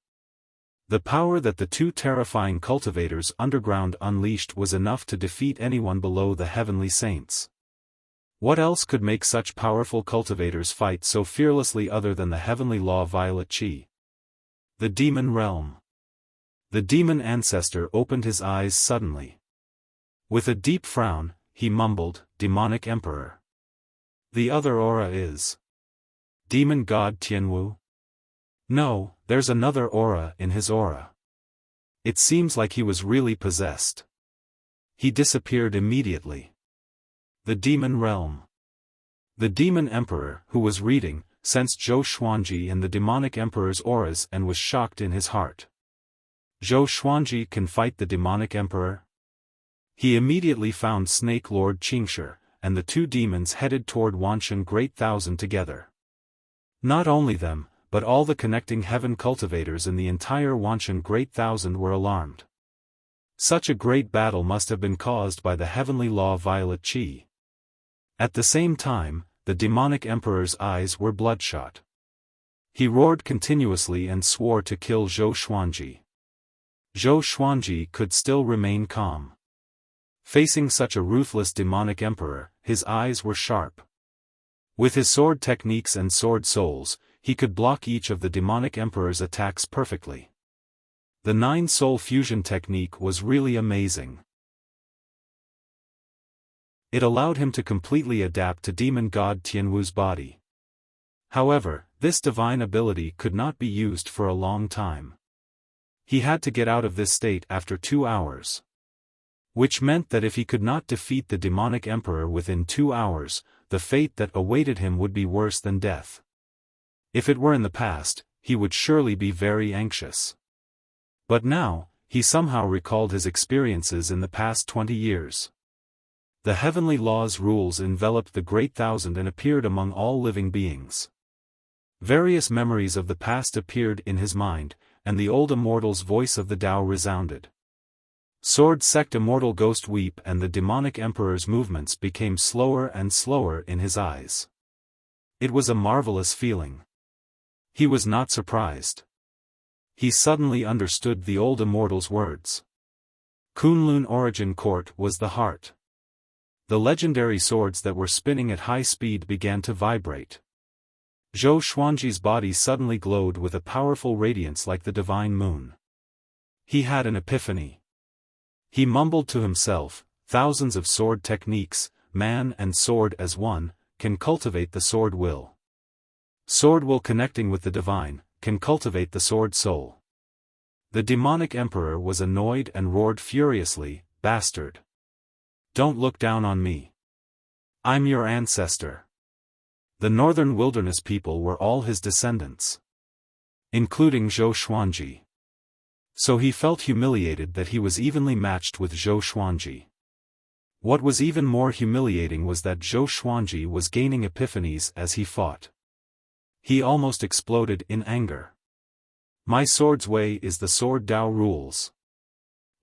The power that the two terrifying cultivators underground unleashed was enough to defeat anyone below the heavenly saints. What else could make such powerful cultivators fight so fearlessly other than the heavenly law violet chi? The demon realm. The demon ancestor opened his eyes suddenly. With a deep frown, he mumbled, "Demonic Emperor. The other aura is Demon God Tianwu? No, there's another aura in his aura. It seems like he was really possessed." He disappeared immediately. The demon realm. The demon emperor, who was reading, sensed Zhou Xuanji and the demonic emperor's auras and was shocked in his heart. Zhou Xuanji can fight the demonic emperor? He immediately found Snake Lord Qingshi, and the two demons headed toward Wanshan Great Thousand together. Not only them, but all the connecting heaven cultivators in the entire Wanshan Great Thousand were alarmed. Such a great battle must have been caused by the heavenly law violet chi. At the same time, the demonic emperor's eyes were bloodshot. He roared continuously and swore to kill Zhou Xuanji. Zhou Xuanji could still remain calm. Facing such a ruthless demonic emperor, his eyes were sharp. With his sword techniques and sword souls, he could block each of the demonic emperor's attacks perfectly. The 9-soul fusion technique was really amazing. It allowed him to completely adapt to demon god Tianwu's body. However, this divine ability could not be used for a long time. He had to get out of this state after 2 hours. Which meant that if he could not defeat the demonic emperor within 2 hours, the fate that awaited him would be worse than death. If it were in the past, he would surely be very anxious. But now, he somehow recalled his experiences in the past 20 years. The heavenly law's rules enveloped the Great Thousand and appeared among all living beings. Various memories of the past appeared in his mind, and the old immortal's voice of the Tao resounded. Sword Sect Immortal Ghost weep, and the demonic emperor's movements became slower and slower in his eyes. It was a marvelous feeling. He was not surprised. He suddenly understood the old immortal's words. Kunlun Origin Court was the heart. The legendary swords that were spinning at high speed began to vibrate. Zhou Xuanji's body suddenly glowed with a powerful radiance like the divine moon. He had an epiphany. He mumbled to himself, "Thousands of sword techniques, man and sword as one, can cultivate the sword will. Sword will connecting with the divine, can cultivate the sword soul." The demonic emperor was annoyed and roared furiously, "Bastard! Don't look down on me. I'm your ancestor." The northern wilderness people were all his descendants, including Zhou Xuanji. So he felt humiliated that he was evenly matched with Zhou Xuanji. What was even more humiliating was that Zhou Xuanji was gaining epiphanies as he fought. He almost exploded in anger. "My sword's way is the sword Tao rules."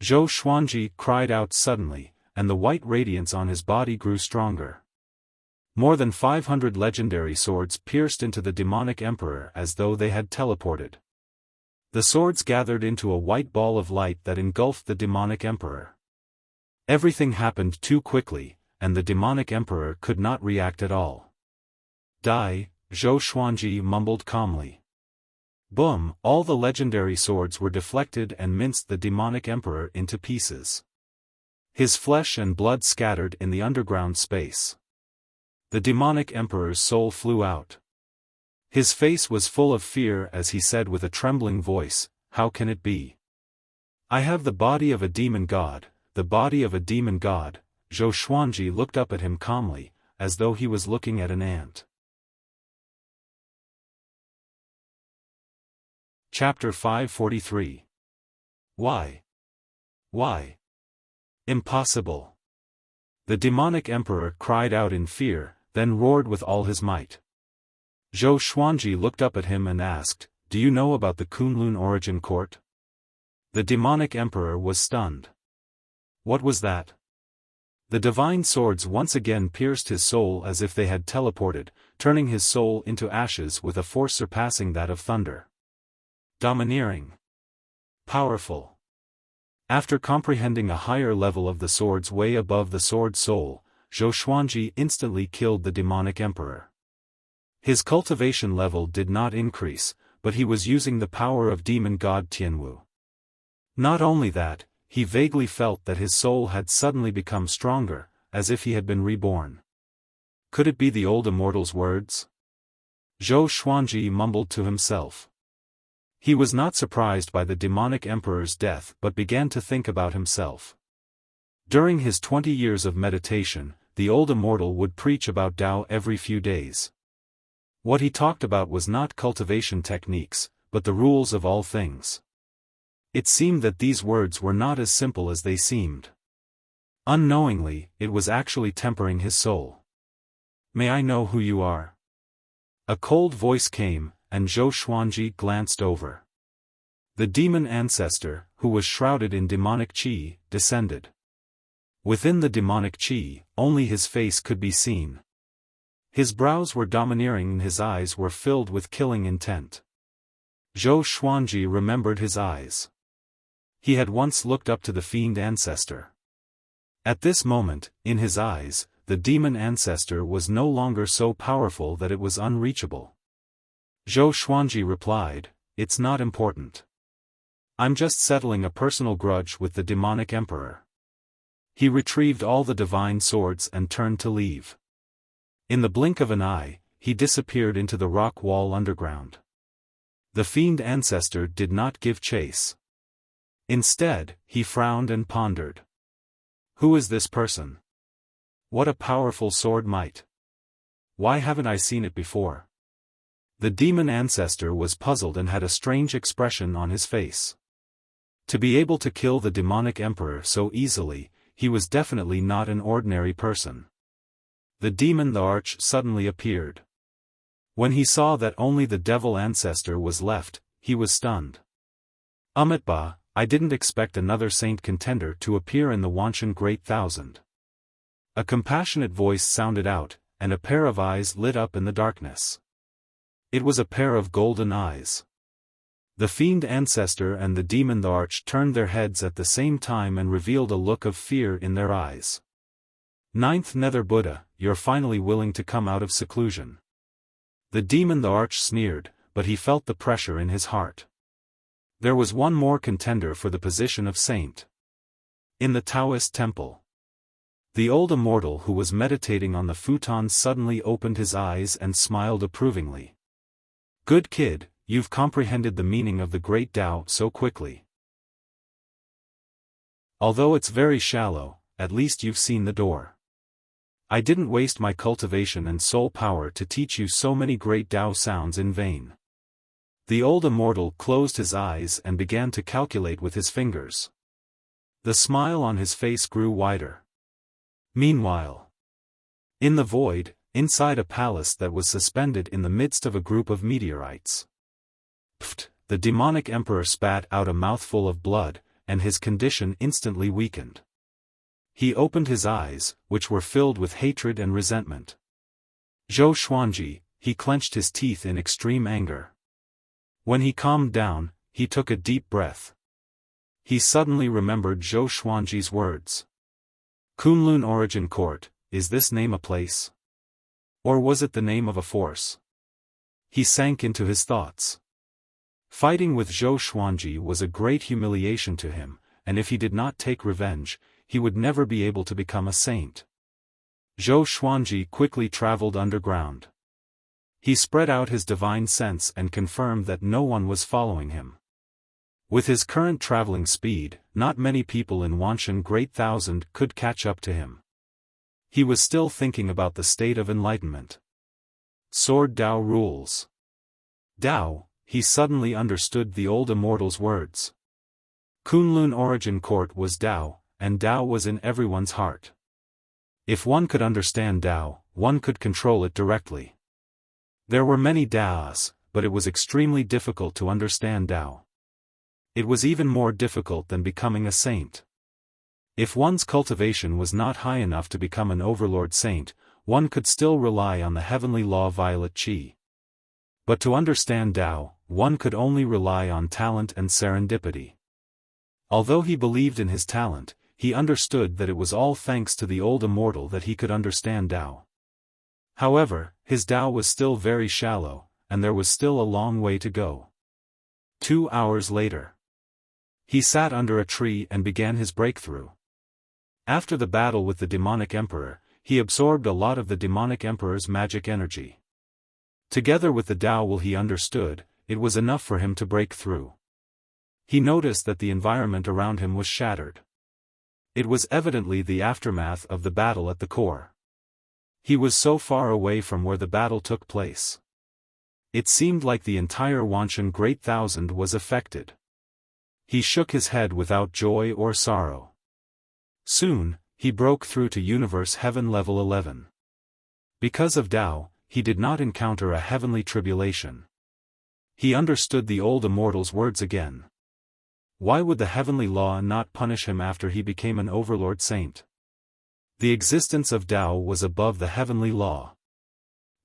Zhou Xuanji cried out suddenly, and the white radiance on his body grew stronger. More than 500 legendary swords pierced into the demonic emperor as though they had teleported. The swords gathered into a white ball of light that engulfed the demonic emperor. Everything happened too quickly, and the demonic emperor could not react at all. "Die," Zhou Xuanji mumbled calmly. Boom! All the legendary swords were deflected and minced the demonic emperor into pieces. His flesh and blood scattered in the underground space. The demonic emperor's soul flew out. His face was full of fear as he said with a trembling voice, "How can it be? I have the body of a demon god, the body of a demon god." Zhou Xuanji looked up at him calmly, as though he was looking at an ant. Chapter 543. Why? Why? Impossible. The demonic emperor cried out in fear, then roared with all his might. Zhou Xuanji looked up at him and asked, "Do you know about the Kunlun origin court?" The demonic emperor was stunned. What was that? The divine swords once again pierced his soul as if they had teleported, turning his soul into ashes with a force surpassing that of thunder. Domineering. Powerful. After comprehending a higher level of the sword's way above the sword soul, Zhou Xuanji instantly killed the demonic emperor. His cultivation level did not increase, but he was using the power of demon god Tianwu. Not only that, he vaguely felt that his soul had suddenly become stronger, as if he had been reborn. Could it be the old immortal's words? Zhou Xuanji mumbled to himself. He was not surprised by the demonic emperor's death but began to think about himself. During his 20 years of meditation, the old immortal would preach about Tao every few days. What he talked about was not cultivation techniques, but the rules of all things. It seemed that these words were not as simple as they seemed. Unknowingly, it was actually tempering his soul. "May I know who you are?" A cold voice came, and Zhou Xuanji glanced over. The demon ancestor, who was shrouded in demonic qi, descended. Within the demonic qi, only his face could be seen. His brows were domineering and his eyes were filled with killing intent. Zhou Xuanji remembered his eyes. He had once looked up to the fiend ancestor. At this moment, in his eyes, the demon ancestor was no longer so powerful that it was unreachable. Zhou Xuanji replied, "It's not important. I'm just settling a personal grudge with the demonic emperor." He retrieved all the divine swords and turned to leave. In the blink of an eye, he disappeared into the rock wall underground. The fiend ancestor did not give chase. Instead, he frowned and pondered. Who is this person? What a powerful sword might. Why haven't I seen it before? The demon ancestor was puzzled and had a strange expression on his face. To be able to kill the demonic emperor so easily, he was definitely not an ordinary person. The demon the arch suddenly appeared. When he saw that only the devil ancestor was left, he was stunned. Amitabha, I didn't expect another saint contender to appear in the Wanshan Great Thousand. A compassionate voice sounded out, and a pair of eyes lit up in the darkness. It was a pair of golden eyes. The fiend ancestor and the demon the arch turned their heads at the same time and revealed a look of fear in their eyes. Ninth Nether Buddha, you're finally willing to come out of seclusion. The demon the arch sneered, but he felt the pressure in his heart. There was one more contender for the position of saint. In the Taoist temple. The old immortal who was meditating on the futon suddenly opened his eyes and smiled approvingly. Good kid, you've comprehended the meaning of the great Tao so quickly. Although it's very shallow, at least you've seen the door. I didn't waste my cultivation and soul power to teach you so many great Tao sounds in vain. The old immortal closed his eyes and began to calculate with his fingers. The smile on his face grew wider. Meanwhile, in the void, inside a palace that was suspended in the midst of a group of meteorites. Pfft, the demonic emperor spat out a mouthful of blood, and his condition instantly weakened. He opened his eyes, which were filled with hatred and resentment. Zhou Xuanji, he clenched his teeth in extreme anger. When he calmed down, he took a deep breath. He suddenly remembered Zhou Xuanji's words. Kunlun Origin Court, is this name a place? Or was it the name of a force? He sank into his thoughts. Fighting with Zhou Xuanji was a great humiliation to him, and if he did not take revenge, he would never be able to become a saint. Zhou Xuanji quickly traveled underground. He spread out his divine sense and confirmed that no one was following him. With his current traveling speed, not many people in Wanshan Great Thousand could catch up to him. He was still thinking about the state of enlightenment. Sword Tao rules. Tao, he suddenly understood the old immortal's words. Kunlun Origin Court was Tao, and Tao was in everyone's heart. If one could understand Tao, one could control it directly. There were many Taos, but it was extremely difficult to understand Tao. It was even more difficult than becoming a saint. If one's cultivation was not high enough to become an overlord saint, one could still rely on the heavenly law violet qi. But to understand Tao, one could only rely on talent and serendipity. Although he believed in his talent, he understood that it was all thanks to the old immortal that he could understand Tao. However, his Tao was still very shallow, and there was still a long way to go. 2 hours later, he sat under a tree and began his breakthrough. After the battle with the demonic emperor, he absorbed a lot of the demonic emperor's magic energy. Together with the Tao will he understood, it was enough for him to break through. He noticed that the environment around him was shattered. It was evidently the aftermath of the battle at the core. He was so far away from where the battle took place. It seemed like the entire Wanshan Great Thousand was affected. He shook his head without joy or sorrow. Soon, he broke through to Universe Heaven Level 11. Because of Tao, he did not encounter a heavenly tribulation. He understood the old immortal's words again. Why would the heavenly law not punish him after he became an overlord saint? The existence of Tao was above the heavenly law.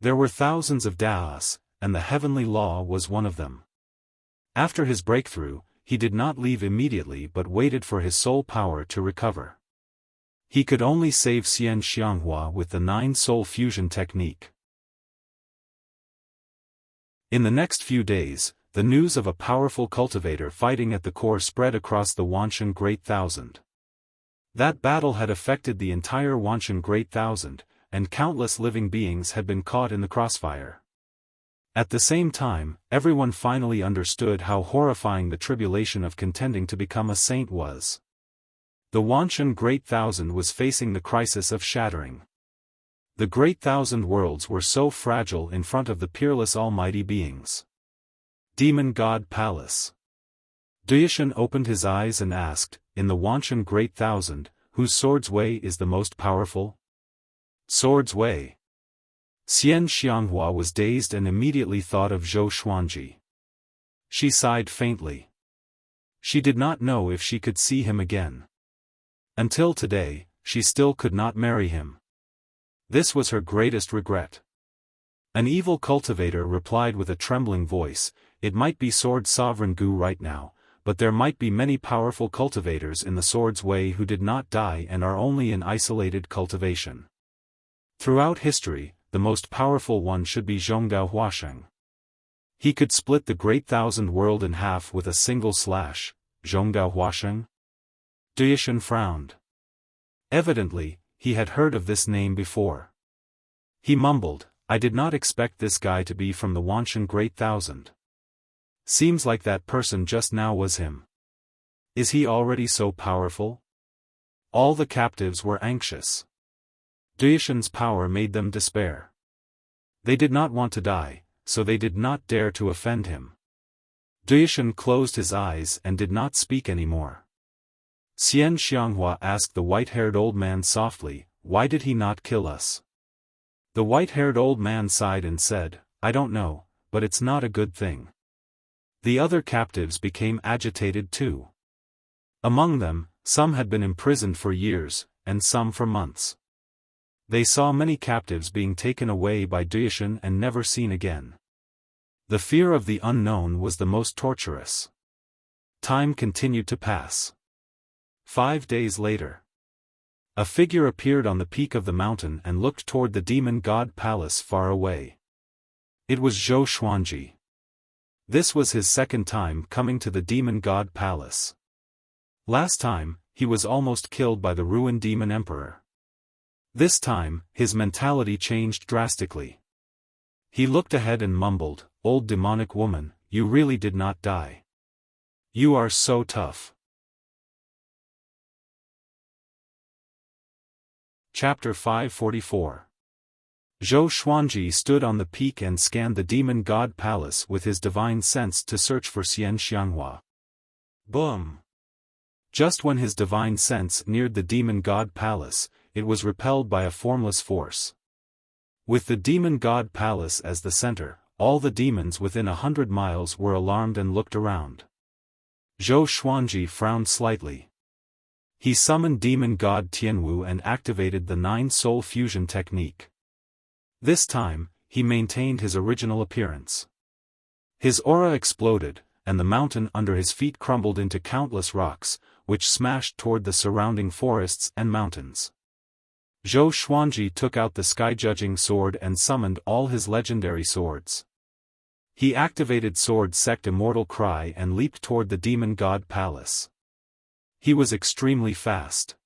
There were thousands of Taos, and the heavenly law was one of them. After his breakthrough, he did not leave immediately but waited for his soul power to recover. He could only save Xian Xianghua with the 9-soul fusion technique. In the next few days, the news of a powerful cultivator fighting at the core spread across the Wanshan Great Thousand. That battle had affected the entire Wanshan Great Thousand, and countless living beings had been caught in the crossfire. At the same time, everyone finally understood how horrifying the tribulation of contending to become a saint was. The Wanshan Great Thousand was facing the crisis of shattering. The Great Thousand Worlds were so fragile in front of the peerless almighty beings. Demon God Palace. Duyishan opened his eyes and asked, in the Wanshan Great Thousand, whose sword's way is the most powerful? Sword's way. Xian Xianghua was dazed and immediately thought of Zhou Xuanji. She sighed faintly. She did not know if she could see him again. Until today, she still could not marry him. This was her greatest regret. An evil cultivator replied with a trembling voice, it might be Sword Sovereign Gu right now, but there might be many powerful cultivators in the Sword's way who did not die and are only in isolated cultivation. Throughout history, the most powerful one should be Zhonggao Huasheng. He could split the Great Thousand World in half with a single slash. Zhonggao Huasheng? Duyishan frowned. Evidently, he had heard of this name before. He mumbled, I did not expect this guy to be from the Wanshan Great Thousand. Seems like that person just now was him. Is he already so powerful? All the captives were anxious. Duyishan's power made them despair. They did not want to die, so they did not dare to offend him. Duyishan closed his eyes and did not speak anymore. Xian Xianghua asked the white-haired old man softly, why did he not kill us? The white-haired old man sighed and said, I don't know, but it's not a good thing. The other captives became agitated too. Among them, some had been imprisoned for years, and some for months. They saw many captives being taken away by Duyishan and never seen again. The fear of the unknown was the most torturous. Time continued to pass. 5 days later, a figure appeared on the peak of the mountain and looked toward the demon god palace far away. It was Zhou Xuanji. This was his second time coming to the demon god palace. Last time, he was almost killed by the ruined demon emperor. This time, his mentality changed drastically. He looked ahead and mumbled, old demonic woman, you really did not die. You are so tough. Chapter 544. Zhou Xuanji stood on the peak and scanned the demon god palace with his divine sense to search for Xian Xianghua. Boom! Just when his divine sense neared the demon god palace, it was repelled by a formless force. With the demon god palace as the center, all the demons within 100 miles were alarmed and looked around. Zhou Xuanji frowned slightly. He summoned demon god Tianwu and activated the 9-soul fusion technique. This time, he maintained his original appearance. His aura exploded, and the mountain under his feet crumbled into countless rocks, which smashed toward the surrounding forests and mountains. Zhou Xuanji took out the sky-judging sword and summoned all his legendary swords. He activated Sword Sect Immortal Cry and leaped toward the demon god palace. He was extremely fast.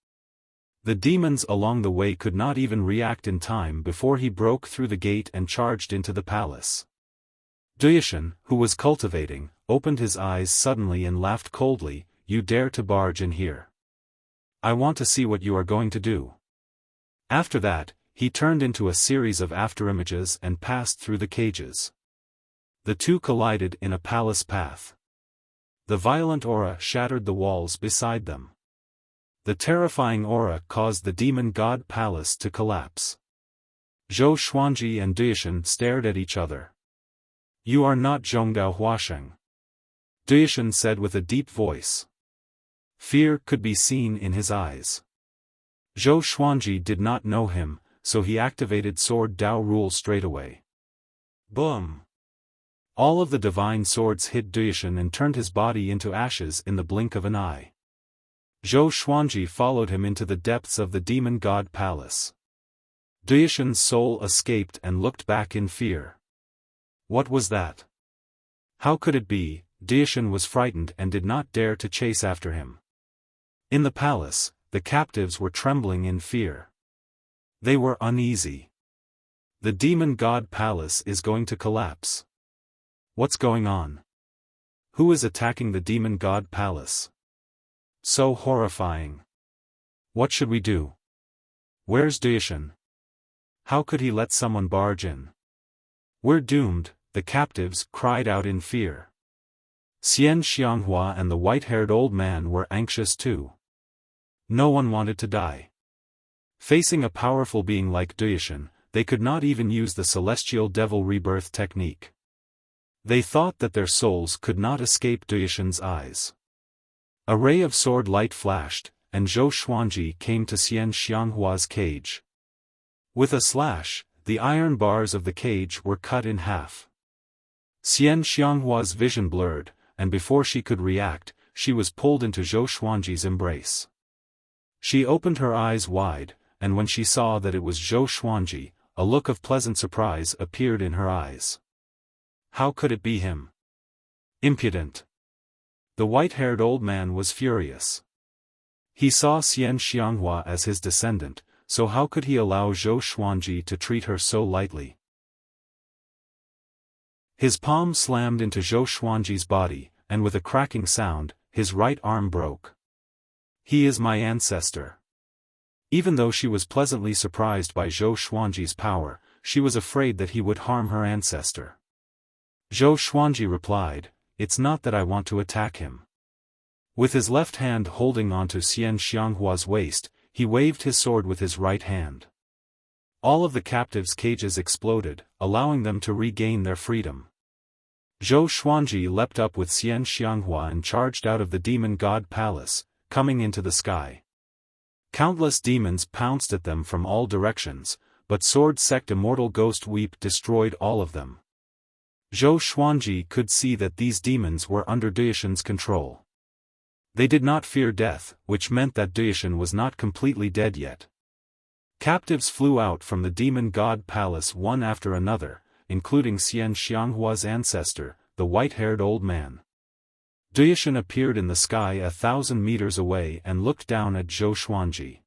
The demons along the way could not even react in time before he broke through the gate and charged into the palace. Duyishan, who was cultivating, opened his eyes suddenly and laughed coldly. "You dare to barge in here? I want to see what you are going to do." After that, he turned into a series of afterimages and passed through the cages. The two collided in a palace path. The violent aura shattered the walls beside them. The terrifying aura caused the demon god palace to collapse. Zhou Xuanji and Duyishan stared at each other. "You are not Zhongdao Huasheng," Duyishan said with a deep voice. Fear could be seen in his eyes. Zhou Xuanji did not know him, so he activated Sword Dao Rule straightaway. Boom! All of the divine swords hit Duyishan and turned his body into ashes in the blink of an eye. Zhou Xuanji followed him into the depths of the demon god palace. Duyishan's soul escaped and looked back in fear. What was that? How could it be? Duyishan was frightened and did not dare to chase after him. In the palace, the captives were trembling in fear. They were uneasy. The demon god palace is going to collapse. What's going on? Who is attacking the demon god palace? So horrifying. What should we do? Where's Duyishan? How could he let someone barge in? We're doomed, the captives cried out in fear. Xian Xianghua and the white-haired old man were anxious too. No one wanted to die. Facing a powerful being like Duyishan, they could not even use the celestial devil rebirth technique. They thought that their souls could not escape Duyishan's eyes. A ray of sword light flashed, and Zhou Xuanji came to Xian Xianghua's cage. With a slash, the iron bars of the cage were cut in half. Xian Xianghua's vision blurred, and before she could react, she was pulled into Zhou Xuanji's embrace. She opened her eyes wide, and when she saw that it was Zhou Xuanji, a look of pleasant surprise appeared in her eyes. How could it be him? Impudent! The white-haired old man was furious. He saw Xian Xianghua as his descendant, so how could he allow Zhou Xuanji to treat her so lightly? His palm slammed into Zhou Xuanji's body, and with a cracking sound, his right arm broke. He is my ancestor. Even though she was pleasantly surprised by Zhou Xuanji's power, she was afraid that he would harm her ancestor. Zhou Xuanji replied, "It's not that I want to attack him." With his left hand holding onto Xian Xianghua's waist, he waved his sword with his right hand. All of the captives' cages exploded, allowing them to regain their freedom. Zhou Xuanji leapt up with Xian Xianghua and charged out of the demon god palace, coming into the sky. Countless demons pounced at them from all directions, but Sword Sect Immortal Ghost Weep destroyed all of them. Zhou Xuanji could see that these demons were under Duyishan's control. They did not fear death, which meant that Duyishan was not completely dead yet. Captives flew out from the demon god palace one after another, including Xian Xianghua's ancestor, the white-haired old man. Duyishan appeared in the sky 1,000 meters away and looked down at Zhou Xuanji.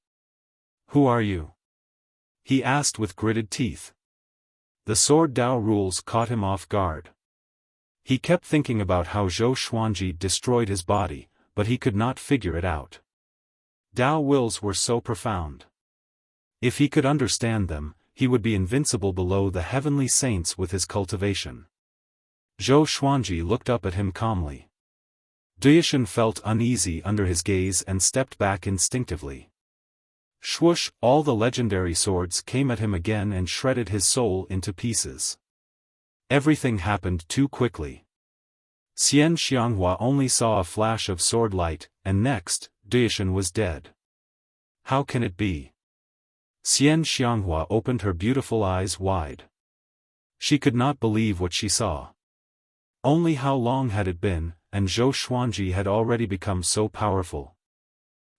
"Who are you?" he asked with gritted teeth. The Sword Dao rules caught him off guard. He kept thinking about how Zhou Xuanji destroyed his body, but he could not figure it out. Dao wills were so profound. If he could understand them, he would be invincible below the heavenly saints with his cultivation. Zhou Xuanji looked up at him calmly. Duyishan felt uneasy under his gaze and stepped back instinctively. Swoosh! All the legendary swords came at him again and shredded his soul into pieces. Everything happened too quickly. Xian Xianghua only saw a flash of sword light, and next, Duyishan was dead. How can it be? Xian Xianghua opened her beautiful eyes wide. She could not believe what she saw. Only how long had it been, and Zhou Xuanji had already become so powerful.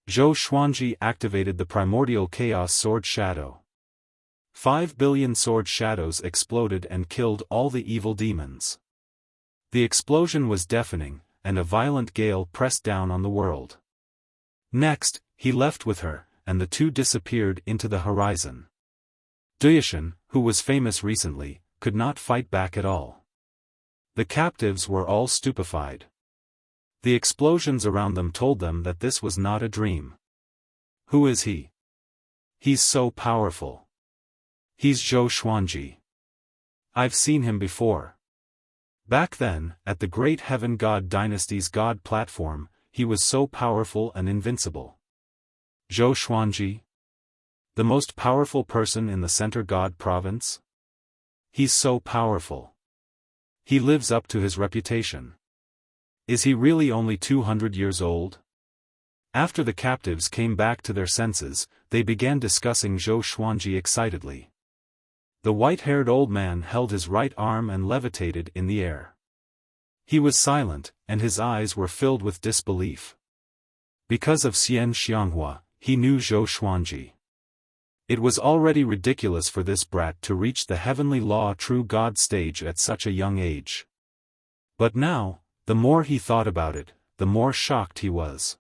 Zhou Xuanji activated the primordial chaos sword shadow. 5 billion sword shadows exploded and killed all the evil demons. The explosion was deafening, and a violent gale pressed down on the world. Next, he left with her, and the two disappeared into the horizon. Duyishan, who was famous recently, could not fight back at all. The captives were all stupefied. The explosions around them told them that this was not a dream. Who is he? He's so powerful. He's Zhou Xuanji. I've seen him before. Back then, at the Great Heaven God Dynasty's God platform, he was so powerful and invincible. Zhou Xuanji? The most powerful person in the Center God province? He's so powerful. He lives up to his reputation. Is he really only 200 years old? After the captives came back to their senses, they began discussing Zhou Xuanji excitedly. The white-haired old man held his right arm and levitated in the air. He was silent, and his eyes were filled with disbelief. Because of Xian Xianghua, he knew Zhou Xuanji. It was already ridiculous for this brat to reach the heavenly law true God stage at such a young age. But now, the more he thought about it, the more shocked he was.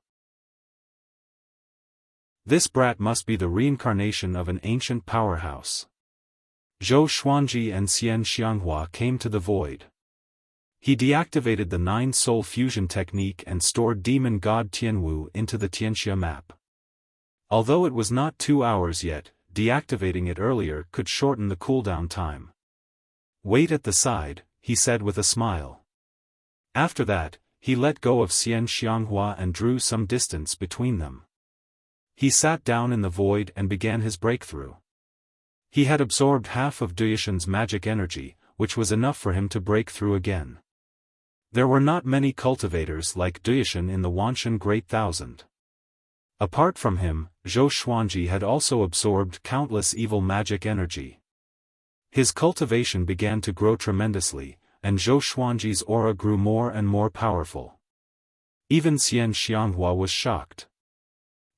This brat must be the reincarnation of an ancient powerhouse. Zhou Xuanji and Xian Xianghua came to the void. He deactivated the 9-soul fusion technique and stored demon god Tianwu into the Tianxia map. Although it was not 2 hours yet, deactivating it earlier could shorten the cooldown time. Wait at the side, he said with a smile. After that, he let go of Xian Xianghua and drew some distance between them. He sat down in the void and began his breakthrough. He had absorbed half of Duyishan's magic energy, which was enough for him to break through again. There were not many cultivators like Duyishan in the Wanshan Great Thousand. Apart from him, Zhou Xuanji had also absorbed countless evil magic energy. His cultivation began to grow tremendously, and Zhou Xuanji's aura grew more and more powerful. Even Xian Xianghua was shocked.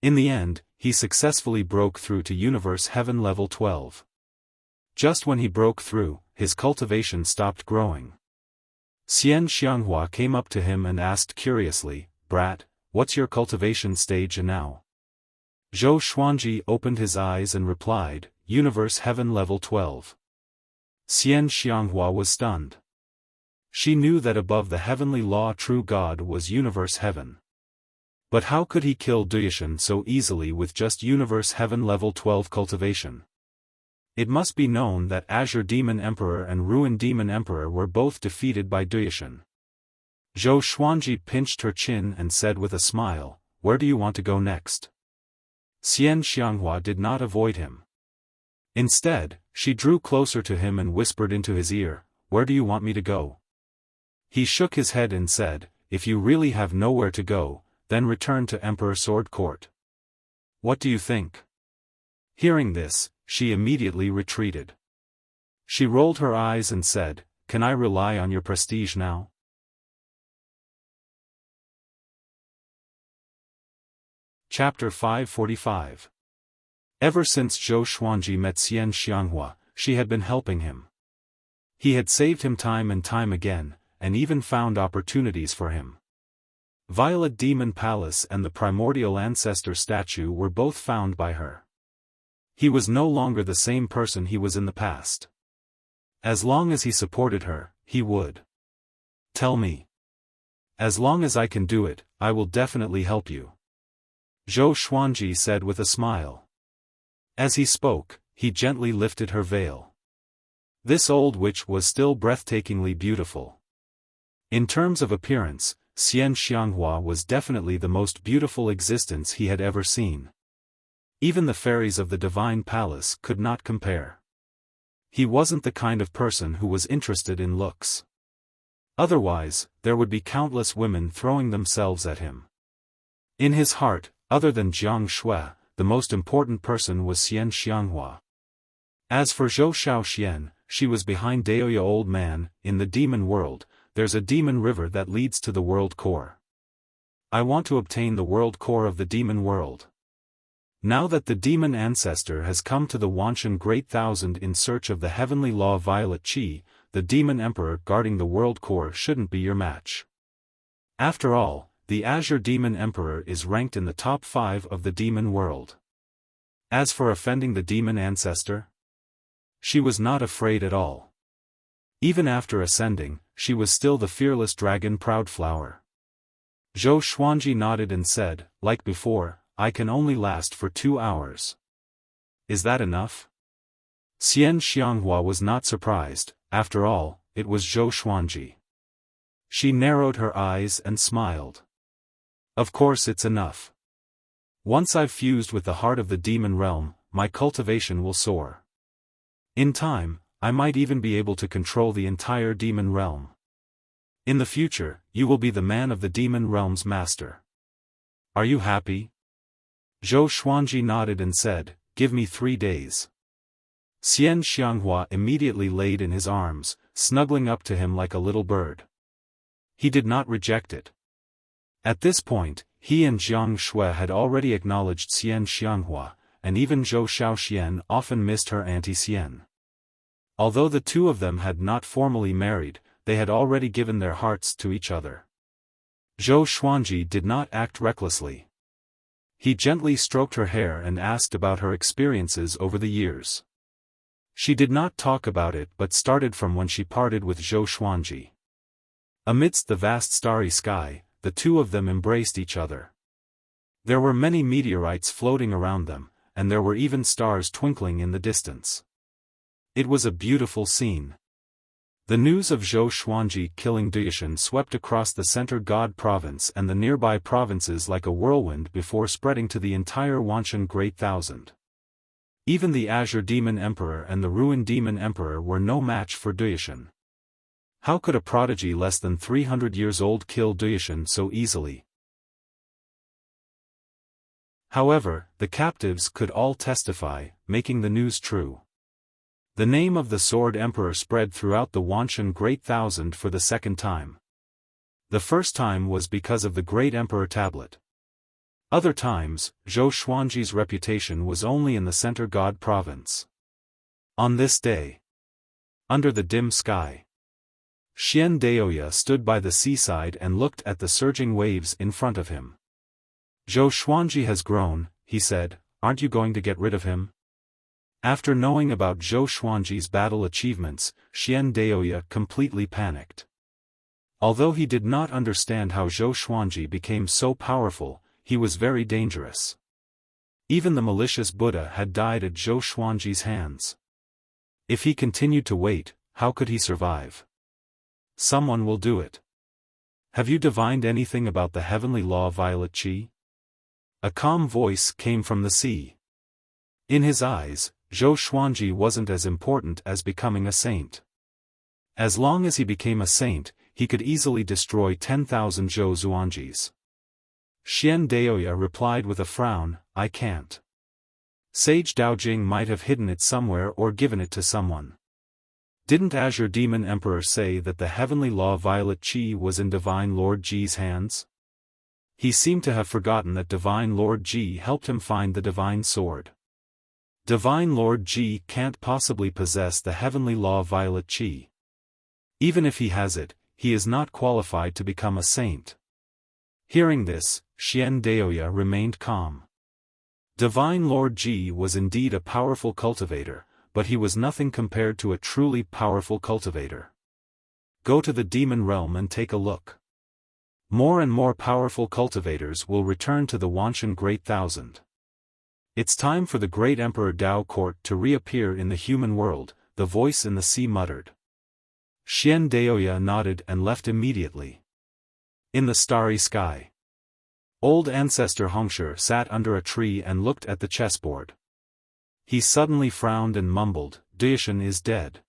In the end, he successfully broke through to Universe Heaven Level 12. Just when he broke through, his cultivation stopped growing. Xian Xianghua came up to him and asked curiously, "Brat, what's your cultivation stage now?" Zhou Xuanji opened his eyes and replied, "Universe Heaven Level 12. Xian Xianghua was stunned. She knew that above the heavenly law true God was Universe Heaven. But how could he kill Duyishan so easily with just Universe Heaven Level 12 cultivation? It must be known that Azure Demon Emperor and Ruin Demon Emperor were both defeated by Duyishan. Zhou Xuanji pinched her chin and said with a smile, "Where do you want to go next?" Xian Xianghua did not avoid him. Instead, she drew closer to him and whispered into his ear, "Where do you want me to go?" He shook his head and said, "If you really have nowhere to go, then return to Emperor Sword Court. What do you think?" Hearing this, she immediately retreated. She rolled her eyes and said, "Can I rely on your prestige now?" Chapter 545. Ever since Zhou Xuanji met Xian Xianghua, she had been helping him. He had saved him time and time again, and even found opportunities for him. Violet Demon Palace and the Primordial Ancestor statue were both found by her. He was no longer the same person he was in the past. As long as he supported her, he would. "Tell me. As long as I can do it, I will definitely help you," Zhou Xuanji said with a smile. As he spoke, he gently lifted her veil. This old witch was still breathtakingly beautiful. In terms of appearance, Xian Xianghua was definitely the most beautiful existence he had ever seen. Even the fairies of the divine palace could not compare. He wasn't the kind of person who was interested in looks. Otherwise, there would be countless women throwing themselves at him. In his heart, other than Jiang Shui, the most important person was Xian Xianghua. As for Zhou Shaoxian, she was behind Daoya Old Man. In the demon world, there's a demon river that leads to the world core. I want to obtain the world core of the demon world. Now that the demon ancestor has come to the Wanshan Great Thousand in search of the heavenly law Violet Qi, the demon emperor guarding the world core shouldn't be your match. After all, the Azure Demon Emperor is ranked in the top 5 of the demon world. As for offending the demon ancestor, she was not afraid at all. Even after ascending, she was still the fearless dragon Proudflower. Zhou Xuanji nodded and said, like before, I can only last for 2 hours. Is that enough? Xian Xianghua was not surprised. After all, it was Zhou Xuanji. She narrowed her eyes and smiled. Of course it's enough. Once I've fused with the heart of the demon realm, my cultivation will soar. In time, I might even be able to control the entire demon realm. In the future, you will be the man of the demon realm's master. Are you happy? Zhou Xuanji nodded and said, give me 3 days. Xian Xianghua immediately laid in his arms, snuggling up to him like a little bird. He did not reject it. At this point, he and Jiang Shui had already acknowledged Xian Xianghua, and even Zhou Shaoxian often missed her Auntie Xian. Although the two of them had not formally married, they had already given their hearts to each other. Zhou Xuanji did not act recklessly. He gently stroked her hair and asked about her experiences over the years. She did not talk about it but started from when she parted with Zhou Xuanji. Amidst the vast starry sky, the two of them embraced each other. There were many meteorites floating around them, and there were even stars twinkling in the distance. It was a beautiful scene. The news of Zhou Xuanji killing Duishan swept across the Center God province and the nearby provinces like a whirlwind before spreading to the entire Wanshan Great Thousand. Even the Azure Demon Emperor and the Ruined Demon Emperor were no match for Duishan. How could a prodigy less than 300 years old kill Duishan so easily? However, the captives could all testify, making the news true. The name of the Sword Emperor spread throughout the Wanshan Great Thousand for the second time. The first time was because of the Great Emperor Tablet. Other times, Zhou Xuanji's reputation was only in the Center God province. On this day, under the dim sky, Xian Daoya stood by the seaside and looked at the surging waves in front of him. Zhou Xuanji has grown, he said, aren't you going to get rid of him? After knowing about Zhou Xuanji's battle achievements, Xian Daoya completely panicked. Although he did not understand how Zhou Xuanji became so powerful, he was very dangerous. Even the malicious Buddha had died at Zhou Xuanji's hands. If he continued to wait, how could he survive? Someone will do it. Have you divined anything about the heavenly law Violet Qi? A calm voice came from the sea. In his eyes, Zhou Xuanji wasn't as important as becoming a saint. As long as he became a saint, he could easily destroy 10,000 Zhou Xuanjis. Xian Daoya replied with a frown, I can't. Sage Daojing might have hidden it somewhere or given it to someone. Didn't Azure Demon Emperor say that the heavenly law Violet Qi was in Divine Lord Ji's hands? He seemed to have forgotten that Divine Lord Ji helped him find the Divine Sword. Divine Lord Ji can't possibly possess the heavenly law Violet Qi. Even if he has it, he is not qualified to become a saint. Hearing this, Xian Daoya remained calm. Divine Lord Ji was indeed a powerful cultivator, but he was nothing compared to a truly powerful cultivator. Go to the demon realm and take a look. More and more powerful cultivators will return to the Wanshan Great Thousand. It's time for the great Emperor Dao Court to reappear in the human world, the voice in the sea muttered. Xian Daoya nodded and left immediately. In the starry sky. Old ancestor Hongshi sat under a tree and looked at the chessboard. He suddenly frowned and mumbled, "Duishan is dead.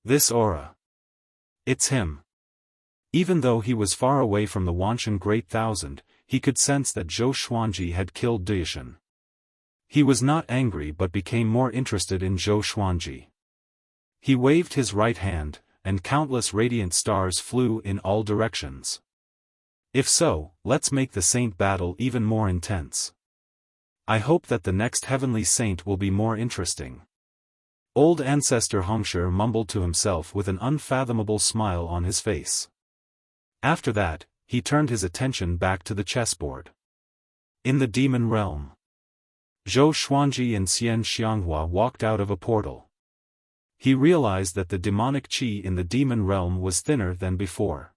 This aura. It's him." Even though he was far away from the Wanshan Great Thousand, he could sense that Zhou Xuanji had killed Duishan. He was not angry but became more interested in Zhou Xuanji. He waved his right hand, and countless radiant stars flew in all directions. "If so, let's make the saint battle even more intense. I hope that the next heavenly saint will be more interesting." Old ancestor Hongshi mumbled to himself with an unfathomable smile on his face. After that, he turned his attention back to the chessboard. In the demon realm. Zhou Xuanji and Xian Xianghua walked out of a portal. He realized that the demonic qi in the demon realm was thinner than before.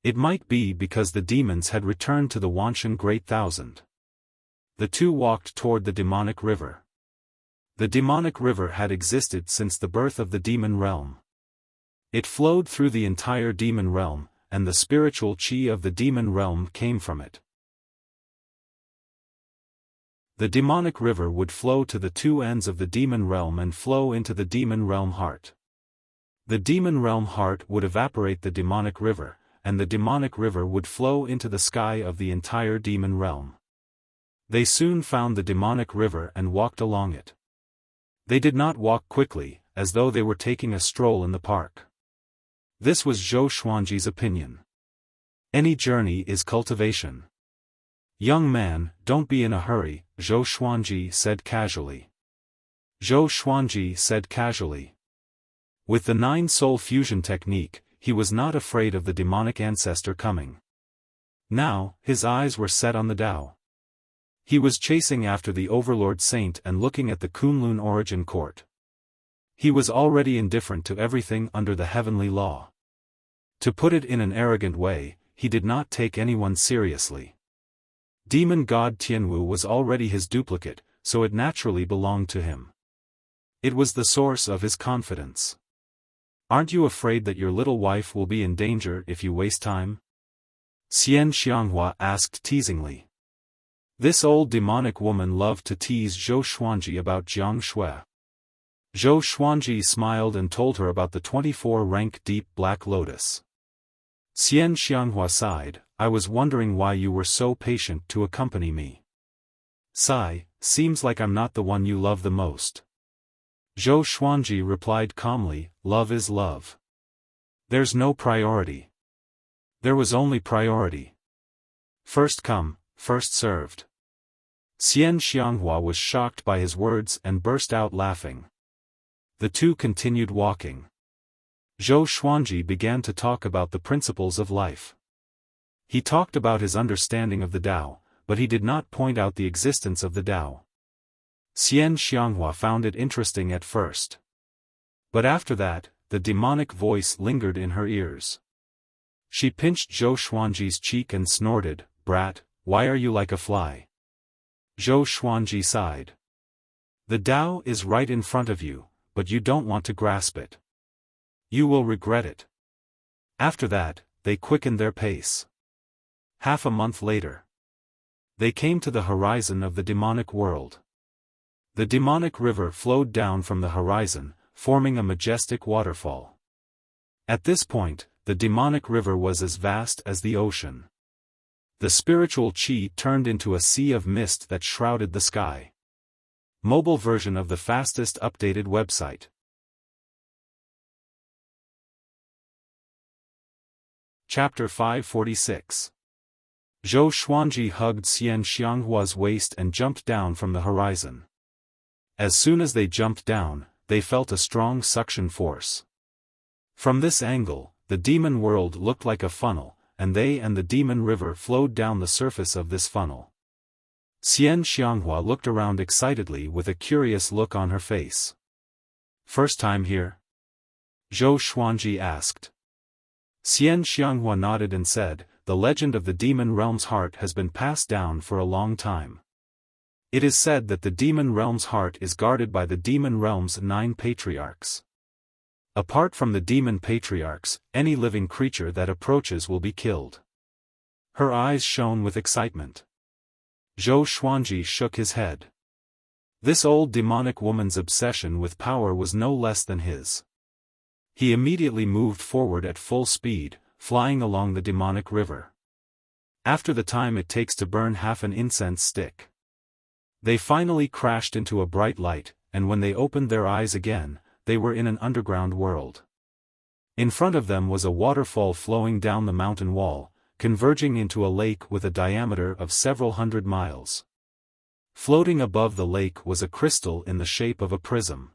It might be because the demons had returned to the Wanshan Great Thousand. The two walked toward the demonic river. The demonic river had existed since the birth of the demon realm. It flowed through the entire demon realm, and the spiritual qi of the demon realm came from it. The demonic river would flow to the two ends of the demon realm and flow into the demon realm heart. The demon realm heart would evaporate the demonic river, and the demonic river would flow into the sky of the entire demon realm. They soon found the demonic river and walked along it. They did not walk quickly, as though they were taking a stroll in the park. This was Zhou Xuanji's opinion. Any journey is cultivation. "Young man, don't be in a hurry," Zhou Xuanji said casually. Zhou Xuanji said casually. With the 9-soul fusion technique, he was not afraid of the demonic ancestor coming. Now, his eyes were set on the Tao. He was chasing after the Overlord Saint and looking at the Kunlun Origin Court. He was already indifferent to everything under the heavenly law. To put it in an arrogant way, he did not take anyone seriously. Demon god Tianwu was already his duplicate, so it naturally belonged to him. It was the source of his confidence. "Aren't you afraid that your little wife will be in danger if you waste time?" Xian Xianghua asked teasingly. This old demonic woman loved to tease Zhou Xuanji about Jiang Shui. Zhou Xuanji smiled and told her about the 24-rank deep black lotus. Xian Xianghua sighed, "I was wondering why you were so patient to accompany me." "Sigh, seems like I'm not the one you love the most." Zhou Xuanji replied calmly, "Love is love. There's no priority. There was only priority. First come, first served." Xian Xianghua was shocked by his words and burst out laughing. The two continued walking. Zhou Xuanji began to talk about the principles of life. He talked about his understanding of the Tao, but he did not point out the existence of the Tao. Xian Xianghua found it interesting at first. But after that, the demonic voice lingered in her ears. She pinched Zhou Xuanji's cheek and snorted, "Brat, why are you like a fly?" Zhou Xuanji sighed. "The Tao is right in front of you, but you don't want to grasp it. You will regret it." After that, they quickened their pace. Half a month later, they came to the horizon of the demonic world. The demonic river flowed down from the horizon, forming a majestic waterfall. At this point, the demonic river was as vast as the ocean. The spiritual qi turned into a sea of mist that shrouded the sky. Mobile version of the fastest updated website. Chapter 546. Zhou Xuanji hugged Xian Xianghua's waist and jumped down from the horizon. As soon as they jumped down, they felt a strong suction force. From this angle, the demon world looked like a funnel, and they and the demon river flowed down the surface of this funnel. Xian Xianghua looked around excitedly with a curious look on her face. "First time here?" Zhou Xuanji asked. Xian Xianghua nodded and said, "The legend of the demon realm's heart has been passed down for a long time. It is said that the demon realm's heart is guarded by the demon realm's 9 patriarchs. Apart from the demon patriarchs, any living creature that approaches will be killed. Her eyes shone with excitement. Zhou Xuanji shook his head. This old demonic woman's obsession with power was no less than his. He immediately moved forward at full speed, flying along the demonic river. After the time it takes to burn half an incense stick. They finally crashed into a bright light, and when they opened their eyes again, they were in an underground world. In front of them was a waterfall flowing down the mountain wall, converging into a lake with a diameter of several hundred miles. Floating above the lake was a crystal in the shape of a prism.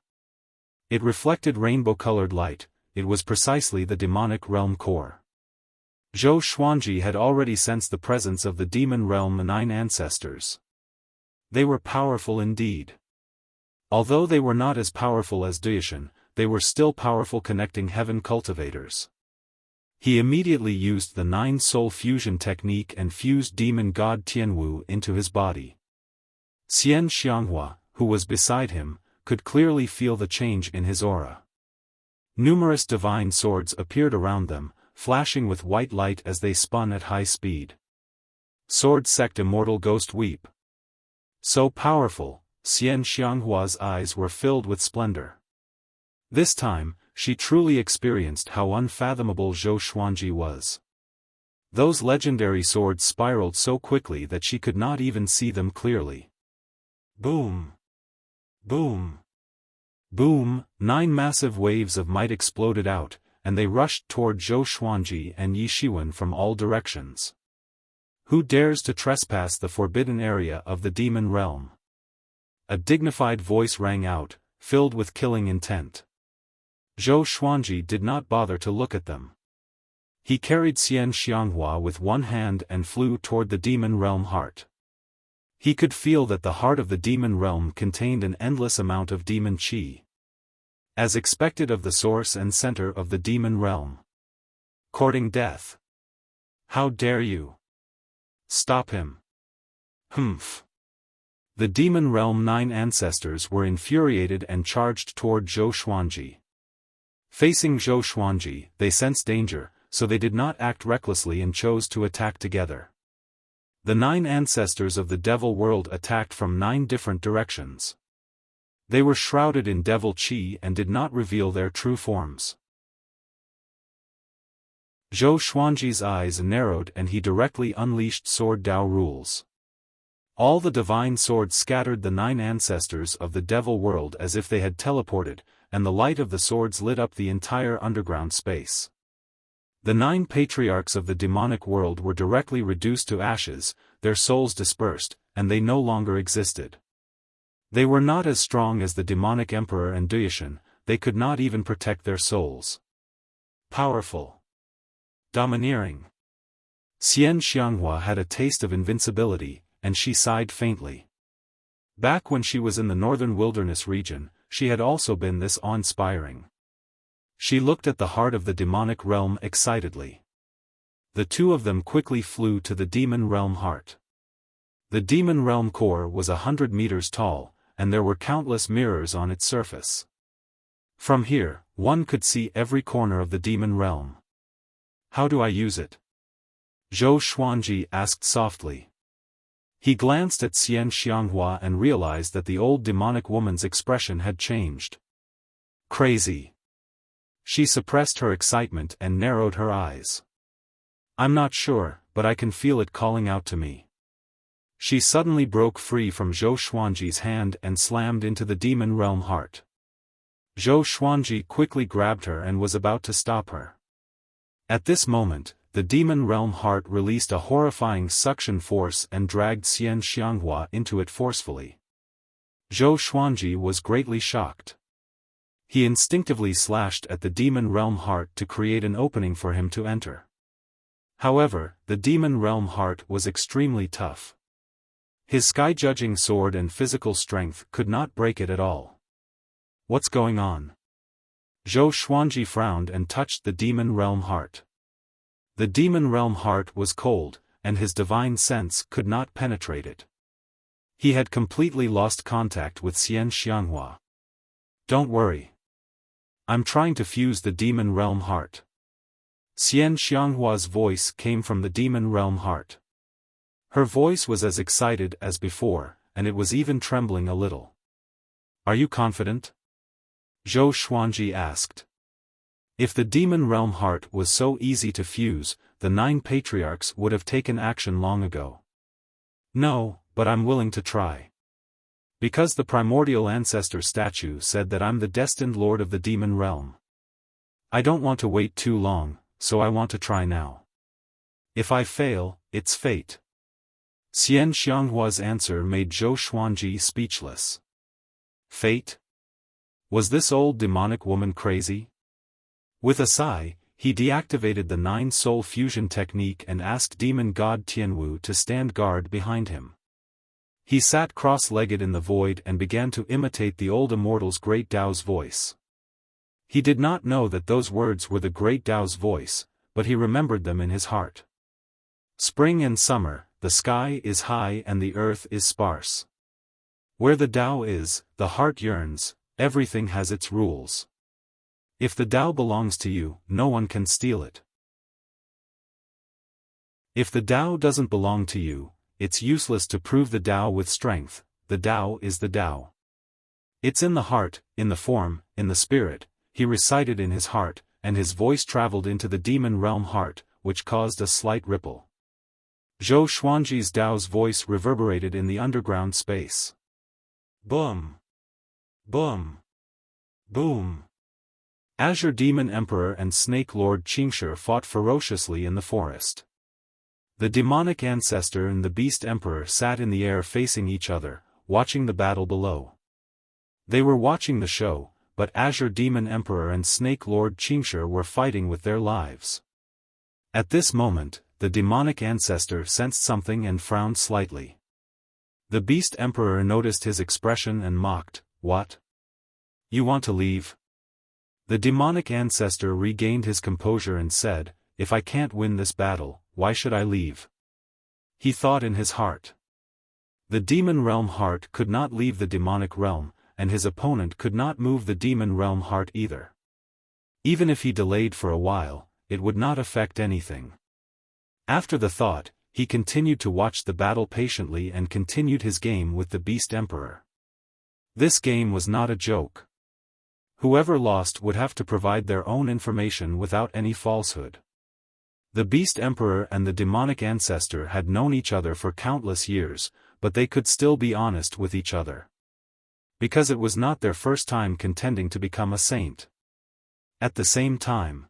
It reflected rainbow-colored light. It was precisely the demonic realm core. Zhou Xuanji had already sensed the presence of the demon realm 9 ancestors. They were powerful indeed. Although they were not as powerful as Duishan, they were still powerful connecting heaven cultivators. He immediately used the 9-soul fusion technique and fused demon god Tianwu into his body. Xian Xianghua, who was beside him, could clearly feel the change in his aura. Numerous divine swords appeared around them, flashing with white light as they spun at high speed. Sword sect immortal ghost weep. So powerful, Xian Xianghua's eyes were filled with splendor. This time, she truly experienced how unfathomable Zhou Xuanji was. Those legendary swords spiraled so quickly that she could not even see them clearly. Boom! Boom! Boom! 9 massive waves of might exploded out, and they rushed toward Zhou Xuanji and Yi Shiwen from all directions. Who dares to trespass the forbidden area of the demon realm? A dignified voice rang out, filled with killing intent. Zhou Xuanji did not bother to look at them. He carried Xian Xianghua with one hand and flew toward the demon realm heart. He could feel that the heart of the demon realm contained an endless amount of demon qi. As expected of the source and center of the demon realm. Courting death. How dare you? Stop him. Humph. The demon realm 9 ancestors were infuriated and charged toward Zhou Xuanji. Facing Zhou Xuanji, they sensed danger, so they did not act recklessly and chose to attack together. The 9 ancestors of the devil world attacked from 9 different directions. They were shrouded in devil qi and did not reveal their true forms. Zhou Xuanji's eyes narrowed and he directly unleashed Sword Dao rules. All the divine swords scattered the 9 ancestors of the devil world as if they had teleported, and the light of the swords lit up the entire underground space. The 9 patriarchs of the demonic world were directly reduced to ashes, their souls dispersed, and they no longer existed. They were not as strong as the demonic emperor and Duishan, they could not even protect their souls. Powerful. Domineering. Xian Xianghua had a taste of invincibility, and she sighed faintly. Back when she was in the northern wilderness region, she had also been this awe-inspiring. She looked at the heart of the demonic realm excitedly. The two of them quickly flew to the demon realm heart. The demon realm core was 100 meters tall, and there were countless mirrors on its surface. From here, one could see every corner of the demon realm. How do I use it? Zhou Xuanji asked softly. He glanced at Xian Xianghua and realized that the old demonic woman's expression had changed. Crazy. She suppressed her excitement and narrowed her eyes. I'm not sure, but I can feel it calling out to me. She suddenly broke free from Zhou Xuanji's hand and slammed into the demon realm heart. Zhou Xuanji quickly grabbed her and was about to stop her. At this moment, the demon realm heart released a horrifying suction force and dragged Xian Xianghua into it forcefully. Zhou Xuanji was greatly shocked. He instinctively slashed at the demon realm heart to create an opening for him to enter. However, the demon realm heart was extremely tough. His sky-judging sword and physical strength could not break it at all. What's going on? Zhou Xuanji frowned and touched the demon realm heart. The demon realm heart was cold, and his divine sense could not penetrate it. He had completely lost contact with Xian Xianghua. Don't worry. I'm trying to fuse the demon realm heart. Xian Xianghua's voice came from the demon realm heart. Her voice was as excited as before, and it was even trembling a little. "Are you confident?" Zhou Xuanji asked. If the demon realm heart was so easy to fuse, the 9 patriarchs would have taken action long ago. "No, but I'm willing to try. Because the primordial ancestor statue said that I'm the destined lord of the demon realm. I don't want to wait too long, so I want to try now. If I fail, it's fate." Xian Xianghua's answer made Zhou Xuanji speechless. Fate? Was this old demonic woman crazy? With a sigh, he deactivated the 9-soul fusion technique and asked demon god Tianwu to stand guard behind him. He sat cross-legged in the void and began to imitate the old immortal's great Tao's voice. He did not know that those words were the great Tao's voice, but he remembered them in his heart. Spring and summer, the sky is high and the earth is sparse. Where the Tao is, the heart yearns, everything has its rules. If the Tao belongs to you, no one can steal it. If the Tao doesn't belong to you, it's useless to prove the Tao with strength. The Tao is the Tao. It's in the heart, in the form, in the spirit, he recited in his heart, and his voice traveled into the demon realm heart, which caused a slight ripple. Zhou Xuanji's Tao's voice reverberated in the underground space. Boom! Boom! Boom! Azure Demon Emperor and Snake Lord Qingshi fought ferociously in the forest. The demonic ancestor and the beast emperor sat in the air facing each other, watching the battle below. They were watching the show, but Azure Demon Emperor and Snake Lord Qingshi were fighting with their lives. At this moment, the demonic ancestor sensed something and frowned slightly. The beast emperor noticed his expression and mocked, "What? You want to leave?" The demonic ancestor regained his composure and said, "If I can't win this battle, why should I leave?" He thought in his heart. The demon realm heart could not leave the demonic realm, and his opponent could not move the demon realm heart either. Even if he delayed for a while, it would not affect anything. After the thought, he continued to watch the battle patiently and continued his game with the beast emperor. This game was not a joke. Whoever lost would have to provide their own information without any falsehood. The beast emperor and the demonic ancestor had known each other for countless years, but they could still be honest with each other. Because it was not their first time contending to become a saint. At the same time,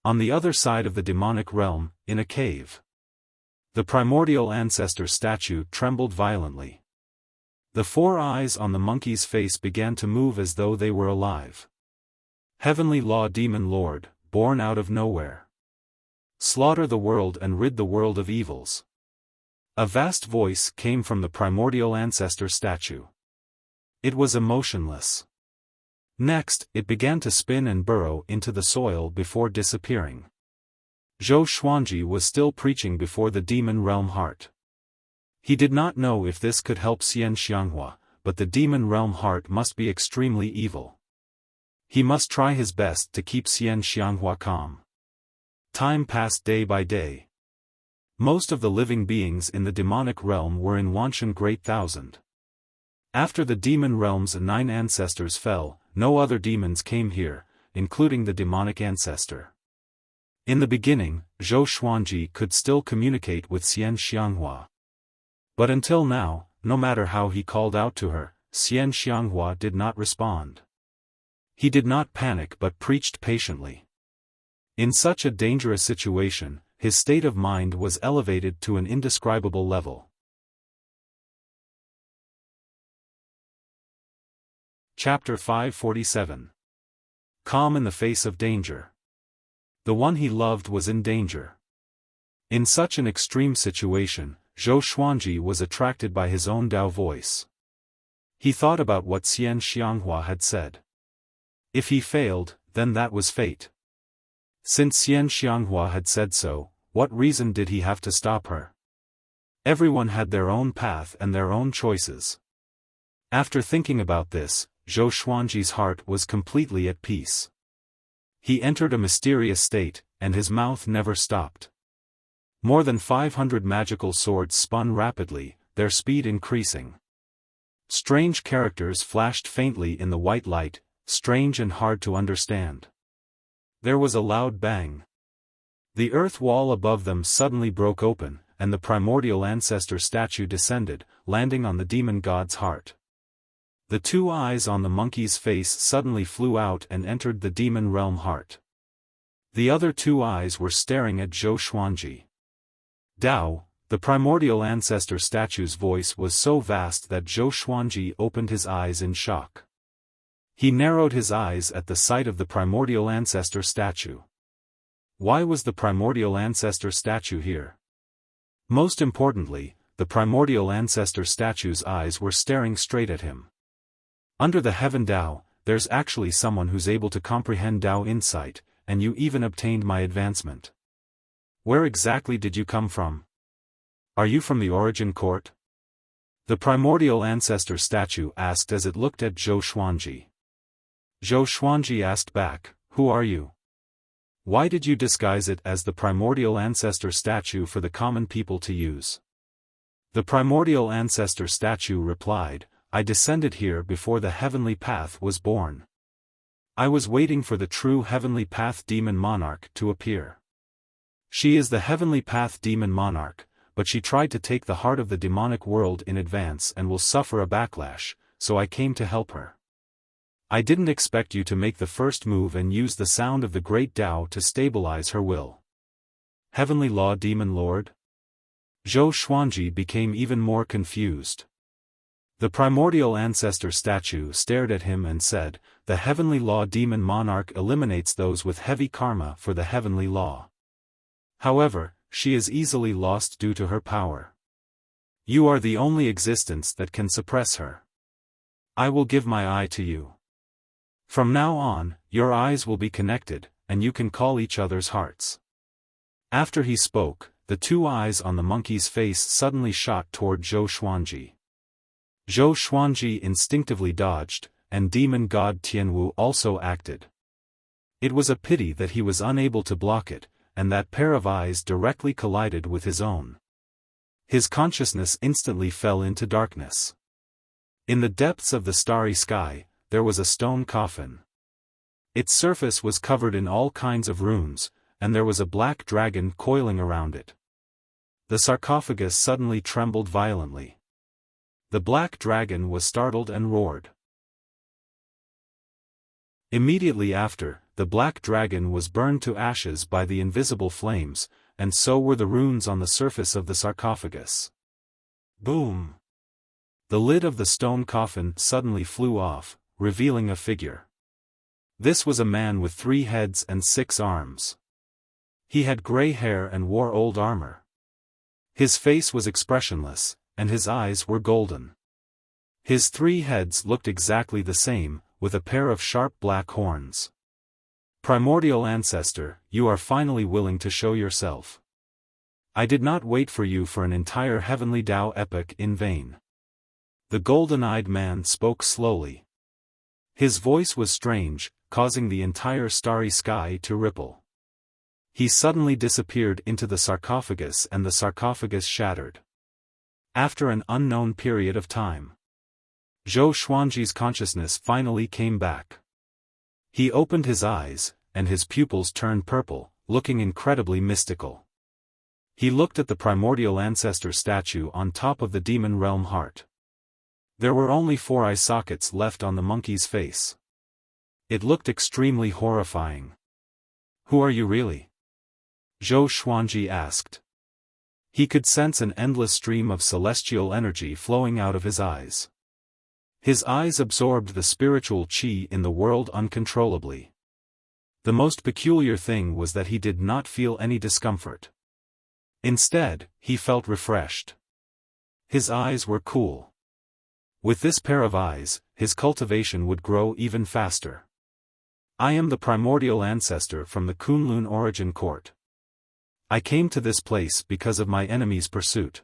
on the other side of the demonic realm, in a cave, the primordial ancestor statue trembled violently. The 4 eyes on the monkey's face began to move as though they were alive. Heavenly Law Demon Lord, born out of nowhere. Slaughter the world and rid the world of evils. A vast voice came from the primordial ancestor statue. It was emotionless. Next, it began to spin and burrow into the soil before disappearing. Zhou Xuanji was still preaching before the demon realm heart. He did not know if this could help Xian Xianghua, but the demon realm heart must be extremely evil. He must try his best to keep Xian Xianghua calm. Time passed day by day. Most of the living beings in the demonic realm were in Wanshan Great Thousand. After the demon realm's 9 ancestors fell, no other demons came here, including the demonic ancestor. In the beginning, Zhou Xuanji could still communicate with Xian Xianghua. But until now, no matter how he called out to her, Xian Xianghua did not respond. He did not panic but preached patiently. In such a dangerous situation, his state of mind was elevated to an indescribable level. Chapter 547. Calm in the face of danger. The one he loved was in danger. In such an extreme situation, Zhou Xuanji was attracted by his own Tao voice. He thought about what Xian Xianghua had said. If he failed, then that was fate. Since Xian Xianghua had said so, what reason did he have to stop her? Everyone had their own path and their own choices. After thinking about this, Zhou Xuanji's heart was completely at peace. He entered a mysterious state, and his mouth never stopped. More than 500 magical swords spun rapidly, their speed increasing. Strange characters flashed faintly in the white light, strange and hard to understand. There was a loud bang. The earth wall above them suddenly broke open, and the primordial ancestor statue descended, landing on the demon god's heart. The two eyes on the monkey's face suddenly flew out and entered the demon realm heart. The other two eyes were staring at Zhou Xuanji. Dao, the primordial ancestor statue's voice was so vast that Zhou Xuanji opened his eyes in shock. He narrowed his eyes at the sight of the primordial ancestor statue. Why was the primordial ancestor statue here? Most importantly, the primordial ancestor statue's eyes were staring straight at him. Under the heaven Dao, there's actually someone who's able to comprehend Dao insight, and you even obtained my advancement. Where exactly did you come from? Are you from the origin court? The primordial ancestor statue asked as it looked at Zhou Xuanji. Zhou Xuanji asked back, who are you? Why did you disguise it as the primordial ancestor statue for the common people to use? The primordial ancestor statue replied, I descended here before the heavenly path was born. I was waiting for the true heavenly path demon monarch to appear. She is the heavenly path demon monarch, but she tried to take the heart of the demonic world in advance and will suffer a backlash, so I came to help her. I didn't expect you to make the first move and use the sound of the great Tao to stabilize her will. Heavenly Law Demon Lord? Zhou Xuanji became even more confused. The primordial ancestor statue stared at him and said, the heavenly law demon monarch eliminates those with heavy karma for the heavenly law. However, she is easily lost due to her power. You are the only existence that can suppress her. I will give my eye to you. From now on, your eyes will be connected, and you can call each other's hearts. After he spoke, the two eyes on the monkey's face suddenly shot toward Zhou Xuanji. Zhou Xuanji instinctively dodged, and demon god Tianwu also acted. It was a pity that he was unable to block it, and that pair of eyes directly collided with his own. His consciousness instantly fell into darkness. In the depths of the starry sky, there was a stone coffin. Its surface was covered in all kinds of runes, and there was a black dragon coiling around it. The sarcophagus suddenly trembled violently. The black dragon was startled and roared. Immediately after, the black dragon was burned to ashes by the invisible flames, and so were the runes on the surface of the sarcophagus. Boom! The lid of the stone coffin suddenly flew off, revealing a figure. This was a man with 3 heads and 6 arms. He had gray hair and wore old armor. His face was expressionless, and his eyes were golden. His 3 heads looked exactly the same, with a pair of sharp black horns. Primordial ancestor, you are finally willing to show yourself. I did not wait for you for an entire heavenly Tao epoch in vain. The golden-eyed man spoke slowly. His voice was strange, causing the entire starry sky to ripple. He suddenly disappeared into the sarcophagus and the sarcophagus shattered. After an unknown period of time, Zhou Xuanji's consciousness finally came back. He opened his eyes, and his pupils turned purple, looking incredibly mystical. He looked at the primordial ancestor statue on top of the demon realm heart. There were only 4 eye sockets left on the monkey's face. It looked extremely horrifying. Who are you really? Zhou Xuanji asked. He could sense an endless stream of celestial energy flowing out of his eyes. His eyes absorbed the spiritual qi in the world uncontrollably. The most peculiar thing was that he did not feel any discomfort. Instead, he felt refreshed. His eyes were cool. With this pair of eyes, his cultivation would grow even faster. I am the primordial ancestor from the Kunlun origin court. I came to this place because of my enemy's pursuit.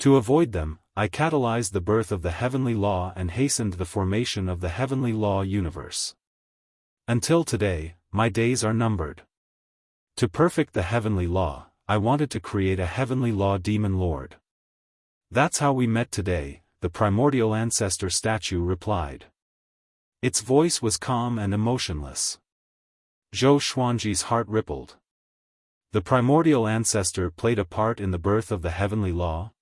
To avoid them, I catalyzed the birth of the heavenly law and hastened the formation of the heavenly law universe. Until today, my days are numbered. To perfect the heavenly law, I wanted to create a heavenly law demon lord. That's how we met today, the primordial ancestor statue replied. Its voice was calm and emotionless. Zhou Xuanji's heart rippled. The primordial ancestor played a part in the birth of the heavenly law?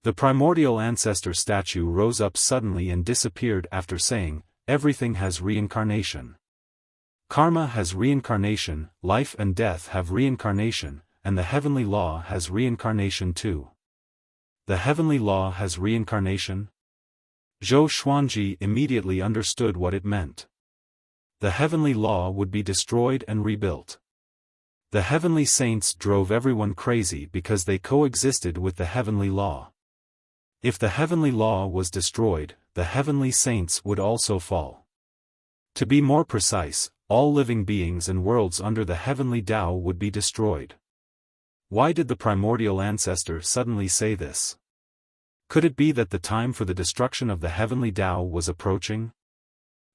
The primordial ancestor statue rose up suddenly and disappeared after saying, "Everything has reincarnation. Karma has reincarnation, life and death have reincarnation, and the heavenly law has reincarnation too." The heavenly law has reincarnation? Zhou Xuanji immediately understood what it meant. The heavenly law would be destroyed and rebuilt. The heavenly saints drove everyone crazy because they coexisted with the heavenly law. If the heavenly law was destroyed, the heavenly saints would also fall. To be more precise, all living beings and worlds under the heavenly Tao would be destroyed. Why did the primordial ancestor suddenly say this? Could it be that the time for the destruction of the heavenly Tao was approaching?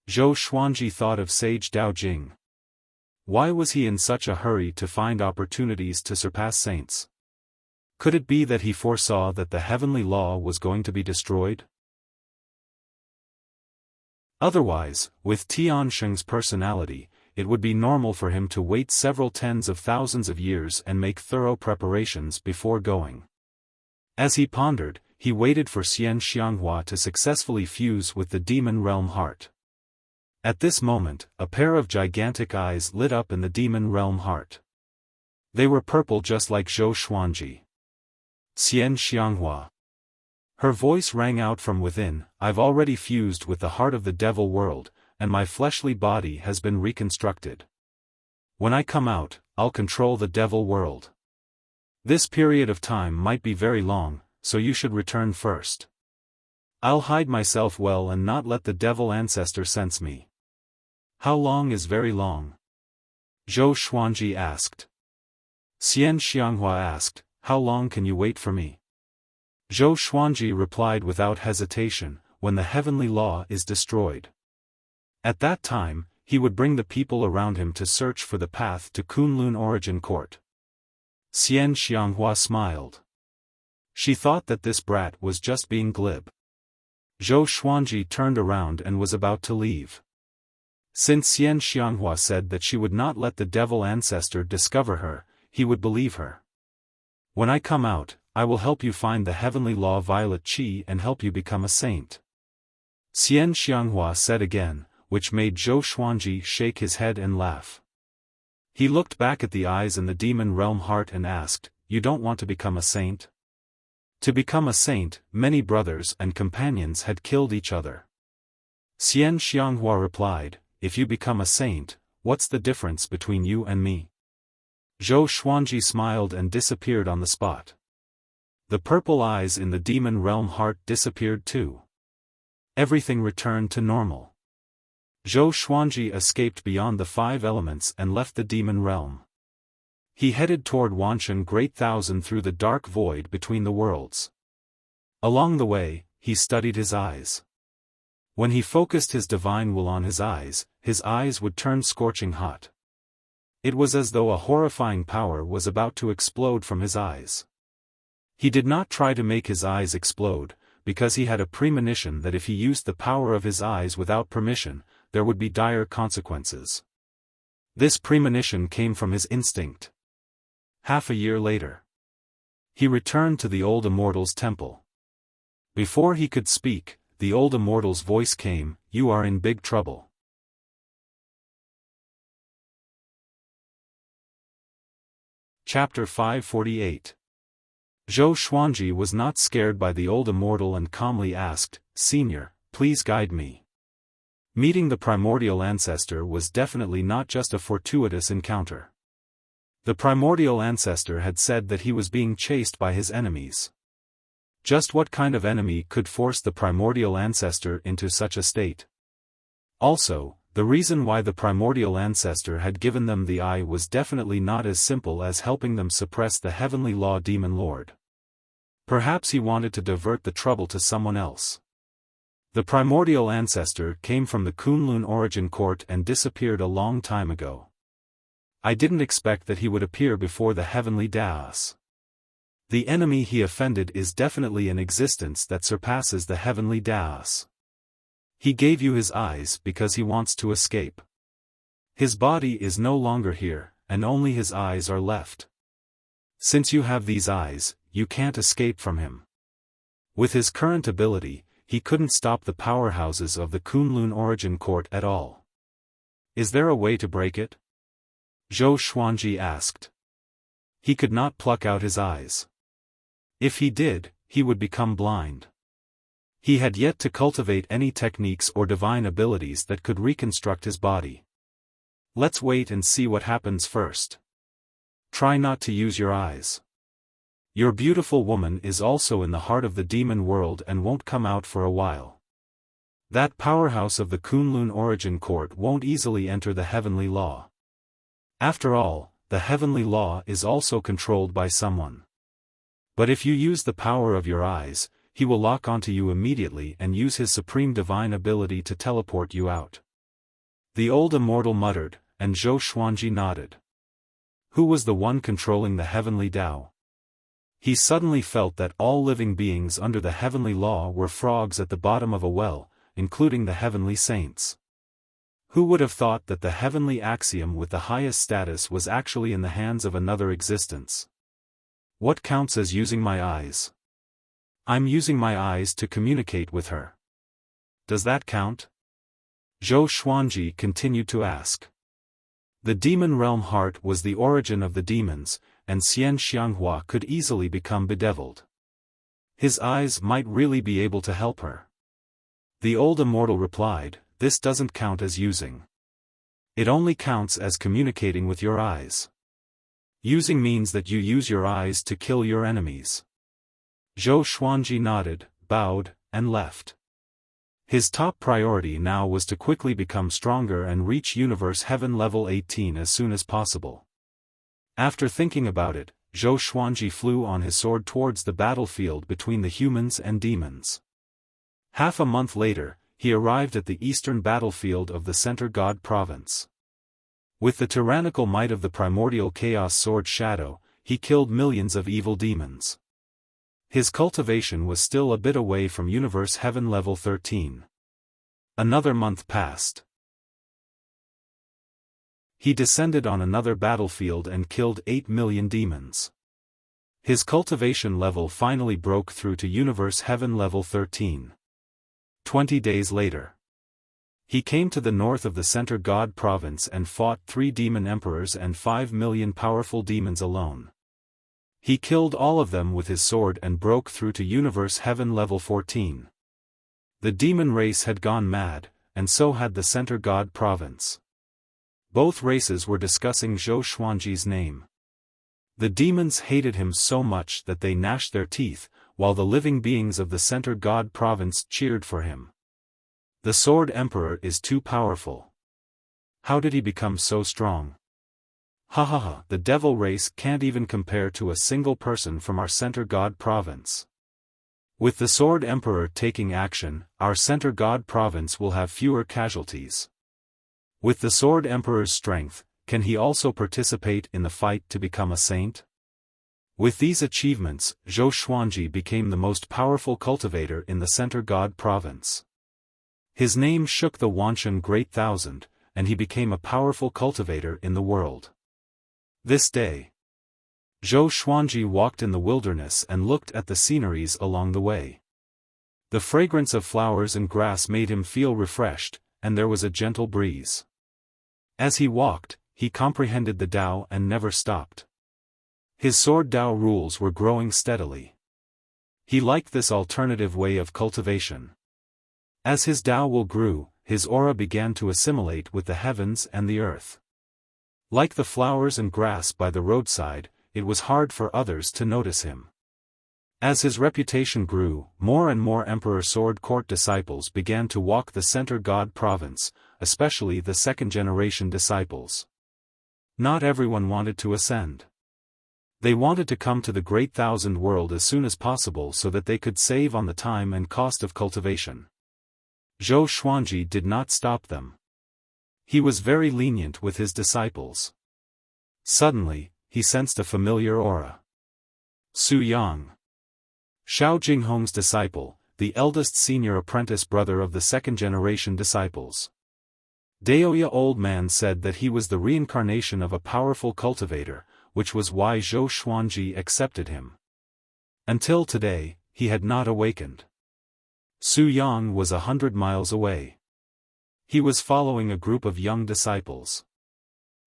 Zhou Xuanji thought of sage Dao Jing. Why was he in such a hurry to find opportunities to surpass saints? Could it be that he foresaw that the heavenly law was going to be destroyed? Otherwise, with Tiansheng's personality, it would be normal for him to wait several tens of thousands of years and make thorough preparations before going. As he pondered, he waited for Xian Xianghua to successfully fuse with the demon realm heart. At this moment, a pair of gigantic eyes lit up in the demon realm heart. They were purple just like Zhou Xuanji. Xian Xianghua. Her voice rang out from within, "I've already fused with the heart of the devil world, and my fleshly body has been reconstructed. When I come out, I'll control the devil world. This period of time might be very long, so you should return first. I'll hide myself well and not let the devil ancestor sense me." "How long is very long?" Zhou Xuanji asked. Xian Xianghua asked, "How long can you wait for me?" Zhou Xuanji replied without hesitation, "When the heavenly law is destroyed. At that time, he would bring the people around him to search for the path to Kunlun Origin Court." Xian Xianghua smiled. She thought that this brat was just being glib. Zhou Xuanji turned around and was about to leave. Since Xian Xianghua said that she would not let the devil ancestor discover her, he would believe her. "When I come out, I will help you find the heavenly law Violet Qi and help you become a saint," Xian Xianghua said again, which made Zhou Xuanji shake his head and laugh. He looked back at the eyes in the demon realm heart and asked, "You don't want to become a saint?" To become a saint, many brothers and companions had killed each other. Xian Xianghua replied, "If you become a saint, what's the difference between you and me?" Zhou Xuanji smiled and disappeared on the spot. The purple eyes in the demon realm heart disappeared too. Everything returned to normal. Zhou Xuanji escaped beyond the 5 elements and left the demon realm. He headed toward Wanshan Great Thousand through the dark void between the worlds. Along the way, he studied his eyes. When he focused his divine will on his eyes would turn scorching hot. It was as though a horrifying power was about to explode from his eyes. He did not try to make his eyes explode, because he had a premonition that if he used the power of his eyes without permission, there would be dire consequences. This premonition came from his instinct. Half a year later, he returned to the old immortal's temple. Before he could speak, the old immortal's voice came, "You are in big trouble." Chapter 548. Zhou Xuanji was not scared by the old immortal and calmly asked, "Senior, please guide me." Meeting the primordial ancestor was definitely not just a fortuitous encounter. The primordial ancestor had said that he was being chased by his enemies. Just what kind of enemy could force the primordial ancestor into such a state? Also, the reason why the primordial ancestor had given them the eye was definitely not as simple as helping them suppress the heavenly law demon lord. Perhaps he wanted to divert the trouble to someone else. The primordial ancestor came from the Kunlun Origin Court and disappeared a long time ago. I didn't expect that he would appear before the heavenly Daos. The enemy he offended is definitely an existence that surpasses the heavenly Daos. He gave you his eyes because he wants to escape. His body is no longer here, and only his eyes are left. Since you have these eyes, you can't escape from him. With his current ability, he couldn't stop the powerhouses of the Kunlun Origin Court at all. Is there a way to break it? Zhou Xuanji asked. He could not pluck out his eyes. If he did, he would become blind. He had yet to cultivate any techniques or divine abilities that could reconstruct his body. Let's wait and see what happens first. Try not to use your eyes. Your beautiful woman is also in the heart of the demon world and won't come out for a while. That powerhouse of the Kunlun Origin Court won't easily enter the heavenly law. After all, the heavenly law is also controlled by someone. But if you use the power of your eyes, he will lock onto you immediately and use his supreme divine ability to teleport you out. The old immortal muttered, and Zhou Xuanji nodded. Who was the one controlling the heavenly Tao? He suddenly felt that all living beings under the heavenly law were frogs at the bottom of a well, including the heavenly saints. Who would have thought that the heavenly axiom with the highest status was actually in the hands of another existence? What counts as using my eyes? I'm using my eyes to communicate with her. Does that count? Zhou Xuanji continued to ask. The demon realm heart was the origin of the demons, and Xian Xianghua could easily become bedeviled. His eyes might really be able to help her. The old immortal replied, this doesn't count as using. It only counts as communicating with your eyes. Using means that you use your eyes to kill your enemies. Zhou Xuanji nodded, bowed, and left. His top priority now was to quickly become stronger and reach Universe Heaven level 18 as soon as possible. After thinking about it, Zhou Xuanji flew on his sword towards the battlefield between the humans and demons. Half a month later, he arrived at the eastern battlefield of the Center God Province. With the tyrannical might of the primordial chaos sword Shadow, he killed millions of evil demons. His cultivation was still a bit away from Universe Heaven level 13. Another month passed. He descended on another battlefield and killed 8 million demons. His cultivation level finally broke through to Universe Heaven level 13. 20 days later, he came to the north of the Center God Province and fought 3 demon emperors and 5 million powerful demons alone. He killed all of them with his sword and broke through to Universe Heaven level 14. The demon race had gone mad, and so had the Center God Province. Both races were discussing Zhou Xuanji's name. The demons hated him so much that they gnashed their teeth, while the living beings of the Center God Province cheered for him. The Sword Emperor is too powerful. How did he become so strong? Ha ha ha, the devil race can't even compare to a single person from our Center God Province. With the Sword Emperor taking action, our Center God Province will have fewer casualties. With the Sword Emperor's strength, can he also participate in the fight to become a saint? With these achievements, Zhou Xuanji became the most powerful cultivator in the Center God Province. His name shook the Wanshan Great Thousand, and he became a powerful cultivator in the world. This day, Zhou Xuanji walked in the wilderness and looked at the sceneries along the way. The fragrance of flowers and grass made him feel refreshed, and there was a gentle breeze. As he walked, he comprehended the Tao and never stopped. His sword Tao rules were growing steadily. He liked this alternative way of cultivation. As his Tao will grew, his aura began to assimilate with the heavens and the earth. Like the flowers and grass by the roadside, it was hard for others to notice him. As his reputation grew, more and more Emperor Sword Court disciples began to walk the Center God Province, especially the second-generation disciples. Not everyone wanted to ascend. They wanted to come to the Great Thousand World as soon as possible so that they could save on the time and cost of cultivation. Zhou Xuanji did not stop them. He was very lenient with his disciples. Suddenly, he sensed a familiar aura. Su Yang. Xiao Jinghong's disciple, the eldest senior apprentice brother of the second-generation disciples. Daoya old man said that he was the reincarnation of a powerful cultivator, which was why Zhou Xuanji accepted him. Until today, he had not awakened. Su Yang was 100 miles away. He was following a group of young disciples.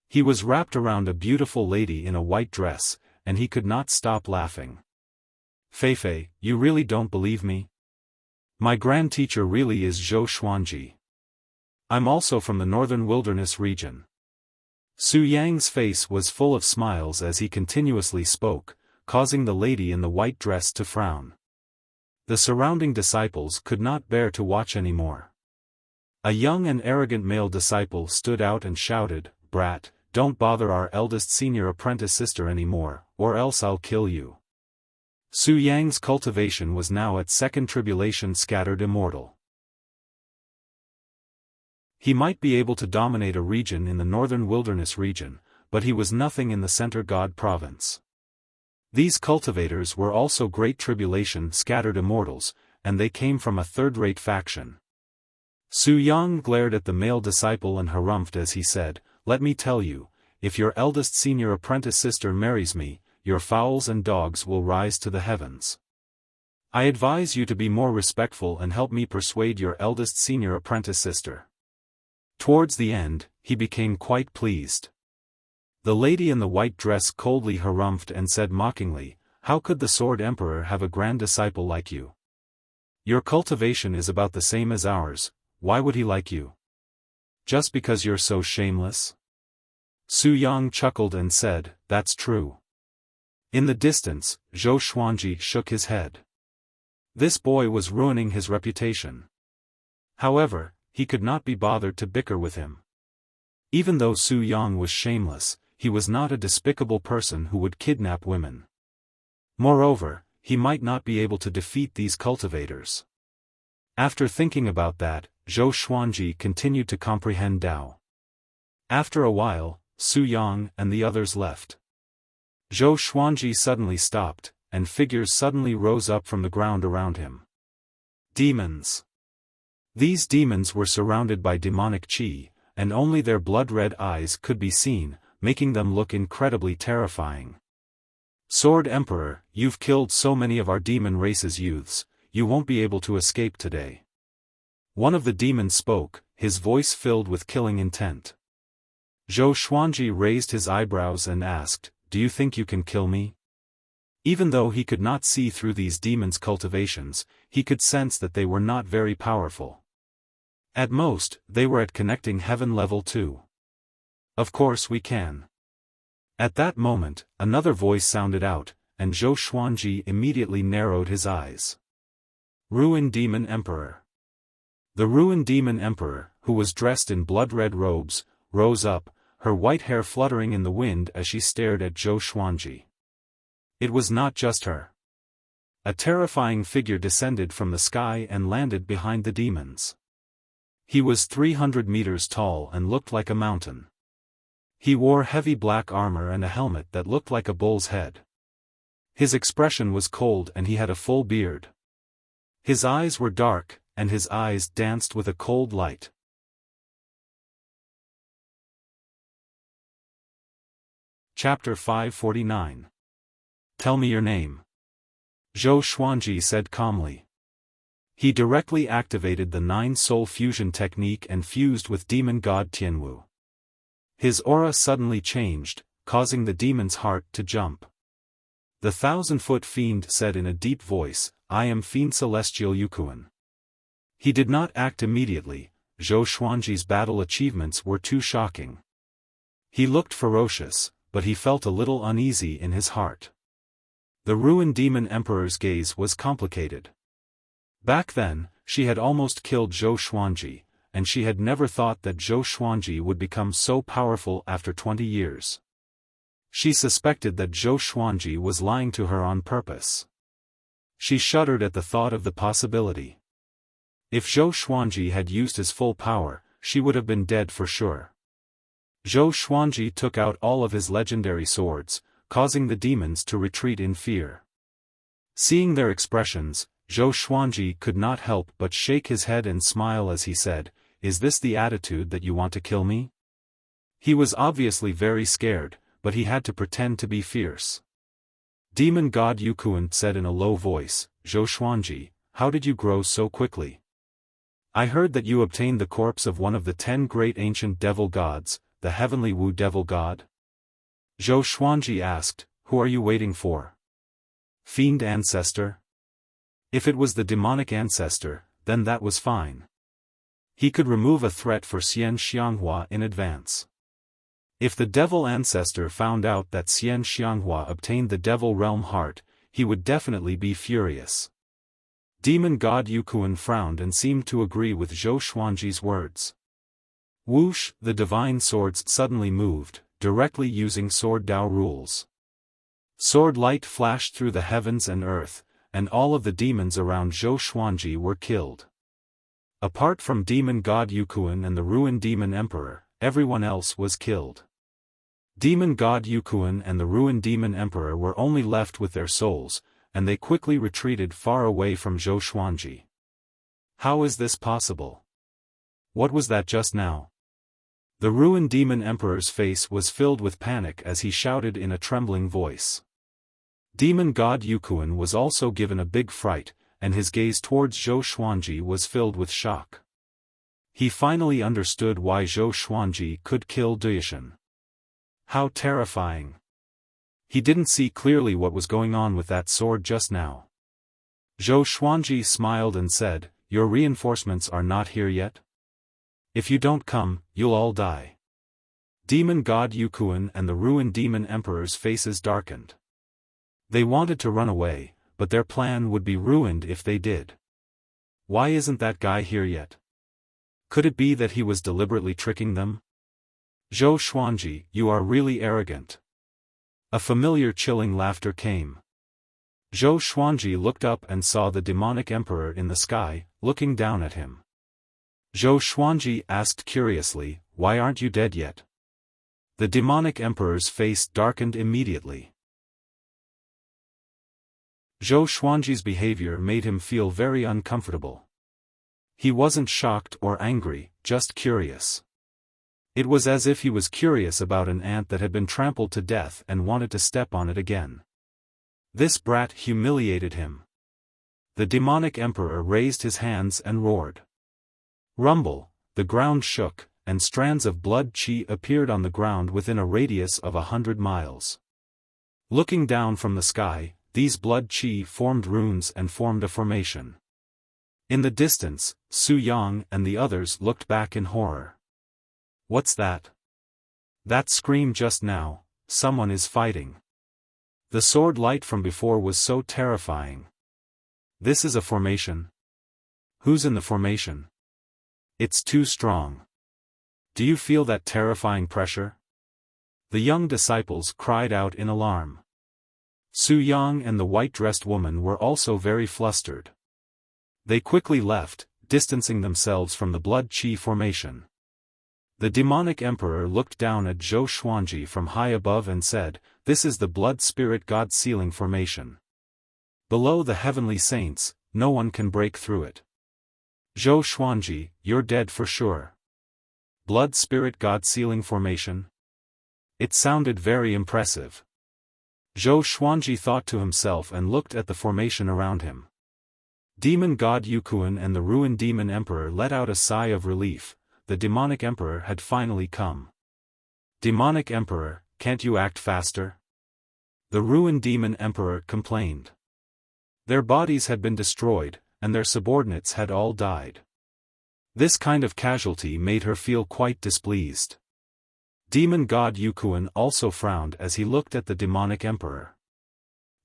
He was wrapped around a beautiful lady in a white dress, and he could not stop laughing. Feifei, you really don't believe me? My grand teacher really is Zhou Xuanji. I'm also from the northern wilderness region. Su Yang's face was full of smiles as he continuously spoke, causing the lady in the white dress to frown. The surrounding disciples could not bear to watch anymore. A young and arrogant male disciple stood out and shouted, "Brat, don't bother our eldest senior apprentice sister anymore, or else I'll kill you." Su Yang's cultivation was now at second tribulation scattered immortal. He might be able to dominate a region in the northern wilderness region, but he was nothing in the center god province. These cultivators were also great tribulation scattered immortals, and they came from a third-rate faction. Su Yang glared at the male disciple and harumphed as he said, "Let me tell you, if your eldest senior apprentice sister marries me, your fowls and dogs will rise to the heavens. I advise you to be more respectful and help me persuade your eldest senior apprentice sister." Towards the end, he became quite pleased. The lady in the white dress coldly harumphed and said mockingly, "How could the Sword Emperor have a grand disciple like you? Your cultivation is about the same as ours, why would he like you? Just because you're so shameless?" Su Yang chuckled and said, "That's true." In the distance, Zhou Xuanji shook his head. This boy was ruining his reputation. However, he could not be bothered to bicker with him. Even though Su Yang was shameless, he was not a despicable person who would kidnap women. Moreover, he might not be able to defeat these cultivators. After thinking about that, Zhou Xuanji continued to comprehend Tao. After a while, Su Yang and the others left. Zhou Xuanji suddenly stopped, and figures suddenly rose up from the ground around him. Demons. These demons were surrounded by demonic qi, and only their blood-red eyes could be seen, making them look incredibly terrifying. "Sword Emperor, you've killed so many of our demon race's youths, you won't be able to escape today." One of the demons spoke, his voice filled with killing intent. Zhou Xuanji raised his eyebrows and asked, "Do you think you can kill me?" Even though he could not see through these demons' cultivations, he could sense that they were not very powerful. At most, they were at connecting heaven level 2. "Of course we can." At that moment, another voice sounded out, and Zhou Xuanji immediately narrowed his eyes. Ruined Demon Emperor. The Ruined Demon Emperor, who was dressed in blood-red robes, rose up, her white hair fluttering in the wind as she stared at Zhou Xuanji. It was not just her. A terrifying figure descended from the sky and landed behind the demons. He was 300 meters tall and looked like a mountain. He wore heavy black armor and a helmet that looked like a bull's head. His expression was cold and he had a full beard. His eyes were dark, and his eyes danced with a cold light. Chapter 549. "Tell me your name." Zhou Xuanji said calmly. He directly activated the 9-soul fusion technique and fused with demon god Tianwu. His aura suddenly changed, causing the demon's heart to jump. The 1,000-foot fiend said in a deep voice, "I am Fiend Celestial Yukuan." He did not act immediately. Zhou Xuanji's battle achievements were too shocking. He looked ferocious, but he felt a little uneasy in his heart. The Ruined Demon Emperor's gaze was complicated. Back then, she had almost killed Zhou Xuanji, and she had never thought that Zhou Xuanji would become so powerful after 20 years. She suspected that Zhou Xuanji was lying to her on purpose. She shuddered at the thought of the possibility. If Zhou Xuanji had used his full power, she would have been dead for sure. Zhou Xuanji took out all of his legendary swords, causing the demons to retreat in fear. Seeing their expressions, Zhou Xuanji could not help but shake his head and smile as he said, "Is this the attitude that you want to kill me?" He was obviously very scared, but he had to pretend to be fierce. Demon God Yukuan said in a low voice, "Zhou Xuanji, how did you grow so quickly? I heard that you obtained the corpse of one of the 10 great ancient devil gods, the heavenly Wu devil god?" Zhou Xuanji asked, "Who are you waiting for? Fiend ancestor?" If it was the demonic ancestor, then that was fine. He could remove a threat for Xian Xianghua in advance. If the devil ancestor found out that Xian Xianghua obtained the devil realm heart, he would definitely be furious. Demon God Yukuan frowned and seemed to agree with Zhou Xuanji's words. Whoosh, the divine swords suddenly moved, directly using Sword Dao rules. Sword light flashed through the heavens and earth, and all of the demons around Zhou Xuanji were killed. Apart from Demon God Yukuan and the Ruined Demon Emperor, everyone else was killed. Demon God Yukuan and the Ruined Demon Emperor were only left with their souls, and they quickly retreated far away from Zhou Xuanji. How is this possible? What was that just now? The Ruined Demon Emperor's face was filled with panic as he shouted in a trembling voice. Demon God Yukuan was also given a big fright, and his gaze towards Zhou Xuanji was filled with shock. He finally understood why Zhou Xuanji could kill Duishan. How terrifying! He didn't see clearly what was going on with that sword just now. Zhou Xuanji smiled and said, "Your reinforcements are not here yet? If you don't come, you'll all die." Demon God Yukuan and the Ruined Demon Emperor's faces darkened. They wanted to run away, but their plan would be ruined if they did. Why isn't that guy here yet? Could it be that he was deliberately tricking them? Zhou Xuanji, you are really arrogant. A familiar chilling laughter came. Zhou Xuanji looked up and saw the demonic emperor in the sky, looking down at him. Zhou Xuanji asked curiously, "Why aren't you dead yet?" The demonic emperor's face darkened immediately. Zhou Xuanji's behavior made him feel very uncomfortable. He wasn't shocked or angry, just curious. It was as if he was curious about an ant that had been trampled to death and wanted to step on it again. This brat humiliated him. The demonic emperor raised his hands and roared. Rumble, the ground shook, and strands of blood qi appeared on the ground within a radius of 100 miles. Looking down from the sky, these blood qi formed runes and formed a formation. In the distance, Su Yang and the others looked back in horror. What's that? That scream just now, someone is fighting. The sword light from before was so terrifying. This is a formation. Who's in the formation? It's too strong. Do you feel that terrifying pressure? The young disciples cried out in alarm. Su Yang and the white-dressed woman were also very flustered. They quickly left, distancing themselves from the blood qi formation. The demonic emperor looked down at Zhou Xuanji from high above and said, "This is the blood spirit god sealing formation. Below the heavenly saints, no one can break through it. Zhou Xuanji, you're dead for sure." Blood spirit god sealing formation? It sounded very impressive. Zhou Xuanji thought to himself and looked at the formation around him. Demon God Yukuan and the Ruined Demon Emperor let out a sigh of relief. The demonic emperor had finally come. Demonic emperor, can't you act faster? The Ruined Demon Emperor complained. Their bodies had been destroyed, and their subordinates had all died. This kind of casualty made her feel quite displeased. Demon God Yukuan also frowned as he looked at the demonic emperor.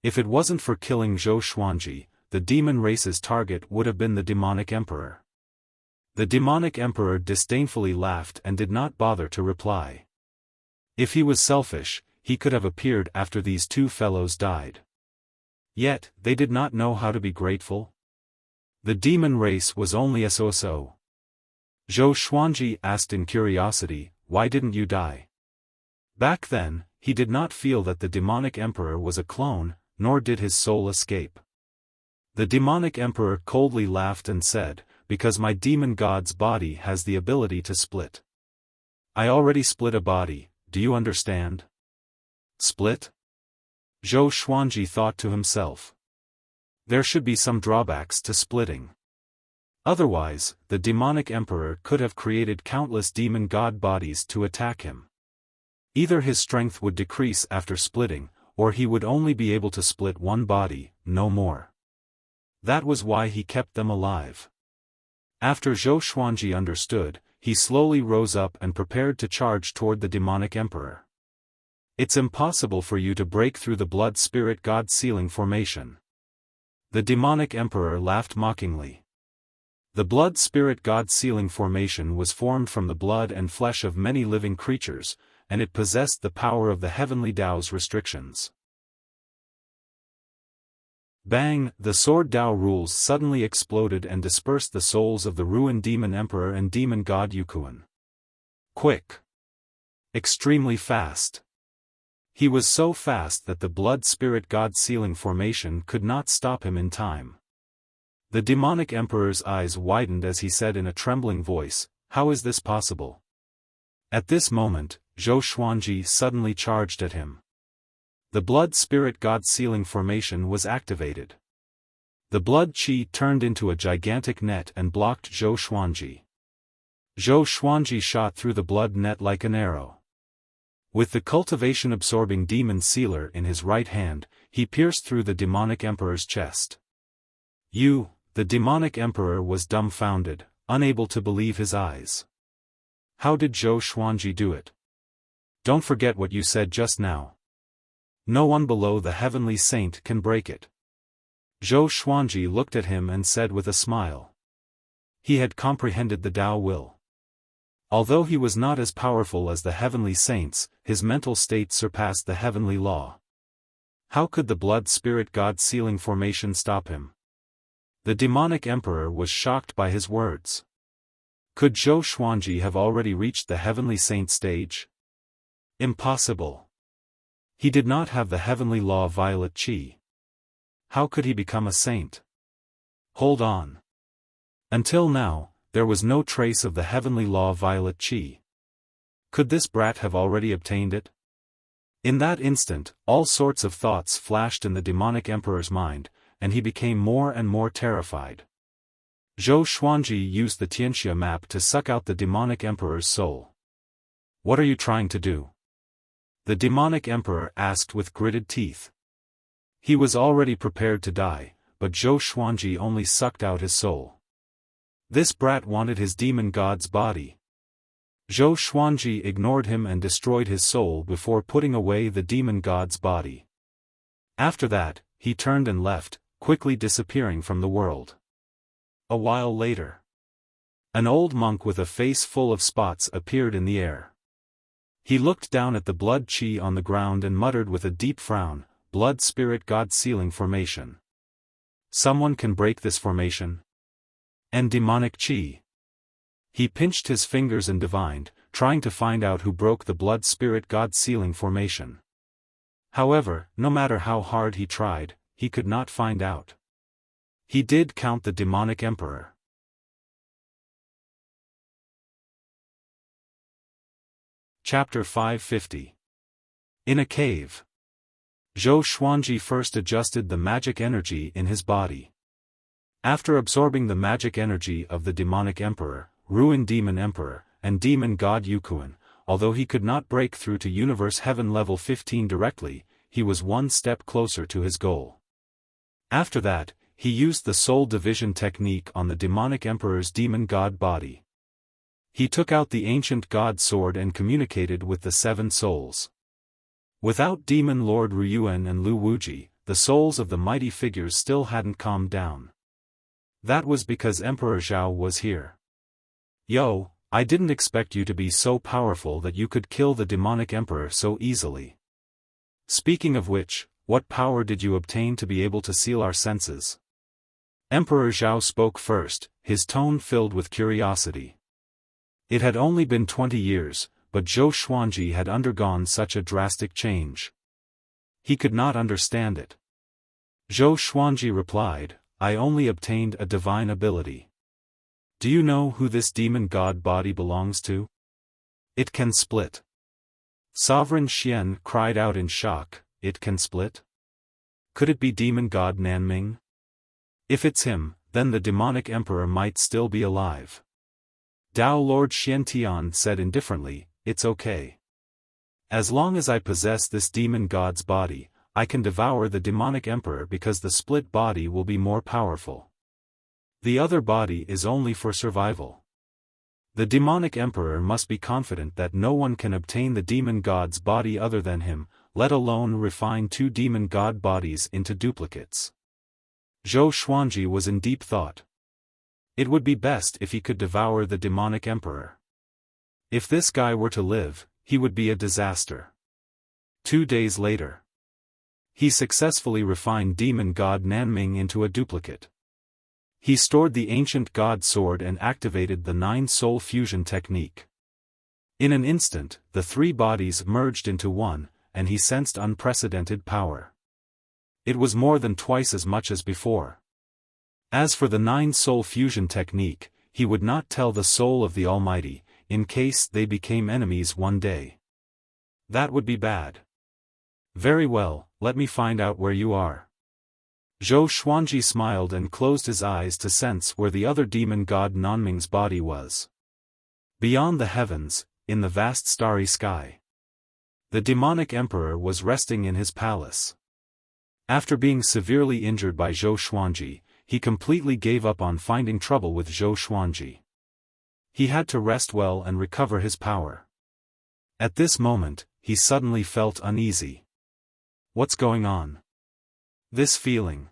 If it wasn't for killing Zhou Xuanji, the demon race's target would have been the demonic emperor. The demonic emperor disdainfully laughed and did not bother to reply. If he was selfish, he could have appeared after these two fellows died. Yet, they did not know how to be grateful. The demon race was only a so-so. Zhou Xuanji asked in curiosity, "Why didn't you die?" Back then, he did not feel that the demonic emperor was a clone, nor did his soul escape. The demonic emperor coldly laughed and said, "Because my demon god's body has the ability to split. I already split a body, do you understand?" Split? Zhou Xuanji thought to himself. There should be some drawbacks to splitting. Otherwise, the demonic emperor could have created countless demon god bodies to attack him. Either his strength would decrease after splitting, or he would only be able to split one body, no more. That was why he kept them alive. After Zhou Xuanji understood, he slowly rose up and prepared to charge toward the demonic emperor. "It's impossible for you to break through the blood spirit god sealing formation." The demonic emperor laughed mockingly. The blood spirit god sealing formation was formed from the blood and flesh of many living creatures, and it possessed the power of the heavenly Tao's restrictions. Bang! The sword Tao rules suddenly exploded and dispersed the souls of the ruined demon emperor and demon god Yukuan. Quick! Extremely fast. He was so fast that the blood spirit god sealing formation could not stop him in time. The demonic emperor's eyes widened as he said in a trembling voice, "How is this possible?" At this moment, Zhou Xuanji suddenly charged at him. The blood spirit god sealing formation was activated. The blood qi turned into a gigantic net and blocked Zhou Xuanji. Zhou Xuanji shot through the blood net like an arrow. With the cultivation-absorbing demon sealer in his right hand, he pierced through the demonic emperor's chest. The demonic emperor was dumbfounded, unable to believe his eyes. How did Zhou Xuanji do it? Don't forget what you said just now. No one below the heavenly saint can break it. Zhou Xuanji looked at him and said with a smile. He had comprehended the Tao will. Although he was not as powerful as the heavenly saints, his mental state surpassed the heavenly law. How could the blood spirit god sealing formation stop him? The demonic emperor was shocked by his words. Could Zhou Xuanji have already reached the heavenly saint stage? Impossible. He did not have the heavenly law violet qi. How could he become a saint? Hold on. Until now, there was no trace of the heavenly law violet qi. Could this brat have already obtained it? In that instant, all sorts of thoughts flashed in the demonic emperor's mind, and he became more and more terrified. Zhou Xuanji used the Tianxia map to suck out the demonic emperor's soul. "What are you trying to do?" the demonic emperor asked with gritted teeth. He was already prepared to die, but Zhou Xuanji only sucked out his soul. This brat wanted his demon god's body. Zhou Xuanji ignored him and destroyed his soul before putting away the demon god's body. After that, he turned and left, quickly disappearing from the world. A while later, an old monk with a face full of spots appeared in the air. He looked down at the blood qi on the ground and muttered with a deep frown, "Blood spirit god sealing formation. Someone can break this formation? And demonic qi." He pinched his fingers and divined, trying to find out who broke the blood spirit god sealing formation. However, no matter how hard he tried, he could not find out. He did count the demonic emperor. Chapter 550. In a cave. Zhou Xuanji first adjusted the magic energy in his body. After absorbing the magic energy of the demonic emperor, ruined demon emperor, and demon god Yukuan, although he could not break through to universe heaven level 15 directly, he was one step closer to his goal. After that, he used the soul division technique on the demonic emperor's demon god body. He took out the ancient god sword and communicated with the 7 souls. Without demon lord Ruyuan and Lu Wuji, the souls of the mighty figures still hadn't calmed down. That was because Emperor Zhao was here. "Yo, I didn't expect you to be so powerful that you could kill the demonic emperor so easily. Speaking of which, what power did you obtain to be able to seal our senses?" Emperor Zhao spoke first, his tone filled with curiosity. It had only been 20 years, but Zhou Xuanji had undergone such a drastic change. He could not understand it. Zhou Xuanji replied, I only obtained a divine ability. Do you know who this demon god body belongs to? It can split. Sovereign Xian cried out in shock, it can split? Could it be demon god Nanming? If it's him, then the demonic emperor might still be alive. Dao Lord Xiantian said indifferently, it's okay. As long as I possess this demon god's body, I can devour the demonic emperor because the split body will be more powerful. The other body is only for survival. The demonic emperor must be confident that no one can obtain the demon god's body other than him, let alone refine two demon god bodies into duplicates. Zhou Xuanji was in deep thought. It would be best if he could devour the demonic emperor. If this guy were to live, he would be a disaster. 2 days later, he successfully refined demon god Nanming into a duplicate. He stored the ancient god sword and activated the 9-soul fusion technique. In an instant, the 3 bodies merged into one, and he sensed unprecedented power. It was more than twice as much as before. As for the 9-soul fusion technique, he would not tell the soul of the Almighty, in case they became enemies one day. That would be bad. Very well, let me find out where you are. Zhou Xuanji smiled and closed his eyes to sense where the other demon god Nanming's body was. Beyond the heavens, in the vast starry sky, the demonic emperor was resting in his palace. After being severely injured by Zhou Xuanji, he completely gave up on finding trouble with Zhou Xuanji. He had to rest well and recover his power. At this moment, he suddenly felt uneasy. What's going on? This feeling.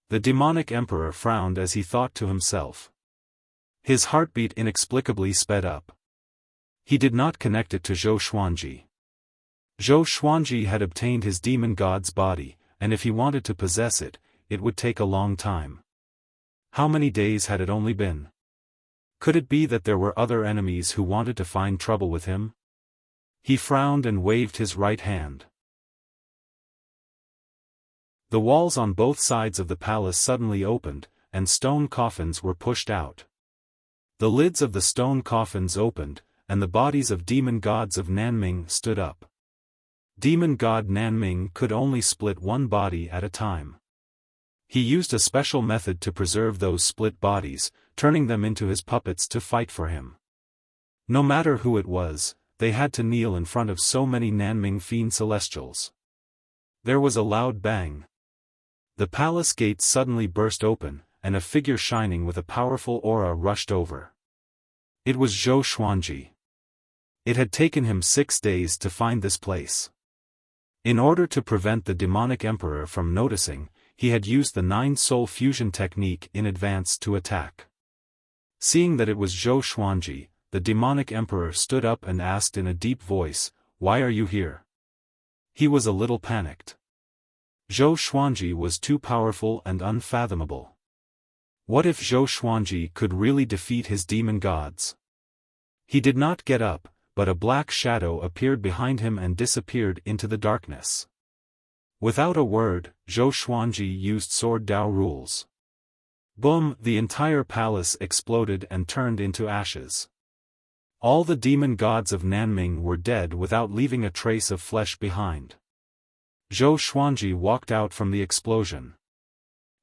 The demonic emperor frowned as he thought to himself. His heartbeat inexplicably sped up. He did not connect it to Zhou Xuanji. Zhou Xuanji had obtained his demon god's body, and if he wanted to possess it, it would take a long time. How many days had it only been? Could it be that there were other enemies who wanted to find trouble with him? He frowned and waved his right hand. The walls on both sides of the palace suddenly opened, and stone coffins were pushed out. The lids of the stone coffins opened, and the bodies of demon gods of Nanming stood up. Demon god Nanming could only split one body at a time. He used a special method to preserve those split bodies, turning them into his puppets to fight for him. No matter who it was, they had to kneel in front of so many Nanming fiend celestials. There was a loud bang. The palace gates suddenly burst open, and a figure shining with a powerful aura rushed over. It was Zhou Xuanji. It had taken him 6 days to find this place. In order to prevent the demonic emperor from noticing, he had used the 9-soul fusion technique in advance to attack. Seeing that it was Zhou Xuanji, the demonic emperor stood up and asked in a deep voice, "Why are you here?" He was a little panicked. Zhou Xuanji was too powerful and unfathomable. What if Zhou Xuanji could really defeat his demon gods? He did not get up, but a black shadow appeared behind him and disappeared into the darkness. Without a word, Zhou Xuanji used Sword Dao rules. Boom! The entire palace exploded and turned into ashes. All the demon gods of Nanming were dead without leaving a trace of flesh behind. Zhou Xuanji walked out from the explosion.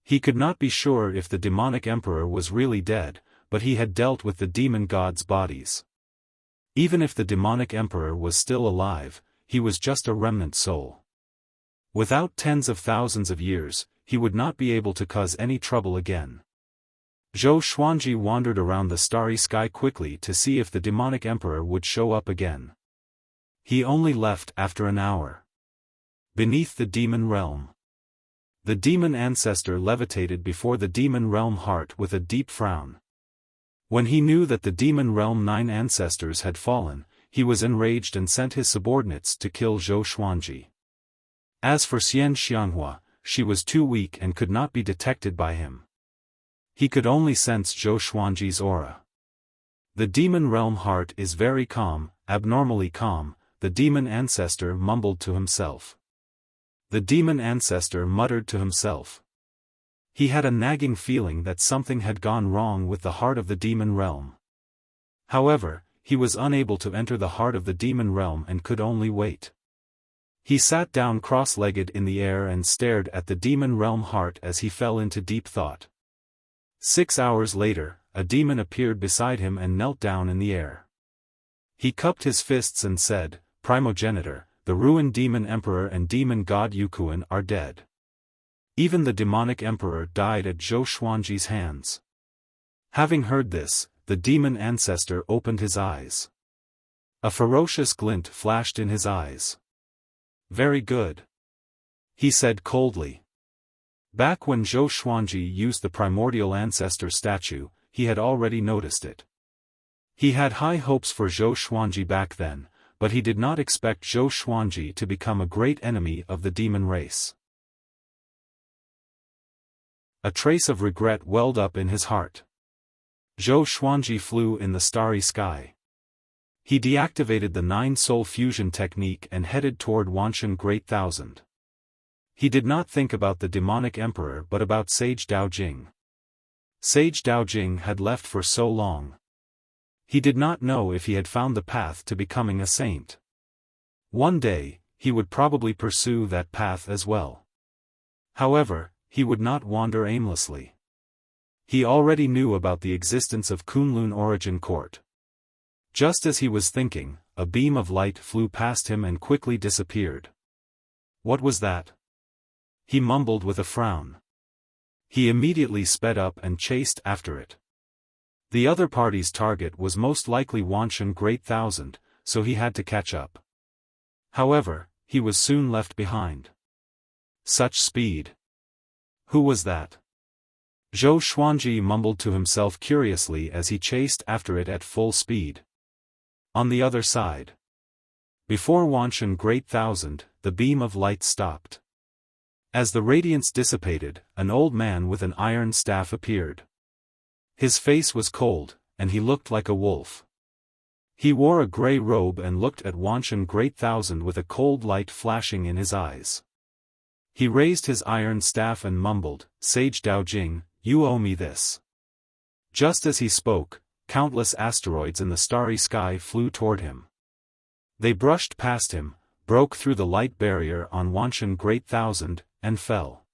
He could not be sure if the demonic emperor was really dead, but he had dealt with the demon gods' bodies. Even if the demonic emperor was still alive, he was just a remnant soul. Without tens of thousands of years, he would not be able to cause any trouble again. Zhou Xuanji wandered around the starry sky quickly to see if the demonic emperor would show up again. He only left after an hour. Beneath the demon realm, the demon ancestor levitated before the demon realm heart with a deep frown. When he knew that the demon realm 9 ancestors had fallen, he was enraged and sent his subordinates to kill Zhou Xuanji. As for Xian Xianghua, she was too weak and could not be detected by him. He could only sense Zhou Xuanji's aura. The demon realm heart is very calm, abnormally calm, the demon ancestor mumbled to himself. The demon ancestor muttered to himself. He had a nagging feeling that something had gone wrong with the heart of the demon realm. However, he was unable to enter the heart of the demon realm and could only wait. He sat down cross-legged in the air and stared at the demon realm heart as he fell into deep thought. 6 hours later, a demon appeared beside him and knelt down in the air. He cupped his fists and said, "Primogenitor, the ruined demon emperor and demon god Yukuan are dead. Even the demonic emperor died at Zhou Xuanji's hands." Having heard this, the demon ancestor opened his eyes. A ferocious glint flashed in his eyes. "Very good," he said coldly. Back when Zhou Xuanji used the primordial ancestor statue, he had already noticed it. He had high hopes for Zhou Xuanji back then, but he did not expect Zhou Xuanji to become a great enemy of the demon race. A trace of regret welled up in his heart. Zhou Xuanji flew in the starry sky. He deactivated the 9-soul fusion technique and headed toward Wanshan Great Thousand. He did not think about the demonic emperor but about Sage Daojing. Sage Daojing had left for so long. He did not know if he had found the path to becoming a saint. One day, he would probably pursue that path as well. However, he would not wander aimlessly. He already knew about the existence of Kunlun Origin Court. Just as he was thinking, a beam of light flew past him and quickly disappeared. What was that? He mumbled with a frown. He immediately sped up and chased after it. The other party's target was most likely Wanshan Great Thousand, so he had to catch up. However, he was soon left behind. Such speed! Who was that? Zhou Xuanji mumbled to himself curiously as he chased after it at full speed. On the other side. Before Wanshan Great Thousand, the beam of light stopped. As the radiance dissipated, an old man with an iron staff appeared. His face was cold, and he looked like a wolf. He wore a grey robe and looked at Wanshan Great Thousand with a cold light flashing in his eyes. He raised his iron staff and mumbled, "Sage Daojing, you owe me this." Just as he spoke, countless asteroids in the starry sky flew toward him. They brushed past him, broke through the light barrier on Wanshan Great Thousand, and fell.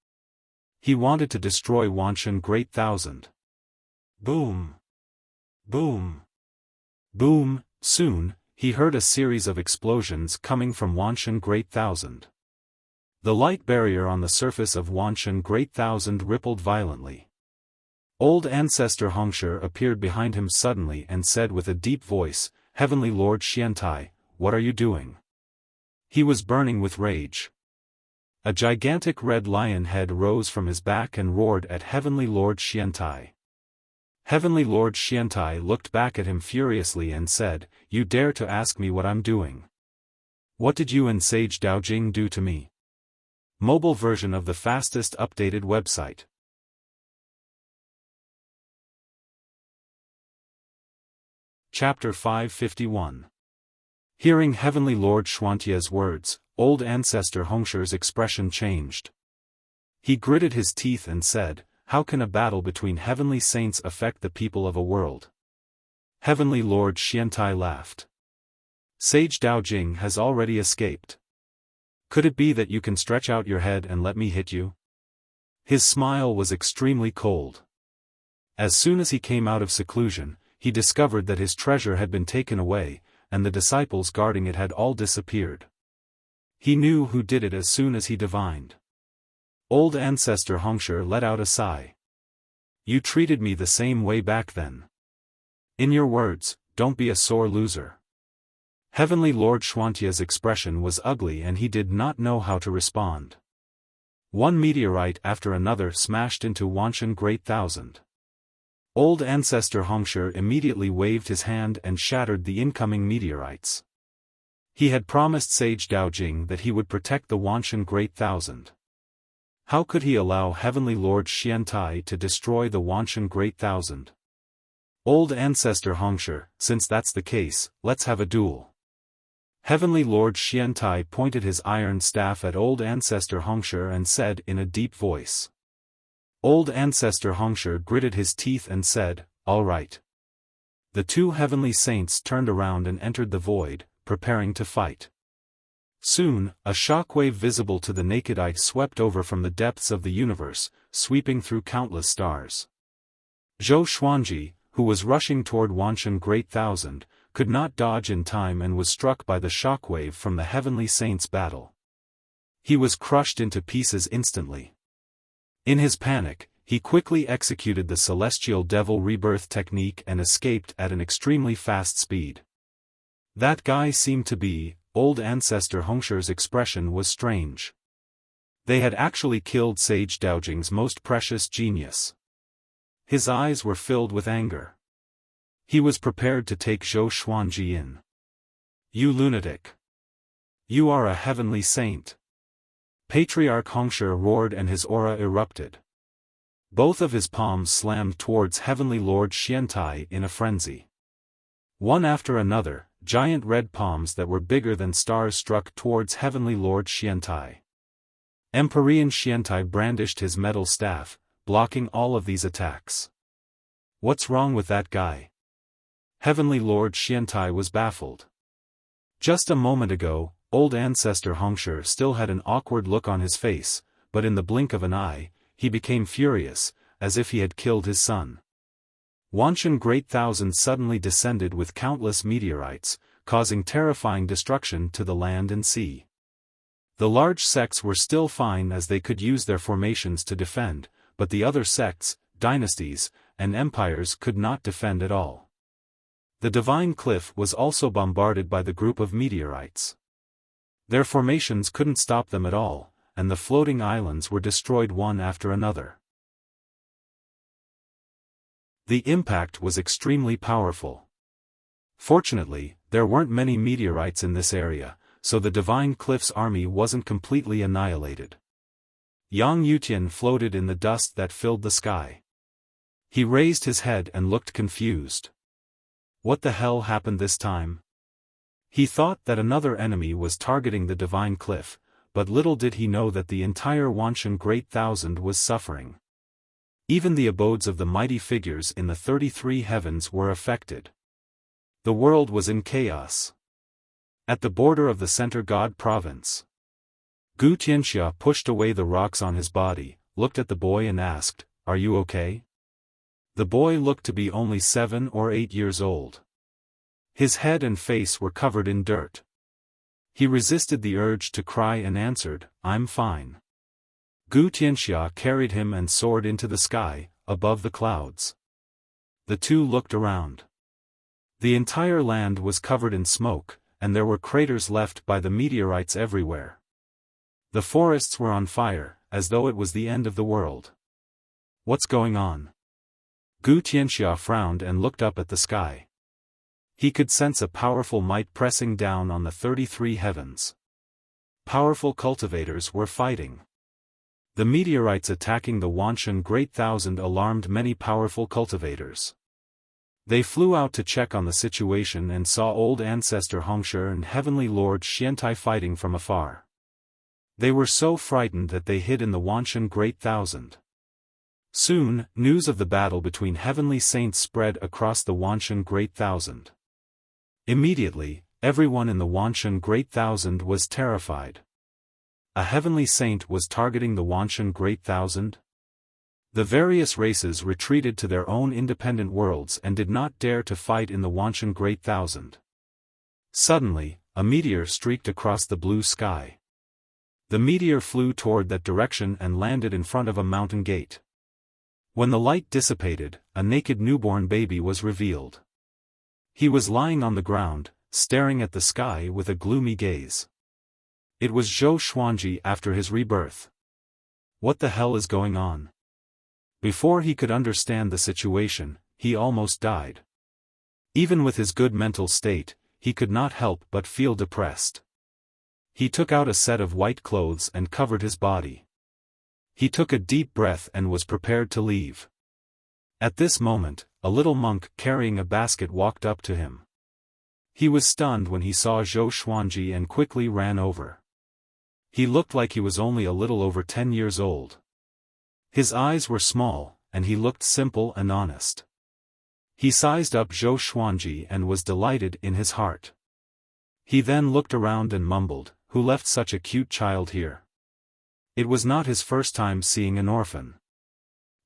He wanted to destroy Wanshan Great Thousand. Boom! Boom! Boom! Soon, he heard a series of explosions coming from Wanshan Great Thousand. The light barrier on the surface of Wanshan Great Thousand rippled violently. Old Ancestor Hongshi appeared behind him suddenly and said with a deep voice, "Heavenly Lord Xiantai, what are you doing?" He was burning with rage. A gigantic red lion head rose from his back and roared at Heavenly Lord Xiantai. Heavenly Lord Xiantai looked back at him furiously and said, "You dare to ask me what I'm doing? What did you and Sage Daojing do to me?" Mobile version of the fastest updated website. Chapter 551. Hearing Heavenly Lord Xuantia's words, old Ancestor Hongshi's expression changed. He gritted his teeth and said, "How can a battle between heavenly saints affect the people of a world?" Heavenly Lord Xiantai laughed. "Sage Daojing has already escaped. Could it be that you can stretch out your head and let me hit you?" His smile was extremely cold. As soon as he came out of seclusion, he discovered that his treasure had been taken away, and the disciples guarding it had all disappeared. He knew who did it as soon as he divined. Old Ancestor Hongshi let out a sigh. "You treated me the same way back then. In your words, don't be a sore loser." Heavenly Lord Xuantia's expression was ugly and he did not know how to respond. One meteorite after another smashed into Wanshan Great Thousand. Old Ancestor Hongshi immediately waved his hand and shattered the incoming meteorites. He had promised Sage Daojing that he would protect the Wanshan Great Thousand. How could he allow Heavenly Lord Xiantai to destroy the Wanshan Great Thousand? Old Ancestor Hongshi, since that's the case, let's have a duel. Heavenly Lord Xiantai pointed his iron staff at old ancestor Hongshi and said in a deep voice. Old ancestor Hongshi gritted his teeth and said, "All right." The two heavenly saints turned around and entered the void, preparing to fight. Soon, a shockwave visible to the naked eye swept over from the depths of the universe, sweeping through countless stars. Zhou Xuanji, who was rushing toward Wanshan Great Thousand, could not dodge in time and was struck by the shockwave from the heavenly saints' battle. He was crushed into pieces instantly. In his panic, he quickly executed the celestial devil rebirth technique and escaped at an extremely fast speed. That guy seemed to be, old ancestor Hongshi's expression was strange. They had actually killed Sage Daojing's most precious genius. His eyes were filled with anger. He was prepared to take Zhou Xuanji in. "You lunatic! You are a heavenly saint!" Patriarch Hongshi roared and his aura erupted. Both of his palms slammed towards Heavenly Lord Xiantai in a frenzy. One after another, giant red palms that were bigger than stars struck towards Heavenly Lord Xiantai. Empyrean Xiantai brandished his metal staff, blocking all of these attacks. "What's wrong with that guy?" Heavenly Lord Xiantai was baffled. Just a moment ago, old ancestor Hongshi still had an awkward look on his face, but in the blink of an eye, he became furious, as if he had killed his son. Wanshan Great Thousand suddenly descended with countless meteorites, causing terrifying destruction to the land and sea. The large sects were still fine as they could use their formations to defend, but the other sects, dynasties, and empires could not defend at all. The divine cliff was also bombarded by the group of meteorites. Their formations couldn't stop them at all, and the floating islands were destroyed one after another. The impact was extremely powerful. Fortunately, there weren't many meteorites in this area, so the divine cliff's army wasn't completely annihilated. Yang Yutian floated in the dust that filled the sky. He raised his head and looked confused. What the hell happened this time? He thought that another enemy was targeting the divine cliff, but little did he know that the entire Wanshan Great Thousand was suffering. Even the abodes of the mighty figures in the 33 heavens were affected. The world was in chaos. At the border of the Center God province, Gu Tianxia pushed away the rocks on his body, looked at the boy and asked, "Are you okay?" The boy looked to be only 7 or 8 years old. His head and face were covered in dirt. He resisted the urge to cry and answered, "I'm fine." Gu Tianxia carried him and soared into the sky, above the clouds. The two looked around. The entire land was covered in smoke, and there were craters left by the meteorites everywhere. The forests were on fire, as though it was the end of the world. "What's going on?" Gu Tianxia frowned and looked up at the sky. He could sense a powerful might pressing down on the 33 heavens. Powerful cultivators were fighting. The meteorites attacking the Wanshan Great Thousand alarmed many powerful cultivators. They flew out to check on the situation and saw old ancestor Hongshi and Heavenly Lord Xiantai fighting from afar. They were so frightened that they hid in the Wanshan Great Thousand. Soon, news of the battle between heavenly saints spread across the Wanshan Great Thousand. Immediately, everyone in the Wanshan Great Thousand was terrified. A heavenly saint was targeting the Wanshan Great Thousand? The various races retreated to their own independent worlds and did not dare to fight in the Wanshan Great Thousand. Suddenly, a meteor streaked across the blue sky. The meteor flew toward that direction and landed in front of a mountain gate. When the light dissipated, a naked newborn baby was revealed. He was lying on the ground, staring at the sky with a gloomy gaze. It was Zhou Xuanji after his rebirth. What the hell is going on? Before he could understand the situation, he almost died. Even with his good mental state, he could not help but feel depressed. He took out a set of white clothes and covered his body. He took a deep breath and was prepared to leave. At this moment, a little monk carrying a basket walked up to him. He was stunned when he saw Zhou Xuanji and quickly ran over. He looked like he was only a little over 10 years old. His eyes were small, and he looked simple and honest. He sized up Zhou Xuanji and was delighted in his heart. He then looked around and mumbled, "Who left such a cute child here?" It was not his first time seeing an orphan.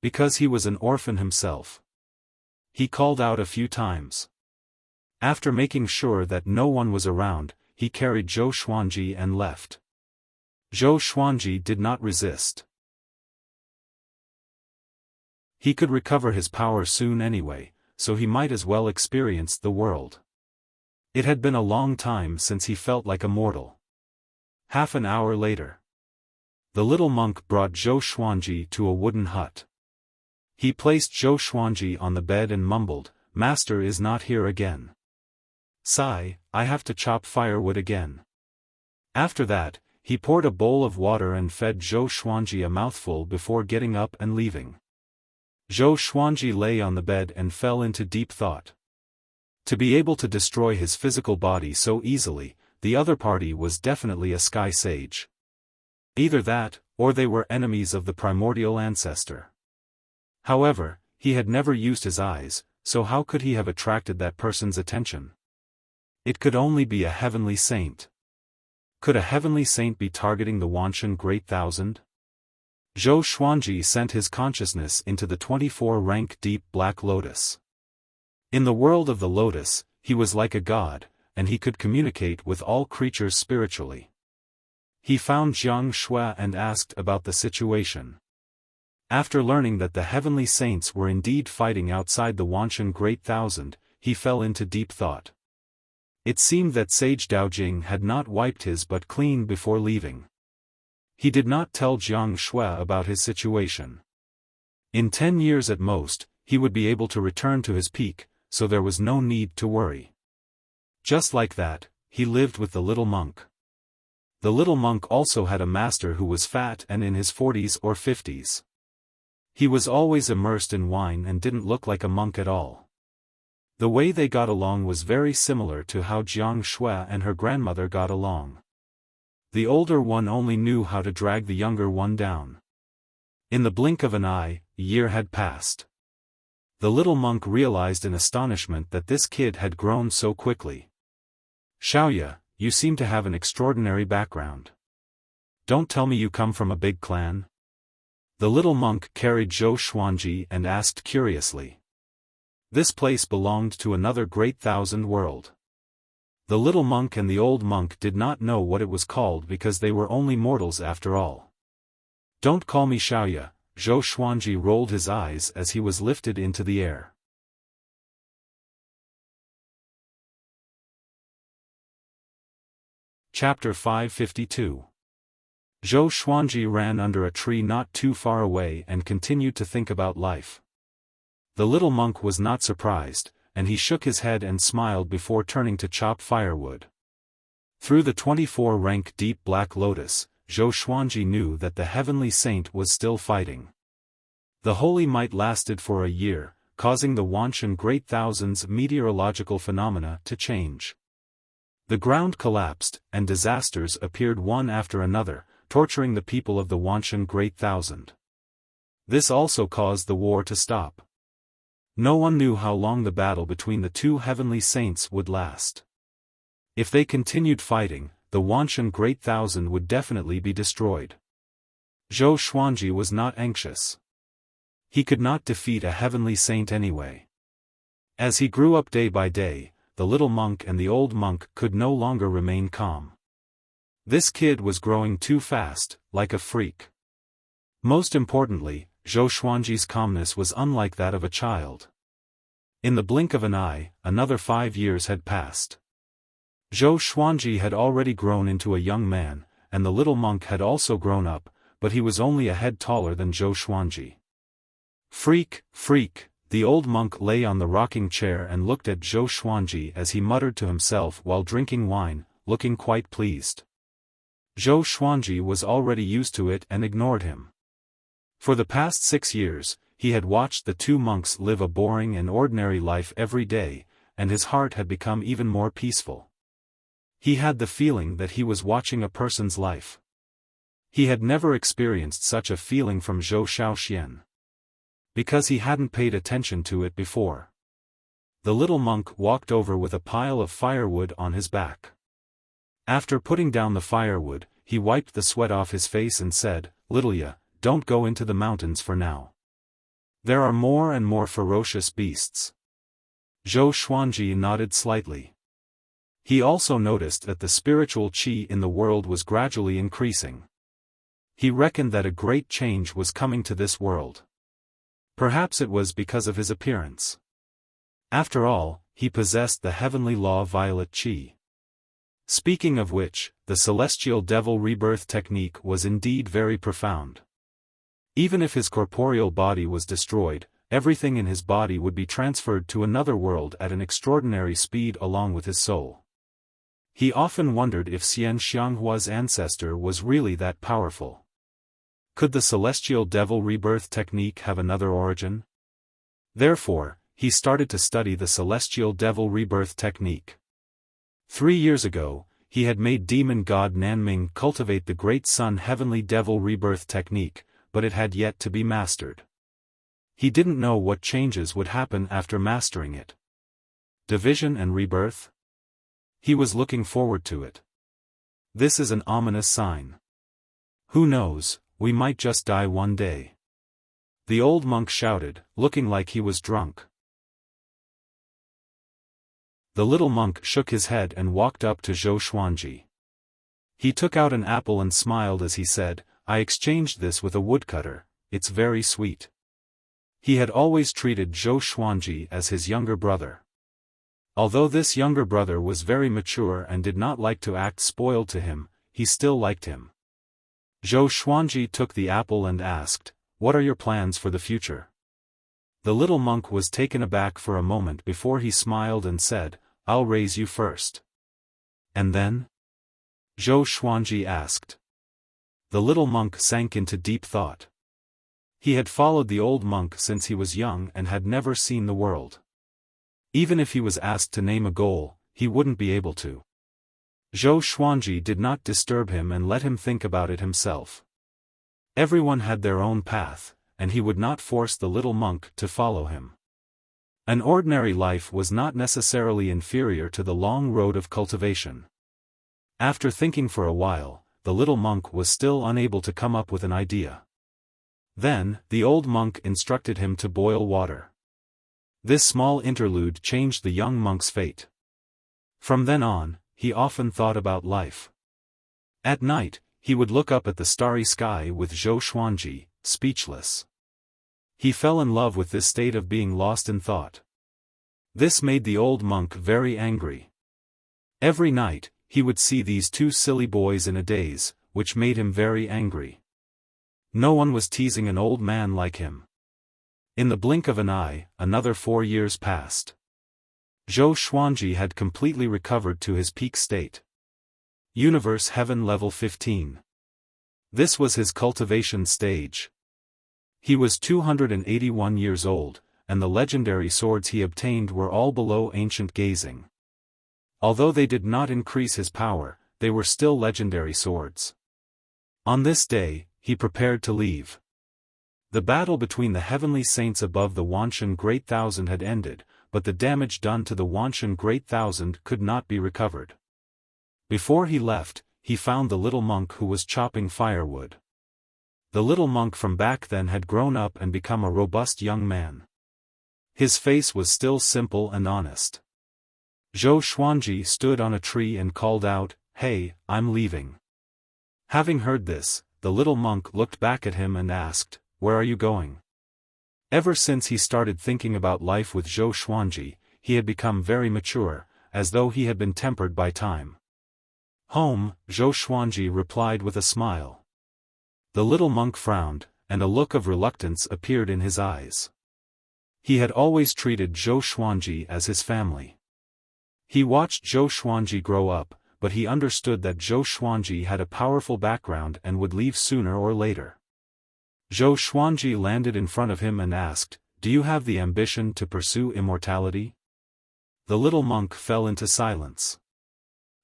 Because he was an orphan himself. He called out a few times. After making sure that no one was around, he carried Zhou Xuanji and left. Zhou Xuanji did not resist. He could recover his power soon anyway, so he might as well experience the world. It had been a long time since he felt like a mortal. Half an hour later. The little monk brought Zhou Xuanji to a wooden hut. He placed Zhou Xuanji on the bed and mumbled, "Master is not here again. Sigh, I have to chop firewood again." After that, he poured a bowl of water and fed Zhou Xuanji a mouthful before getting up and leaving. Zhou Xuanji lay on the bed and fell into deep thought. To be able to destroy his physical body so easily, the other party was definitely a sky sage. Either that, or they were enemies of the primordial ancestor. However, he had never used his eyes, so how could he have attracted that person's attention? It could only be a heavenly saint. Could a heavenly saint be targeting the Wanshan Great Thousand? Zhou Xuanji sent his consciousness into the 24-rank deep black lotus. In the world of the lotus, he was like a god, and he could communicate with all creatures spiritually. He found Jiang Shui and asked about the situation. After learning that the heavenly saints were indeed fighting outside the Wanshan Great Thousand, he fell into deep thought. It seemed that Sage Daojing had not wiped his butt clean before leaving. He did not tell Jiang Shui about his situation. In 10 years at most, he would be able to return to his peak, so there was no need to worry. Just like that, he lived with the little monk. The little monk also had a master who was fat and in his 40s or 50s. He was always immersed in wine and didn't look like a monk at all. The way they got along was very similar to how Jiang Shui and her grandmother got along. The older one only knew how to drag the younger one down. In the blink of an eye, a year had passed. The little monk realized in astonishment that this kid had grown so quickly. "Xiaoya, you seem to have an extraordinary background. Don't tell me you come from a big clan?" The little monk carried Zhou Xuanji and asked curiously. This place belonged to another great thousand world. The little monk and the old monk did not know what it was called because they were only mortals after all. "Don't call me Xiaoya," Zhou Xuanji rolled his eyes as he was lifted into the air. Chapter 552. Zhou Xuanji ran under a tree not too far away and continued to think about life. The little monk was not surprised, and he shook his head and smiled before turning to chop firewood. Through the 24-rank deep black lotus, Zhou Xuanji knew that the heavenly saint was still fighting. The holy might lasted for a year, causing the Wanshan Great Thousand's meteorological phenomena to change. The ground collapsed, and disasters appeared one after another, torturing the people of the Wanshan Great Thousand. This also caused the war to stop. No one knew how long the battle between the two heavenly saints would last. If they continued fighting, the Wanshan Great Thousand would definitely be destroyed. Zhou Xuanji was not anxious. He could not defeat a heavenly saint anyway. As he grew up day by day, the little monk and the old monk could no longer remain calm. This kid was growing too fast, like a freak. Most importantly, Zhou Xuanji's calmness was unlike that of a child. In the blink of an eye, another 5 years had passed. Zhou Xuanji had already grown into a young man, and the little monk had also grown up, but he was only a head taller than Zhou Xuanji. "Freak, freak," the old monk lay on the rocking chair and looked at Zhou Xuanji as he muttered to himself while drinking wine, looking quite pleased. Zhou Xuanji was already used to it and ignored him. For the past 6 years, he had watched the two monks live a boring and ordinary life every day, and his heart had become even more peaceful. He had the feeling that he was watching a person's life. He had never experienced such a feeling from Zhou Xiaoxian, because he hadn't paid attention to it before. The little monk walked over with a pile of firewood on his back. After putting down the firewood, he wiped the sweat off his face and said, "Littleya, don't go into the mountains for now. There are more and more ferocious beasts." Zhou Xuanji nodded slightly. He also noticed that the spiritual qi in the world was gradually increasing. He reckoned that a great change was coming to this world. Perhaps it was because of his appearance. After all, he possessed the heavenly law violet qi. Speaking of which, the celestial devil rebirth technique was indeed very profound. Even if his corporeal body was destroyed, everything in his body would be transferred to another world at an extraordinary speed along with his soul. He often wondered if Xian Xianghua's ancestor was really that powerful. Could the celestial devil rebirth technique have another origin? Therefore, he started to study the celestial devil rebirth technique. 3 years ago, he had made demon god Nanming cultivate the great sun heavenly devil rebirth technique, but it had yet to be mastered. He didn't know what changes would happen after mastering it. Division and rebirth? He was looking forward to it. This is an ominous sign. Who knows, we might just die one day. The old monk shouted, looking like he was drunk. The little monk shook his head and walked up to Zhou Xuanji. He took out an apple and smiled as he said, "I exchanged this with a woodcutter, it's very sweet." He had always treated Zhou Xuanji as his younger brother. Although this younger brother was very mature and did not like to act spoiled to him, he still liked him. Zhou Xuanji took the apple and asked, "What are your plans for the future?" The little monk was taken aback for a moment before he smiled and said, "I'll raise you first." "And then?" Zhou Xuanji asked. The little monk sank into deep thought. He had followed the old monk since he was young and had never seen the world. Even if he was asked to name a goal, he wouldn't be able to. Zhou Xuanji did not disturb him and let him think about it himself. Everyone had their own path, and he would not force the little monk to follow him. An ordinary life was not necessarily inferior to the long road of cultivation. After thinking for a while, the little monk was still unable to come up with an idea. Then, the old monk instructed him to boil water. This small interlude changed the young monk's fate. From then on, he often thought about life. At night, he would look up at the starry sky with Zhou Xuanji, speechless. He fell in love with this state of being lost in thought. This made the old monk very angry. Every night, he would see these two silly boys in a daze, which made him very angry. No one was teasing an old man like him. In the blink of an eye, another 4 years passed. Zhou Xuanji had completely recovered to his peak state. Universe Heaven Level 15. This was his cultivation stage. He was 281 years old, and the legendary swords he obtained were all below ancient gazing. Although they did not increase his power, they were still legendary swords. On this day, he prepared to leave. The battle between the heavenly saints above the Wanshan Great Thousand had ended, but the damage done to the Wanshan Great Thousand could not be recovered. Before he left, he found the little monk who was chopping firewood. The little monk from back then had grown up and become a robust young man. His face was still simple and honest. Zhou Xuanji stood on a tree and called out, "Hey, I'm leaving." Having heard this, the little monk looked back at him and asked, "Where are you going?" Ever since he started thinking about life with Zhou Xuanji, he had become very mature, as though he had been tempered by time. "Home," Zhou Xuanji replied with a smile. The little monk frowned, and a look of reluctance appeared in his eyes. He had always treated Zhou Xuanji as his family. He watched Zhou Xuanji grow up, but he understood that Zhou Xuanji had a powerful background and would leave sooner or later. Zhou Xuanji landed in front of him and asked, "Do you have the ambition to pursue immortality?" the little monk fell into silence.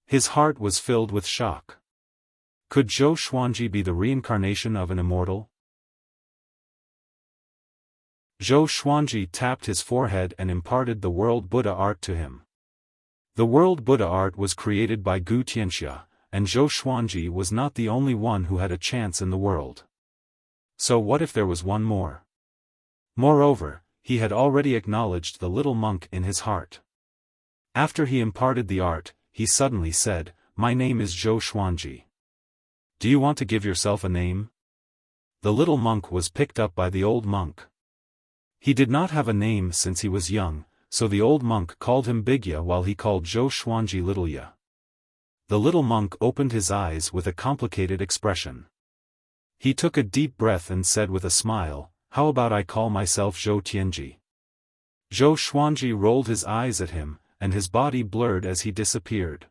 His heart was filled with shock. Could Zhou Xuanji be the reincarnation of an immortal? Zhou Xuanji tapped his forehead and imparted the World Buddha art to him. The World Buddha art was created by Gu Tianxia, and Zhou Xuanji was not the only one who had a chance in the world. So what if there was one more? Moreover, he had already acknowledged the little monk in his heart. After he imparted the art, he suddenly said, "My name is Zhou Xuanji. Do you want to give yourself a name?" The little monk was picked up by the old monk. He did not have a name since he was young, so the old monk called him Big Ya while he called Zhou Xuanji Little Ya. The little monk opened his eyes with a complicated expression. He took a deep breath and said with a smile, "How about I call myself Zhou Tianji?" Zhou Xuanji rolled his eyes at him, and his body blurred as he disappeared.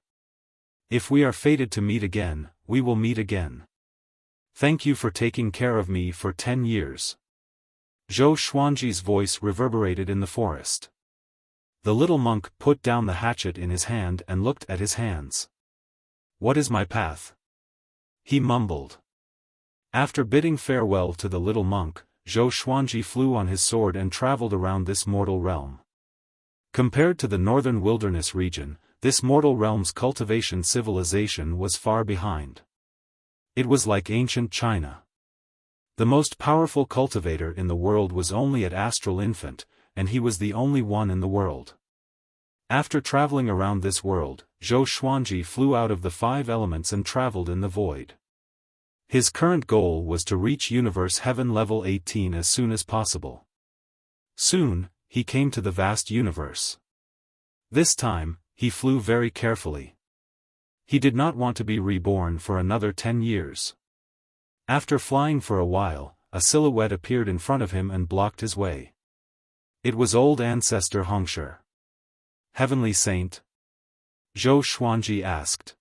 "If we are fated to meet again, we will meet again. Thank you for taking care of me for 10 years. Zhou Xuanji's voice reverberated in the forest. The little monk put down the hatchet in his hand and looked at his hands. "What is my path?" he mumbled. After bidding farewell to the little monk, Zhou Xuanji flew on his sword and traveled around this mortal realm. Compared to the northern wilderness region, this mortal realm's cultivation civilization was far behind. It was like ancient China. The most powerful cultivator in the world was only at Astral Infant, and he was the only one in the world. After traveling around this world, Zhou Xuanji flew out of the 5 elements and traveled in the void. His current goal was to reach Universe Heaven level 18 as soon as possible. Soon, he came to the vast universe. This time, he flew very carefully. He did not want to be reborn for another 10 years. After flying for a while, a silhouette appeared in front of him and blocked his way. It was old ancestor Hongshi. "Heavenly Saint?" Zhou Xuanji asked.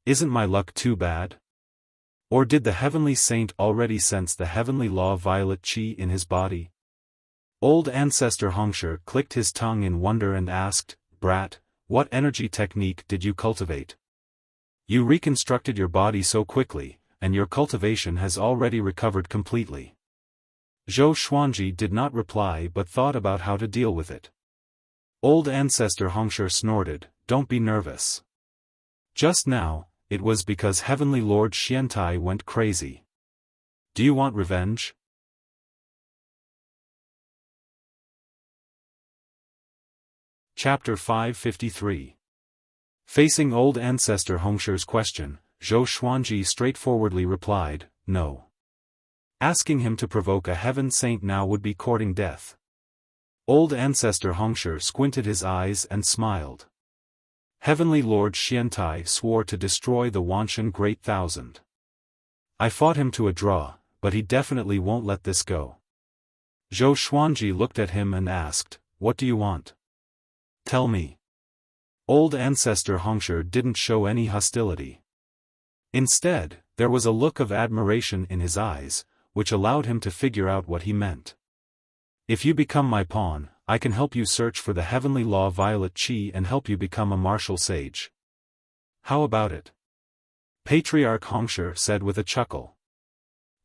"Isn't my luck too bad? Or did the Heavenly Saint already sense the heavenly law violet qi in his body?" Old ancestor Hongshi clicked his tongue in wonder and asked, "Brat, what energy technique did you cultivate? You reconstructed your body so quickly, and your cultivation has already recovered completely." Zhou Xuanji did not reply but thought about how to deal with it. Old ancestor Hongshi snorted, "Don't be nervous. Just now, it was because Heavenly Lord Xiantai went crazy. Do you want revenge?" Chapter 553. Facing old ancestor Hongshi's question, Zhou Xuanji straightforwardly replied, "No." Asking him to provoke a heaven saint now would be courting death. Old ancestor Hongshi squinted his eyes and smiled. Heavenly Lord Xiantai swore to destroy the Wanshan Great Thousand. I fought him to a draw, but he definitely won't let this go. Zhou Xuanji looked at him and asked, "What do you want? Tell me." Old ancestor Hongshi didn't show any hostility. Instead, there was a look of admiration in his eyes, which allowed him to figure out what he meant. "If you become my pawn, I can help you search for the heavenly law violet qi and help you become a martial sage. How about it?" Patriarch Hongshi said with a chuckle.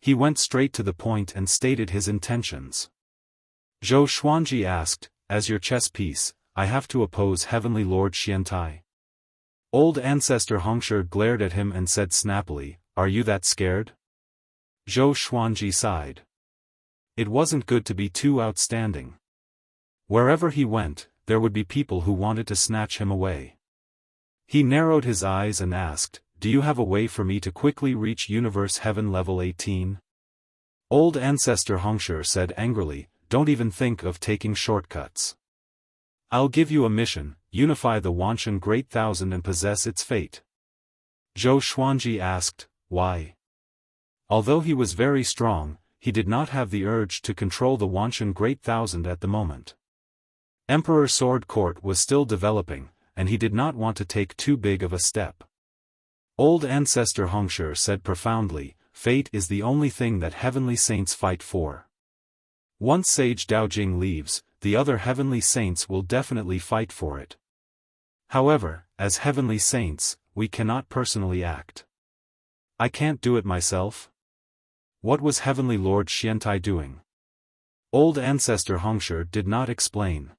He went straight to the point and stated his intentions. Zhou Xuanji asked, "As your chess piece, I have to oppose Heavenly Lord Xiantai?" Old ancestor Hongshi glared at him and said snappily, "Are you that scared?" Zhou Xuanji sighed. It wasn't good to be too outstanding. Wherever he went, there would be people who wanted to snatch him away. He narrowed his eyes and asked, "Do you have a way for me to quickly reach Universe Heaven level 18? Old ancestor Hongshi said angrily, "Don't even think of taking shortcuts. I'll give you a mission, unify the Wanshan Great Thousand and possess its fate." Zhou Xuanji asked, "Why?" Although he was very strong, he did not have the urge to control the Wanshan Great Thousand at the moment. Emperor Sword Court was still developing, and he did not want to take too big of a step. Old ancestor Hongshi said profoundly, "Fate is the only thing that heavenly saints fight for. Once Sage Daojing leaves, the other heavenly saints will definitely fight for it. However, as heavenly saints, we cannot personally act. I can't do it myself. What was Heavenly Lord Xiantai doing? Old Ancestor Hongshi did not explain.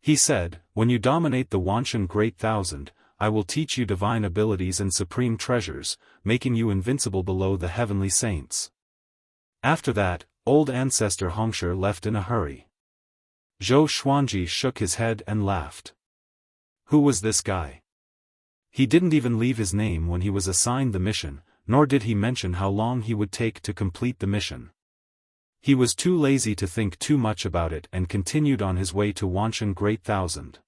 He said, when you dominate the Wanshan Great Thousand, I will teach you divine abilities and supreme treasures, making you invincible below the heavenly saints. After that, old Ancestor Hongshi left in a hurry. Zhou Xuanji shook his head and laughed. Who was this guy? He didn't even leave his name when he was assigned the mission, nor did he mention how long he would take to complete the mission. He was too lazy to think too much about it and continued on his way to Wanshan Great Thousand.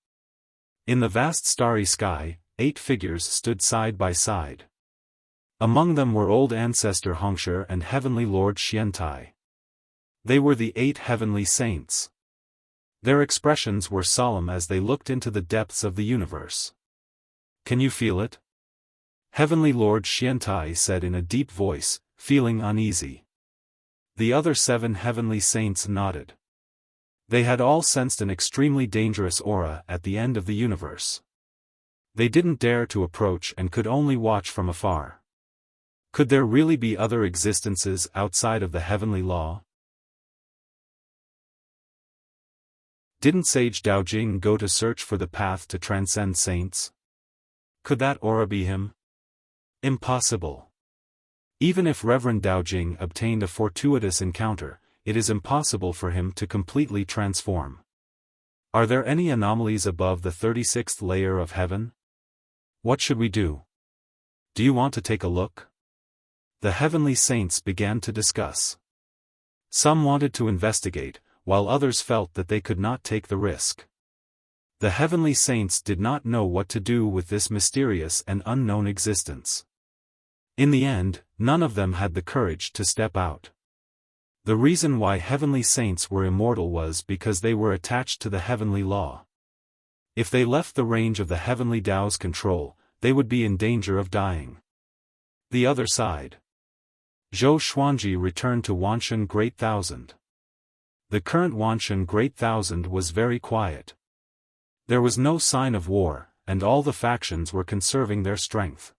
In the vast starry sky, 8 figures stood side by side. Among them were old Ancestor Hongshi and Heavenly Lord Xiantai. They were the 8 heavenly saints. Their expressions were solemn as they looked into the depths of the universe. Can you feel it? Heavenly Lord Xiantai said in a deep voice, feeling uneasy. The other 7 heavenly saints nodded. They had all sensed an extremely dangerous aura at the end of the universe. They didn't dare to approach and could only watch from afar. Could there really be other existences outside of the heavenly law? Didn't Sage Daojing go to search for the path to transcend saints? Could that aura be him? Impossible. Even if Reverend Daojing obtained a fortuitous encounter, it is impossible for him to completely transform. Are there any anomalies above the 36th layer of heaven? What should we do? Do you want to take a look? The heavenly saints began to discuss. Some wanted to investigate, while others felt that they could not take the risk. The heavenly saints did not know what to do with this mysterious and unknown existence. In the end, none of them had the courage to step out. The reason why heavenly saints were immortal was because they were attached to the heavenly law. If they left the range of the heavenly Tao's control, they would be in danger of dying. The other side. Zhou Xuanji returned to Wanshan Great Thousand. The current Wanshan Great Thousand was very quiet. There was no sign of war, and all the factions were conserving their strength.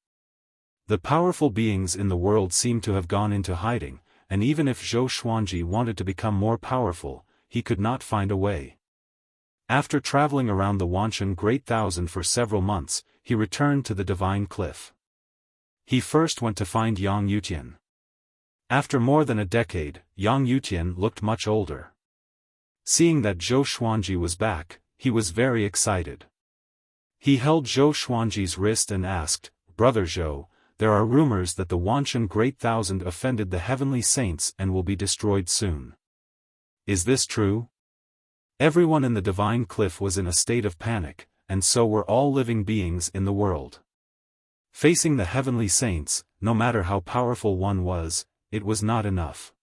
The powerful beings in the world seemed to have gone into hiding, and even if Zhou Xuanji wanted to become more powerful, he could not find a way. After traveling around the Wanshan Great Thousand for several months, he returned to the Divine Cliff. He first went to find Yang Yutian. After more than a decade, Yang Yutian looked much older. Seeing that Zhou Xuanji was back, he was very excited. He held Zhou Xuanji's wrist and asked, "Brother Zhou, there are rumors that the Wanshan Great Thousand offended the heavenly saints and will be destroyed soon. Is this true?" Everyone in the Divine Cliff was in a state of panic, and so were all living beings in the world. Facing the heavenly saints, no matter how powerful one was, it was not enough.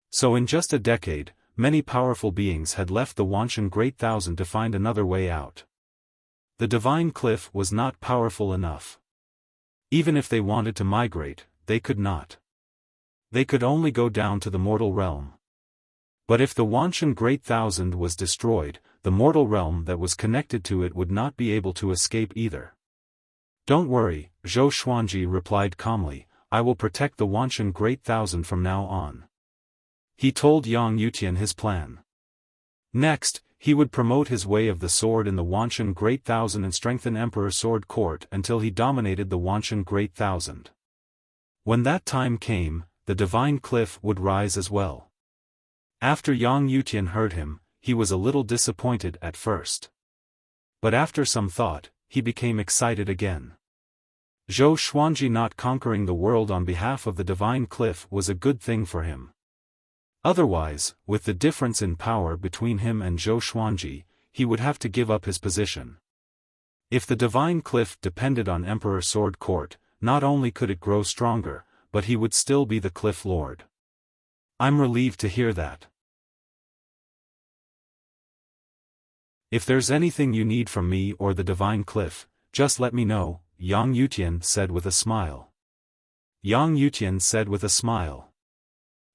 So in just a decade, many powerful beings had left the Wanshan Great Thousand to find another way out. The Divine Cliff was not powerful enough. Even if they wanted to migrate, they could not. They could only go down to the mortal realm. But if the Wanshan Great Thousand was destroyed, the mortal realm that was connected to it would not be able to escape either. "Don't worry," Zhou Xuanji replied calmly, "I will protect the Wanshan Great Thousand from now on." He told Yang Yutian his plan. Next, he would promote his way of the sword in the Wanshan Great Thousand and strengthen Emperor Sword Court until he dominated the Wanshan Great Thousand. When that time came, the Divine Cliff would rise as well. After Yang Yutian heard him, he was a little disappointed at first. But after some thought, he became excited again. Zhou Xuanji not conquering the world on behalf of the Divine Cliff was a good thing for him. Otherwise, with the difference in power between him and Zhou Xuanji, he would have to give up his position. If the Divine Cliff depended on Emperor Sword Court, not only could it grow stronger, but he would still be the Cliff Lord. I'm relieved to hear that. If there's anything you need from me or the Divine Cliff, just let me know, Yang Yutian said with a smile. Yang Yutian said with a smile.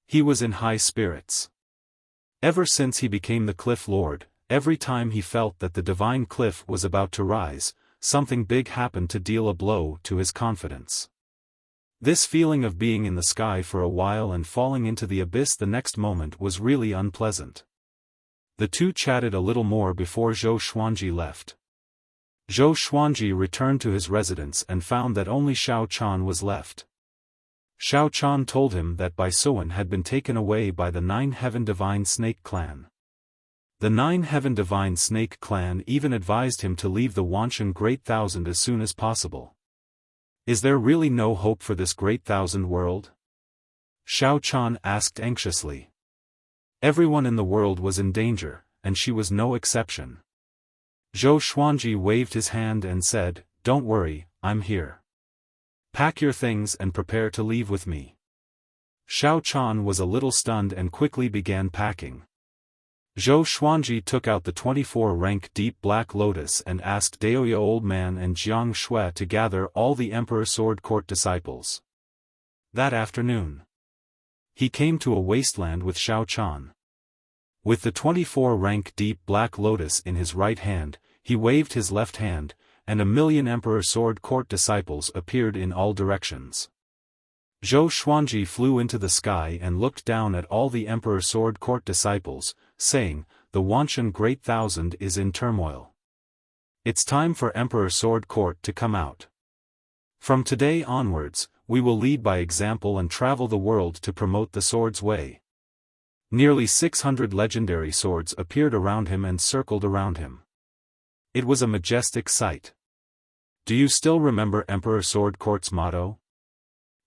He was in high spirits. Ever since he became the Cliff Lord, every time he felt that the divine cliff was about to rise, something big happened to deal a blow to his confidence. This feeling of being in the sky for a while and falling into the abyss the next moment was really unpleasant. The two chatted a little more before Zhou Xuanji left. Zhou Xuanji returned to his residence and found that only Xiao Chan was left. Xiao Chan told him that Bai Suan had been taken away by the Nine-Heaven Divine Snake Clan. The Nine-Heaven Divine Snake Clan even advised him to leave the Wanshan Great Thousand as soon as possible. Is there really no hope for this Great Thousand world? Xiao Chan asked anxiously. Everyone in the world was in danger, and she was no exception. Zhou Xuanji waved his hand and said, "Don't worry, I'm here. Pack your things and prepare to leave with me." Xiao Chan was a little stunned and quickly began packing. Zhou Xuanji took out the 24-rank deep black lotus and asked Daoya Old Man and Jiang Shui to gather all the Emperor Sword Court disciples. That afternoon, he came to a wasteland with Xiao Chan. With the 24-rank deep black lotus in his right hand, he waved his left hand, and 1,000,000 Emperor Sword Court disciples appeared in all directions. Zhou Xuanji flew into the sky and looked down at all the Emperor Sword Court disciples, saying, "The Wanshan Great Thousand is in turmoil. It's time for Emperor Sword Court to come out. From today onwards, we will lead by example and travel the world to promote the sword's way." Nearly 600 legendary swords appeared around him and circled around him. It was a majestic sight. Do you still remember Emperor Sword Court's motto?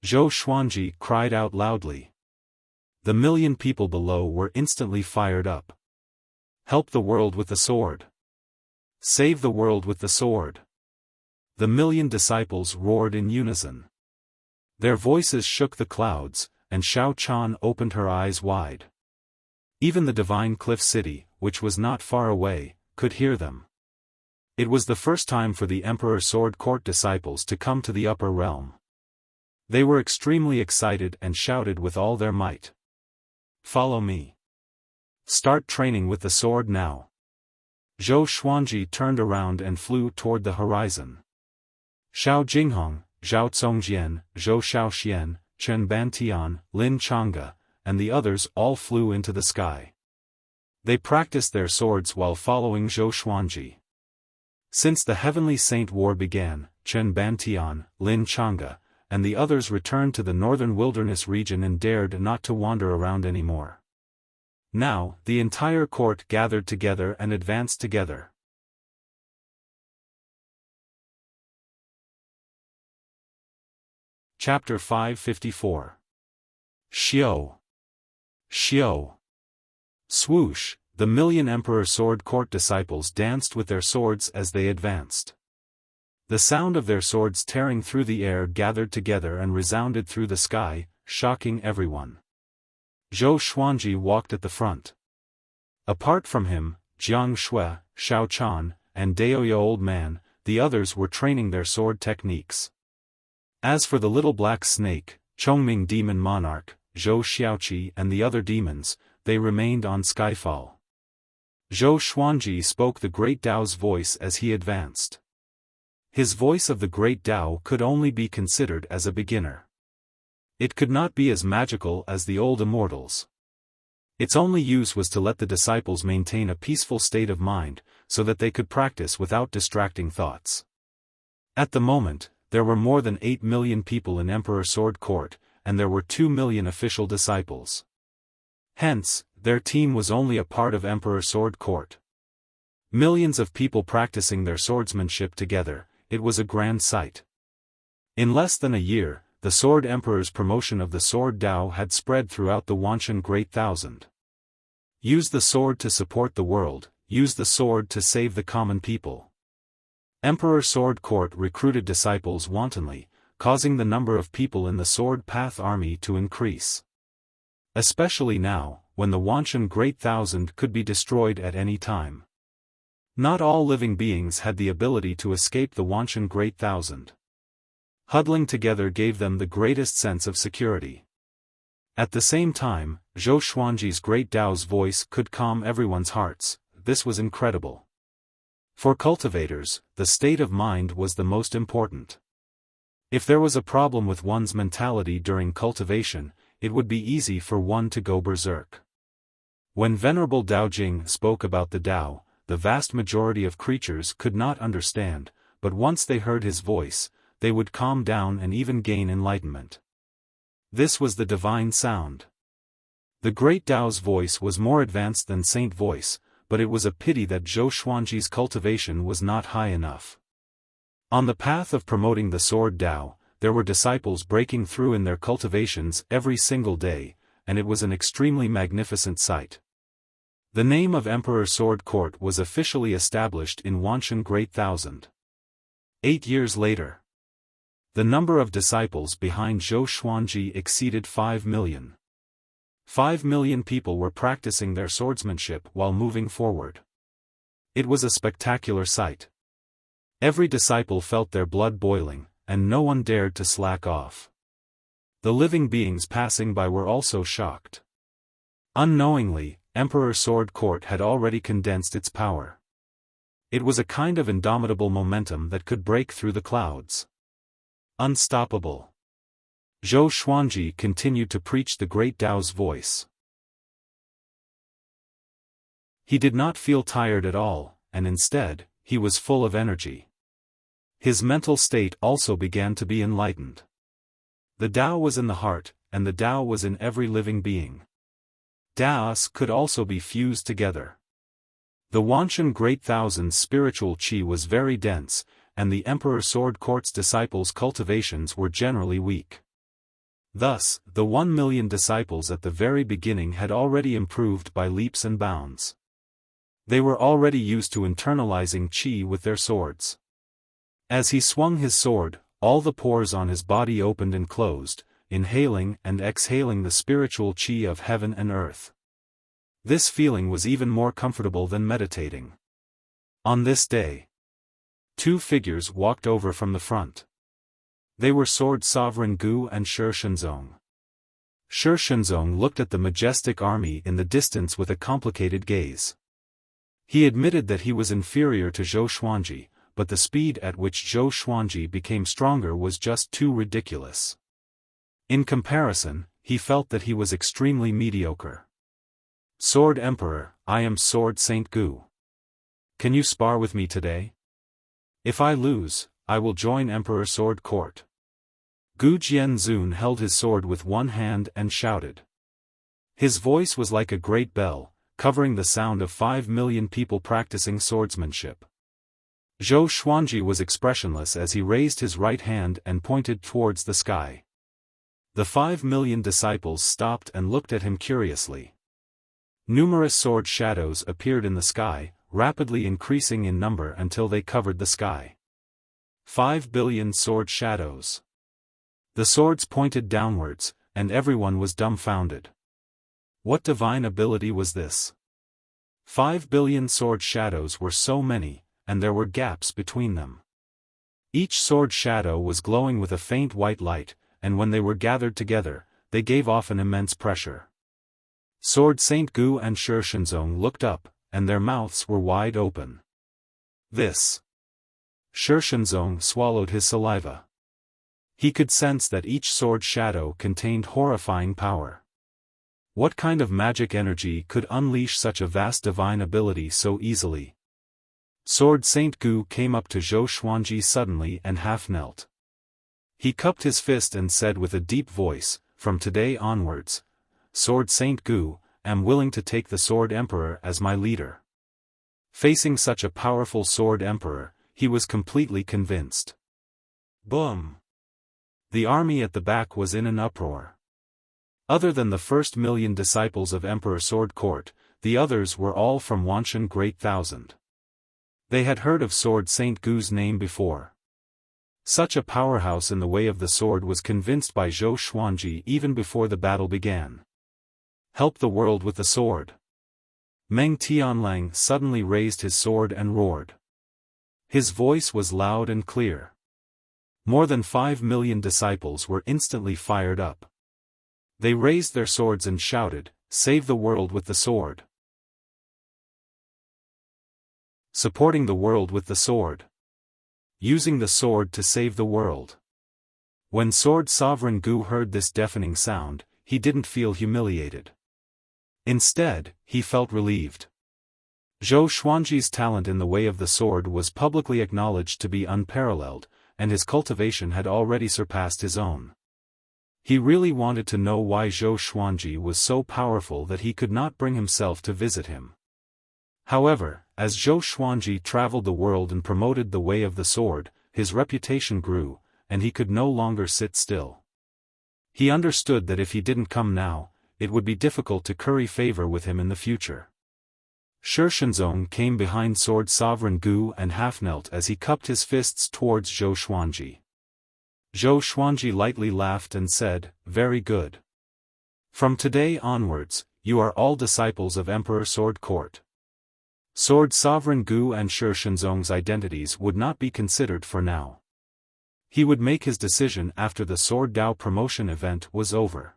Zhou Xuanji cried out loudly. The 1,000,000 people below were instantly fired up. Help the world with the sword. Save the world with the sword. The 1,000,000 disciples roared in unison. Their voices shook the clouds, and Xiao Chan opened her eyes wide. Even the Divine Cliff City, which was not far away, could hear them. It was the first time for the Emperor Sword Court disciples to come to the upper realm. They were extremely excited and shouted with all their might. "Follow me. Start training with the sword now." Zhou Xuanji turned around and flew toward the horizon. Xiao Jinghong, Zhao Congjian, Zhou Xiaoxian, Chen Bantian, Lin Changge, and the others all flew into the sky. They practiced their swords while following Zhou Xuanji. Since the Heavenly Saint War began, Chen Bantian, Lin Changge, and the others returned to the northern wilderness region and dared not to wander around anymore. Now, the entire court gathered together and advanced together. Chapter 554. Xiao. Xiao. Swoosh, the 1,000,000 Emperor Sword Court disciples danced with their swords as they advanced. The sound of their swords tearing through the air gathered together and resounded through the sky, shocking everyone. Zhou Xuanji walked at the front. Apart from him, Jiang Shui, Xiao Chan, and Daoya Old Man, the others were training their sword techniques. As for the little black snake, Chongming Demon Monarch, Zhou Xiaoqi and the other demons, they remained on Skyfall. Zhou Xuanji spoke the Great Tao's voice as he advanced. His voice of the Great Tao could only be considered as a beginner. It could not be as magical as the old immortals. Its only use was to let the disciples maintain a peaceful state of mind, so that they could practice without distracting thoughts. At the moment, there were more than 8,000,000 people in Emperor Sword Court, and there were 2,000,000 official disciples. Hence, their team was only a part of Emperor Sword Court. Millions of people practicing their swordsmanship together, it was a grand sight. In less than a year, the Sword Emperor's promotion of the Sword Tao had spread throughout the Wanshan Great Thousand. Use the sword to support the world, use the sword to save the common people. Emperor Sword Court recruited disciples wantonly, causing the number of people in the Sword Path army to increase. Especially now, when the Wanshan Great Thousand could be destroyed at any time. Not all living beings had the ability to escape the Wanshan Great Thousand. Huddling together gave them the greatest sense of security. At the same time, Zhou Xuanji's great Tao's voice could calm everyone's hearts. This was incredible. For cultivators, the state of mind was the most important. If there was a problem with one's mentality during cultivation, it would be easy for one to go berserk. When Venerable Dao Jing spoke about the Tao, the vast majority of creatures could not understand, but once they heard his voice, they would calm down and even gain enlightenment. This was the divine sound. The great Tao's voice was more advanced than Saint voice, but it was a pity that Zhou Xuanji's cultivation was not high enough. On the path of promoting the Sword Tao, there were disciples breaking through in their cultivations every single day, and it was an extremely magnificent sight. The name of Emperor Sword Court was officially established in Wanshan Great Thousand. 8 years later, the number of disciples behind Zhou Xuanji exceeded 5 million. 5 million people were practicing their swordsmanship while moving forward. It was a spectacular sight. Every disciple felt their blood boiling, and no one dared to slack off. The living beings passing by were also shocked. Unknowingly, Emperor Sword Court had already condensed its power. It was a kind of indomitable momentum that could break through the clouds. Unstoppable. Zhou Xuanji continued to preach the great Tao's voice. He did not feel tired at all, and instead, he was full of energy. His mental state also began to be enlightened. The Tao was in the heart, and the Tao was in every living being. Taos could also be fused together. The Wanshan Great Thousand's spiritual qi was very dense, and the Emperor Sword Court's disciples' cultivations were generally weak. Thus, the 1 million disciples at the very beginning had already improved by leaps and bounds. They were already used to internalizing qi with their swords. As he swung his sword, all the pores on his body opened and closed, inhaling and exhaling the spiritual qi of heaven and earth. This feeling was even more comfortable than meditating. On this day, 2 figures walked over from the front. They were Sword Sovereign Gu and Shi Shenzong. Shi Shenzong looked at the majestic army in the distance with a complicated gaze. He admitted that he was inferior to Zhou Xuanji, but the speed at which Zhou Xuanji became stronger was just too ridiculous. In comparison, he felt that he was extremely mediocre. Sword Emperor, I am Sword Saint Gu. Can you spar with me today? If I lose, I will join Emperor Sword Court. Gu Jianzun held his sword with one hand and shouted. His voice was like a great bell, covering the sound of 5 million people practicing swordsmanship. Zhou Xuanji was expressionless as he raised his right hand and pointed towards the sky. The 5 million disciples stopped and looked at him curiously. Numerous sword shadows appeared in the sky, rapidly increasing in number until they covered the sky. 5 billion sword shadows. The swords pointed downwards, and everyone was dumbfounded. What divine ability was this? 5 billion sword shadows were so many, and there were gaps between them. Each sword shadow was glowing with a faint white light, and when they were gathered together, they gave off an immense pressure. Sword Saint Gu and Shi Shenzong looked up, and their mouths were wide open. This. Shi Shenzong swallowed his saliva. He could sense that each sword shadow contained horrifying power. What kind of magic energy could unleash such a vast divine ability so easily? Sword Saint Gu came up to Zhou Xuanji suddenly and half knelt. He cupped his fist and said with a deep voice, "From today onwards, Sword Saint Gu, am willing to take the Sword Emperor as my leader." Facing such a powerful Sword Emperor, he was completely convinced. Boom! The army at the back was in an uproar. Other than the first million disciples of Emperor Sword Court, the others were all from Wanshan Great Thousand. They had heard of Sword Saint Gu's name before. Such a powerhouse in the way of the sword was convinced by Zhou Xuanji even before the battle began. Help the world with the sword. Meng Tianlang suddenly raised his sword and roared. His voice was loud and clear. More than 5 million disciples were instantly fired up. They raised their swords and shouted, save the world with the sword. Supporting the world with the sword. Using the sword to save the world. When Sword Sovereign Gu heard this deafening sound, he didn't feel humiliated. Instead, he felt relieved. Zhou Xuanji's talent in the way of the sword was publicly acknowledged to be unparalleled, and his cultivation had already surpassed his own. He really wanted to know why Zhou Xuanji was so powerful that he could not bring himself to visit him. However, as Zhou Xuanji traveled the world and promoted the way of the sword, his reputation grew, and he could no longer sit still. He understood that if he didn't come now, it would be difficult to curry favor with him in the future. Shishenzong came behind Sword Sovereign Gu and half-knelt as he cupped his fists towards Zhou Xuanji. Zhou Xuanji lightly laughed and said, "Very good. From today onwards, you are all disciples of Emperor Sword Court." Sword Sovereign Gu and Shishenzong's identities would not be considered for now. He would make his decision after the Sword Dao promotion event was over.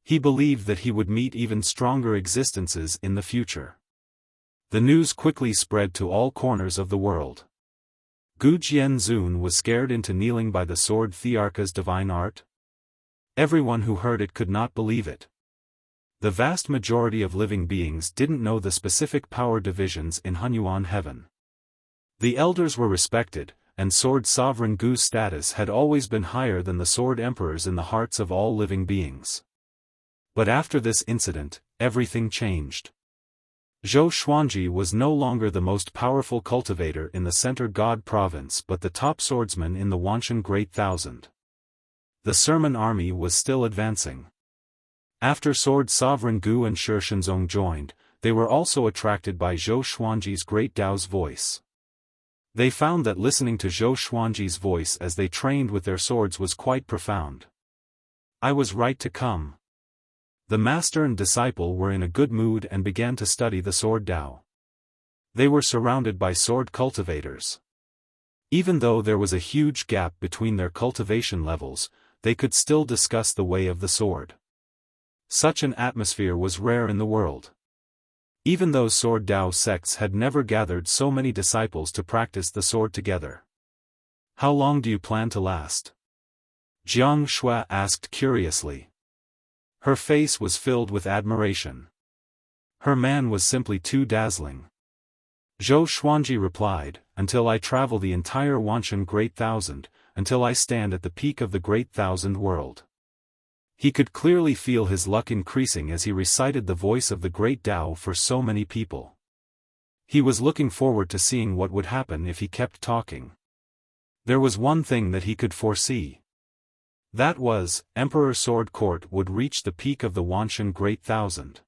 He believed that he would meet even stronger existences in the future. The news quickly spread to all corners of the world. Gu Jianzun was scared into kneeling by the sword Thearka's divine art. Everyone who heard it could not believe it. The vast majority of living beings didn't know the specific power divisions in Hunyuan heaven. The elders were respected, and Sword Sovereign Gu's status had always been higher than the Sword Emperor's in the hearts of all living beings. But after this incident, everything changed. Zhou Xuanji was no longer the most powerful cultivator in the Center God province but the top swordsman in the Wanshan Great Thousand. The Sermon army was still advancing. After Sword Sovereign Gu and Shishenzong joined, they were also attracted by Zhou Xuanji's Great Dao's voice. They found that listening to Zhou Xuanji's voice as they trained with their swords was quite profound. "I was right to come." The master and disciple were in a good mood and began to study the Sword Dao. They were surrounded by sword cultivators. Even though there was a huge gap between their cultivation levels, they could still discuss the way of the sword. Such an atmosphere was rare in the world. Even those Sword Dao sects had never gathered so many disciples to practice the sword together. "How long do you plan to last?" Jiang Shui asked curiously. Her face was filled with admiration. Her man was simply too dazzling. Zhou Xuanji replied, "Until I travel the entire Wanshan Great Thousand, until I stand at the peak of the Great Thousand World." He could clearly feel his luck increasing as he recited the voice of the Great Tao for so many people. He was looking forward to seeing what would happen if he kept talking. There was one thing that he could foresee. That was, Emperor Sword Court would reach the peak of the Wanshan Great Thousand.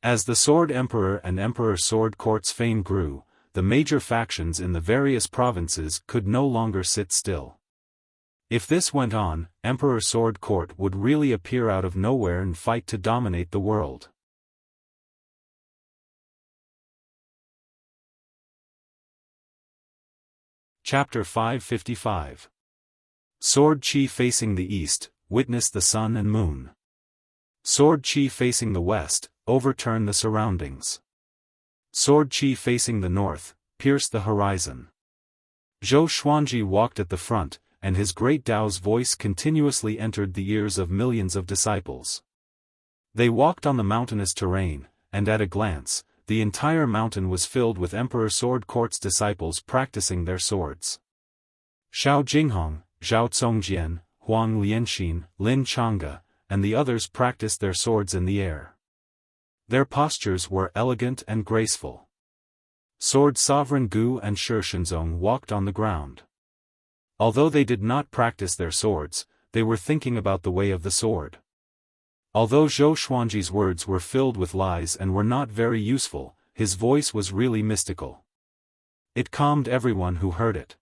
As the Sword Emperor and Emperor Sword Court's fame grew, the major factions in the various provinces could no longer sit still. If this went on, Emperor Sword Court would really appear out of nowhere and fight to dominate the world. Chapter 555. Sword Qi facing the east, witness the sun and moon. Sword Qi facing the west, overturn the surroundings. Sword Qi facing the north, pierce the horizon. Zhou Xuanji walked at the front, and his Great Dao's voice continuously entered the ears of millions of disciples. They walked on the mountainous terrain, and at a glance, the entire mountain was filled with Emperor Sword Court's disciples practicing their swords. Xiao Jinghong, Zhao Congjian, Huang Lianxin, Lin Changge, and the others practiced their swords in the air. Their postures were elegant and graceful. Sword Sovereign Gu and Shishenzong walked on the ground. Although they did not practice their swords, they were thinking about the way of the sword. Although Zhou Xuanji's words were filled with lies and were not very useful, his voice was really mystical. It calmed everyone who heard it.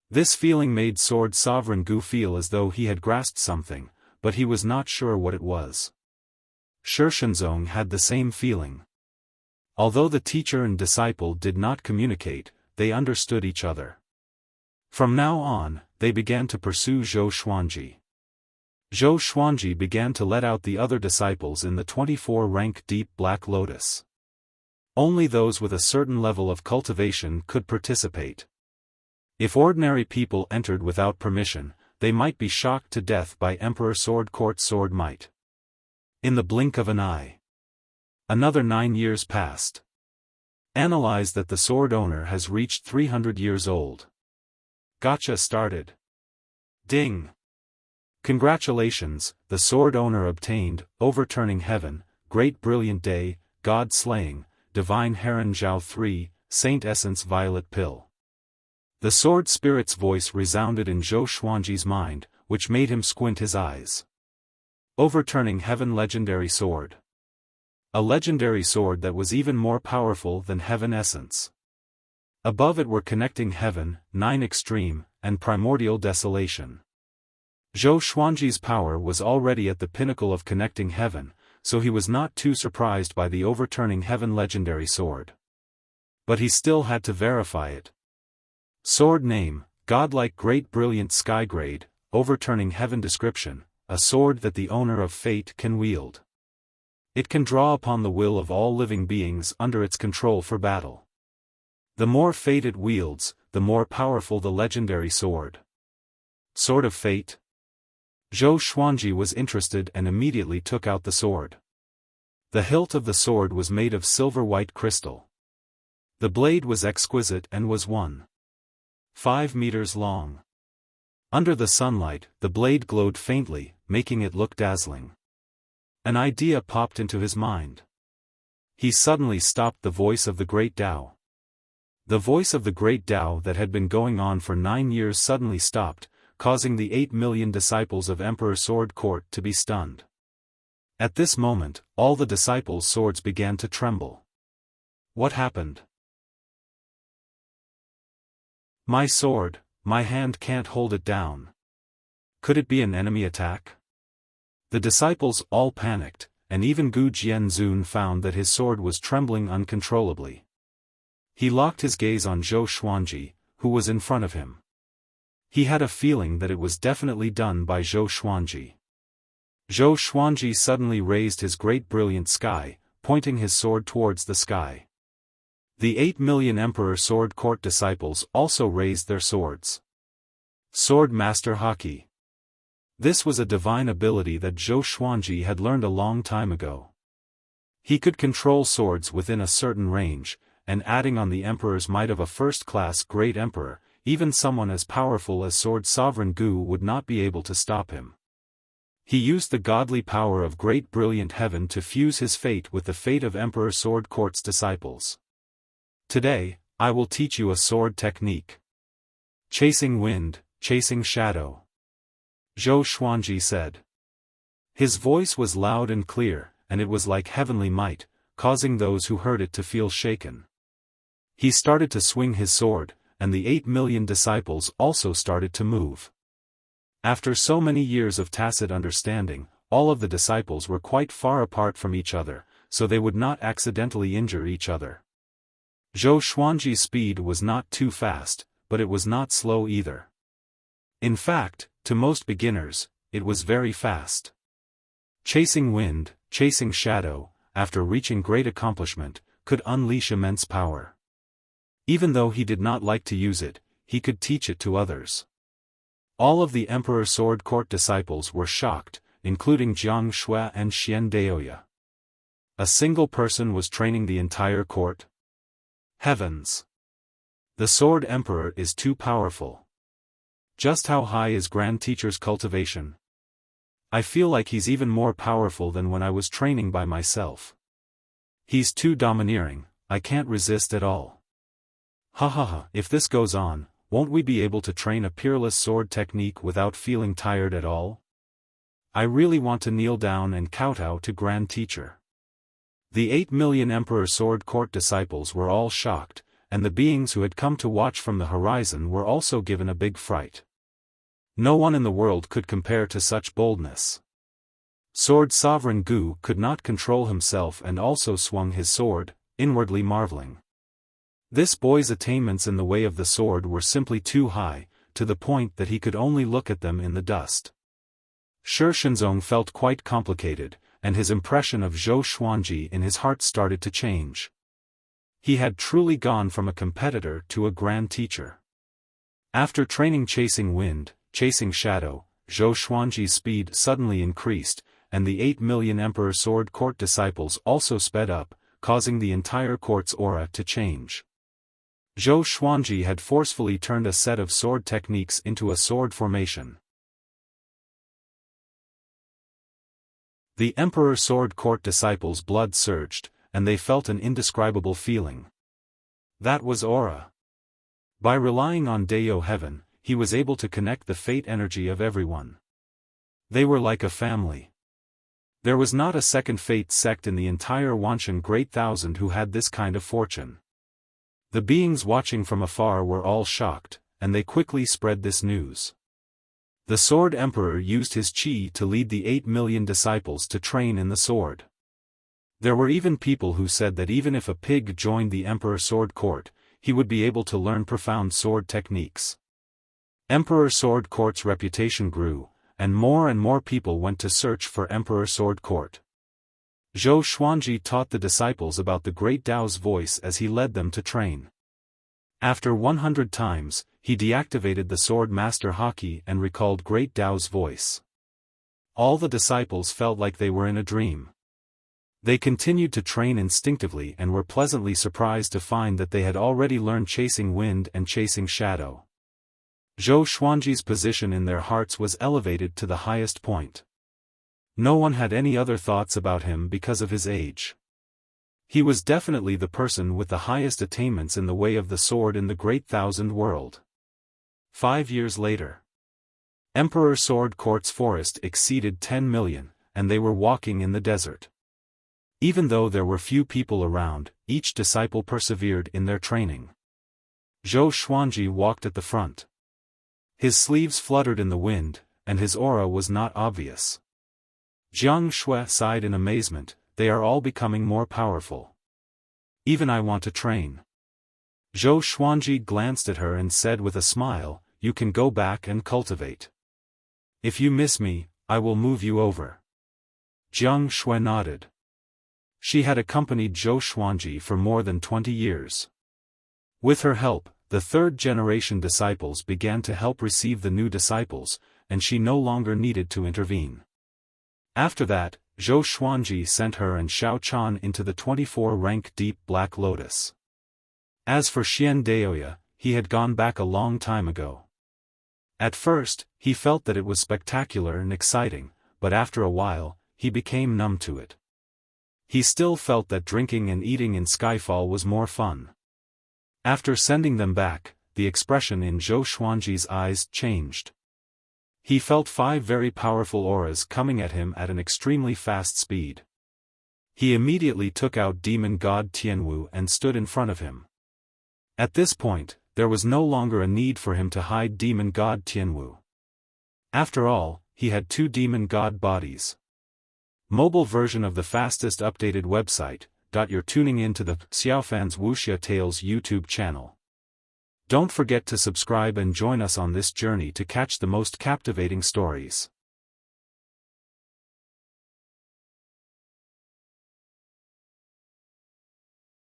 This feeling made Sword Sovereign Gu feel as though he had grasped something, but he was not sure what it was. Shishenzong had the same feeling. Although the teacher and disciple did not communicate, they understood each other. From now on, they began to pursue Zhou Xuanji. Zhou Xuanji began to let out the other disciples in the 24-rank deep black lotus. Only those with a certain level of cultivation could participate. If ordinary people entered without permission, they might be shocked to death by Emperor Sword Court's sword might. In the blink of an eye. Another 9 years passed. Analyze that the sword owner has reached 300 years old. Gotcha started. Ding! Congratulations, the sword owner obtained, overturning heaven, great brilliant day, God slaying, divine heron Zhao 3, saint essence violet pill. The sword spirit's voice resounded in Zhou Xuanji's mind, which made him squint his eyes. Overturning heaven legendary sword. A legendary sword that was even more powerful than heaven essence. Above it were connecting heaven, 9 extreme, and primordial desolation. Zhou Xuanji's power was already at the pinnacle of connecting heaven, so he was not too surprised by the overturning heaven legendary sword. But he still had to verify it. Sword name, godlike great brilliant sky grade, overturning heaven description, a sword that the owner of fate can wield. It can draw upon the will of all living beings under its control for battle. The more fate it wields, the more powerful the legendary sword. Sword of Fate? Zhou Xuanji was interested and immediately took out the sword. The hilt of the sword was made of silver-white crystal. The blade was exquisite and was 1.5 meters long. Under the sunlight, the blade glowed faintly, making it look dazzling. An idea popped into his mind. He suddenly stopped the voice of the Great Tao. The voice of the Great Tao that had been going on for 9 years suddenly stopped, causing the 8 million disciples of Emperor Sword Court to be stunned. At this moment, all the disciples' swords began to tremble. What happened? My sword, my hand can't hold it down. Could it be an enemy attack? The disciples all panicked, and even Gu Jianzun found that his sword was trembling uncontrollably. He locked his gaze on Zhou Xuanji, who was in front of him. He had a feeling that it was definitely done by Zhou Xuanji. Zhou Xuanji suddenly raised his great brilliant sky, pointing his sword towards the sky. The 8 million Emperor Sword Court disciples also raised their swords. Sword Master Haki. This was a divine ability that Zhou Xuanji had learned a long time ago. He could control swords within a certain range, and adding on the Emperor's might of a first-class great Emperor, even someone as powerful as Sword Sovereign Gu would not be able to stop him. He used the godly power of great brilliant heaven to fuse his fate with the fate of Emperor Sword Court's disciples. Today, I will teach you a sword technique. Chasing wind, chasing shadow. Zhou Xuanji said. His voice was loud and clear, and it was like heavenly might, causing those who heard it to feel shaken. He started to swing his sword, and the 8 million disciples also started to move. After so many years of tacit understanding, all of the disciples were quite far apart from each other, so they would not accidentally injure each other. Zhou Xuanji's speed was not too fast, but it was not slow either. In fact, to most beginners, it was very fast. Chasing wind, chasing shadow, after reaching great accomplishment, could unleash immense power. Even though he did not like to use it, he could teach it to others. All of the Emperor Sword Court disciples were shocked, including Jiang Shui and Xian Daoya. A single person was training the entire court? Heavens! The Sword Emperor is too powerful. Just how high is Grand Teacher's cultivation? I feel like he's even more powerful than when I was training by myself. He's too domineering, I can't resist at all. Ha ha ha, if this goes on, won't we be able to train a peerless sword technique without feeling tired at all? I really want to kneel down and kowtow to Grand Teacher. The 8 million Emperor Sword Court disciples were all shocked, and the beings who had come to watch from the horizon were also given a big fright. No one in the world could compare to such boldness. Sword Sovereign Gu could not control himself and also swung his sword, inwardly marveling. This boy's attainments in the way of the sword were simply too high, to the point that he could only look at them in the dust. Shi Shenzong felt quite complicated, and his impression of Zhou Xuanji in his heart started to change. He had truly gone from a competitor to a grand teacher. After training chasing wind, chasing shadow, Zhou Xuanji's speed suddenly increased, and the 8 million Emperor Sword Court disciples also sped up, causing the entire court's aura to change. Zhou Xuanji had forcefully turned a set of sword techniques into a sword formation. The Emperor Sword Court disciples' blood surged, and they felt an indescribable feeling. That was aura. By relying on Dayo Heaven, he was able to connect the fate energy of everyone. They were like a family. There was not a second fate sect in the entire Wanshan Great Thousand who had this kind of fortune. The beings watching from afar were all shocked, and they quickly spread this news. The Sword Emperor used his chi to lead the 8 million disciples to train in the sword. There were even people who said that even if a pig joined the Emperor Sword Court, he would be able to learn profound sword techniques. Emperor Sword Court's reputation grew, and more people went to search for Emperor Sword Court. Zhou Xuanji taught the disciples about the Great Tao's voice as he led them to train. After 100 times, he deactivated the Sword Master Haki and recalled Great Tao's voice. All the disciples felt like they were in a dream. They continued to train instinctively and were pleasantly surprised to find that they had already learned chasing wind and chasing shadow. Zhou Xuanji's position in their hearts was elevated to the highest point. No one had any other thoughts about him because of his age. He was definitely the person with the highest attainments in the way of the sword in the Great Thousand world. 5 years later, Emperor Sword Court's forest exceeded 10 million, and they were walking in the desert. Even though there were few people around, each disciple persevered in their training. Zhou Xuanji walked at the front. His sleeves fluttered in the wind, and his aura was not obvious. Jiang Shui sighed in amazement, they are all becoming more powerful. Even I want to train. Zhou Xuanji glanced at her and said with a smile, you can go back and cultivate. If you miss me, I will move you over. Jiang Shui nodded. She had accompanied Zhou Xuanji for more than 20 years. With her help, the third-generation disciples began to help receive the new disciples, and she no longer needed to intervene. After that, Zhou Xuanji sent her and Xiao Chan into the 24-rank Deep Black Lotus. As for Xian Daoya, he had gone back a long time ago. At first, he felt that it was spectacular and exciting, but after a while, he became numb to it. He still felt that drinking and eating in Skyfall was more fun. After sending them back, the expression in Zhou Xuanji's eyes changed. He felt 5 very powerful auras coming at him at an extremely fast speed. He immediately took out Demon God Tianwu and stood in front of him. At this point, there was no longer a need for him to hide Demon God Tianwu. After all, he had 2 Demon God bodies. Mobile version of the fastest updated website. You're tuning in to the Xiaofan's Wuxia Tales YouTube channel. Don't forget to subscribe and join us on this journey to catch the most captivating stories.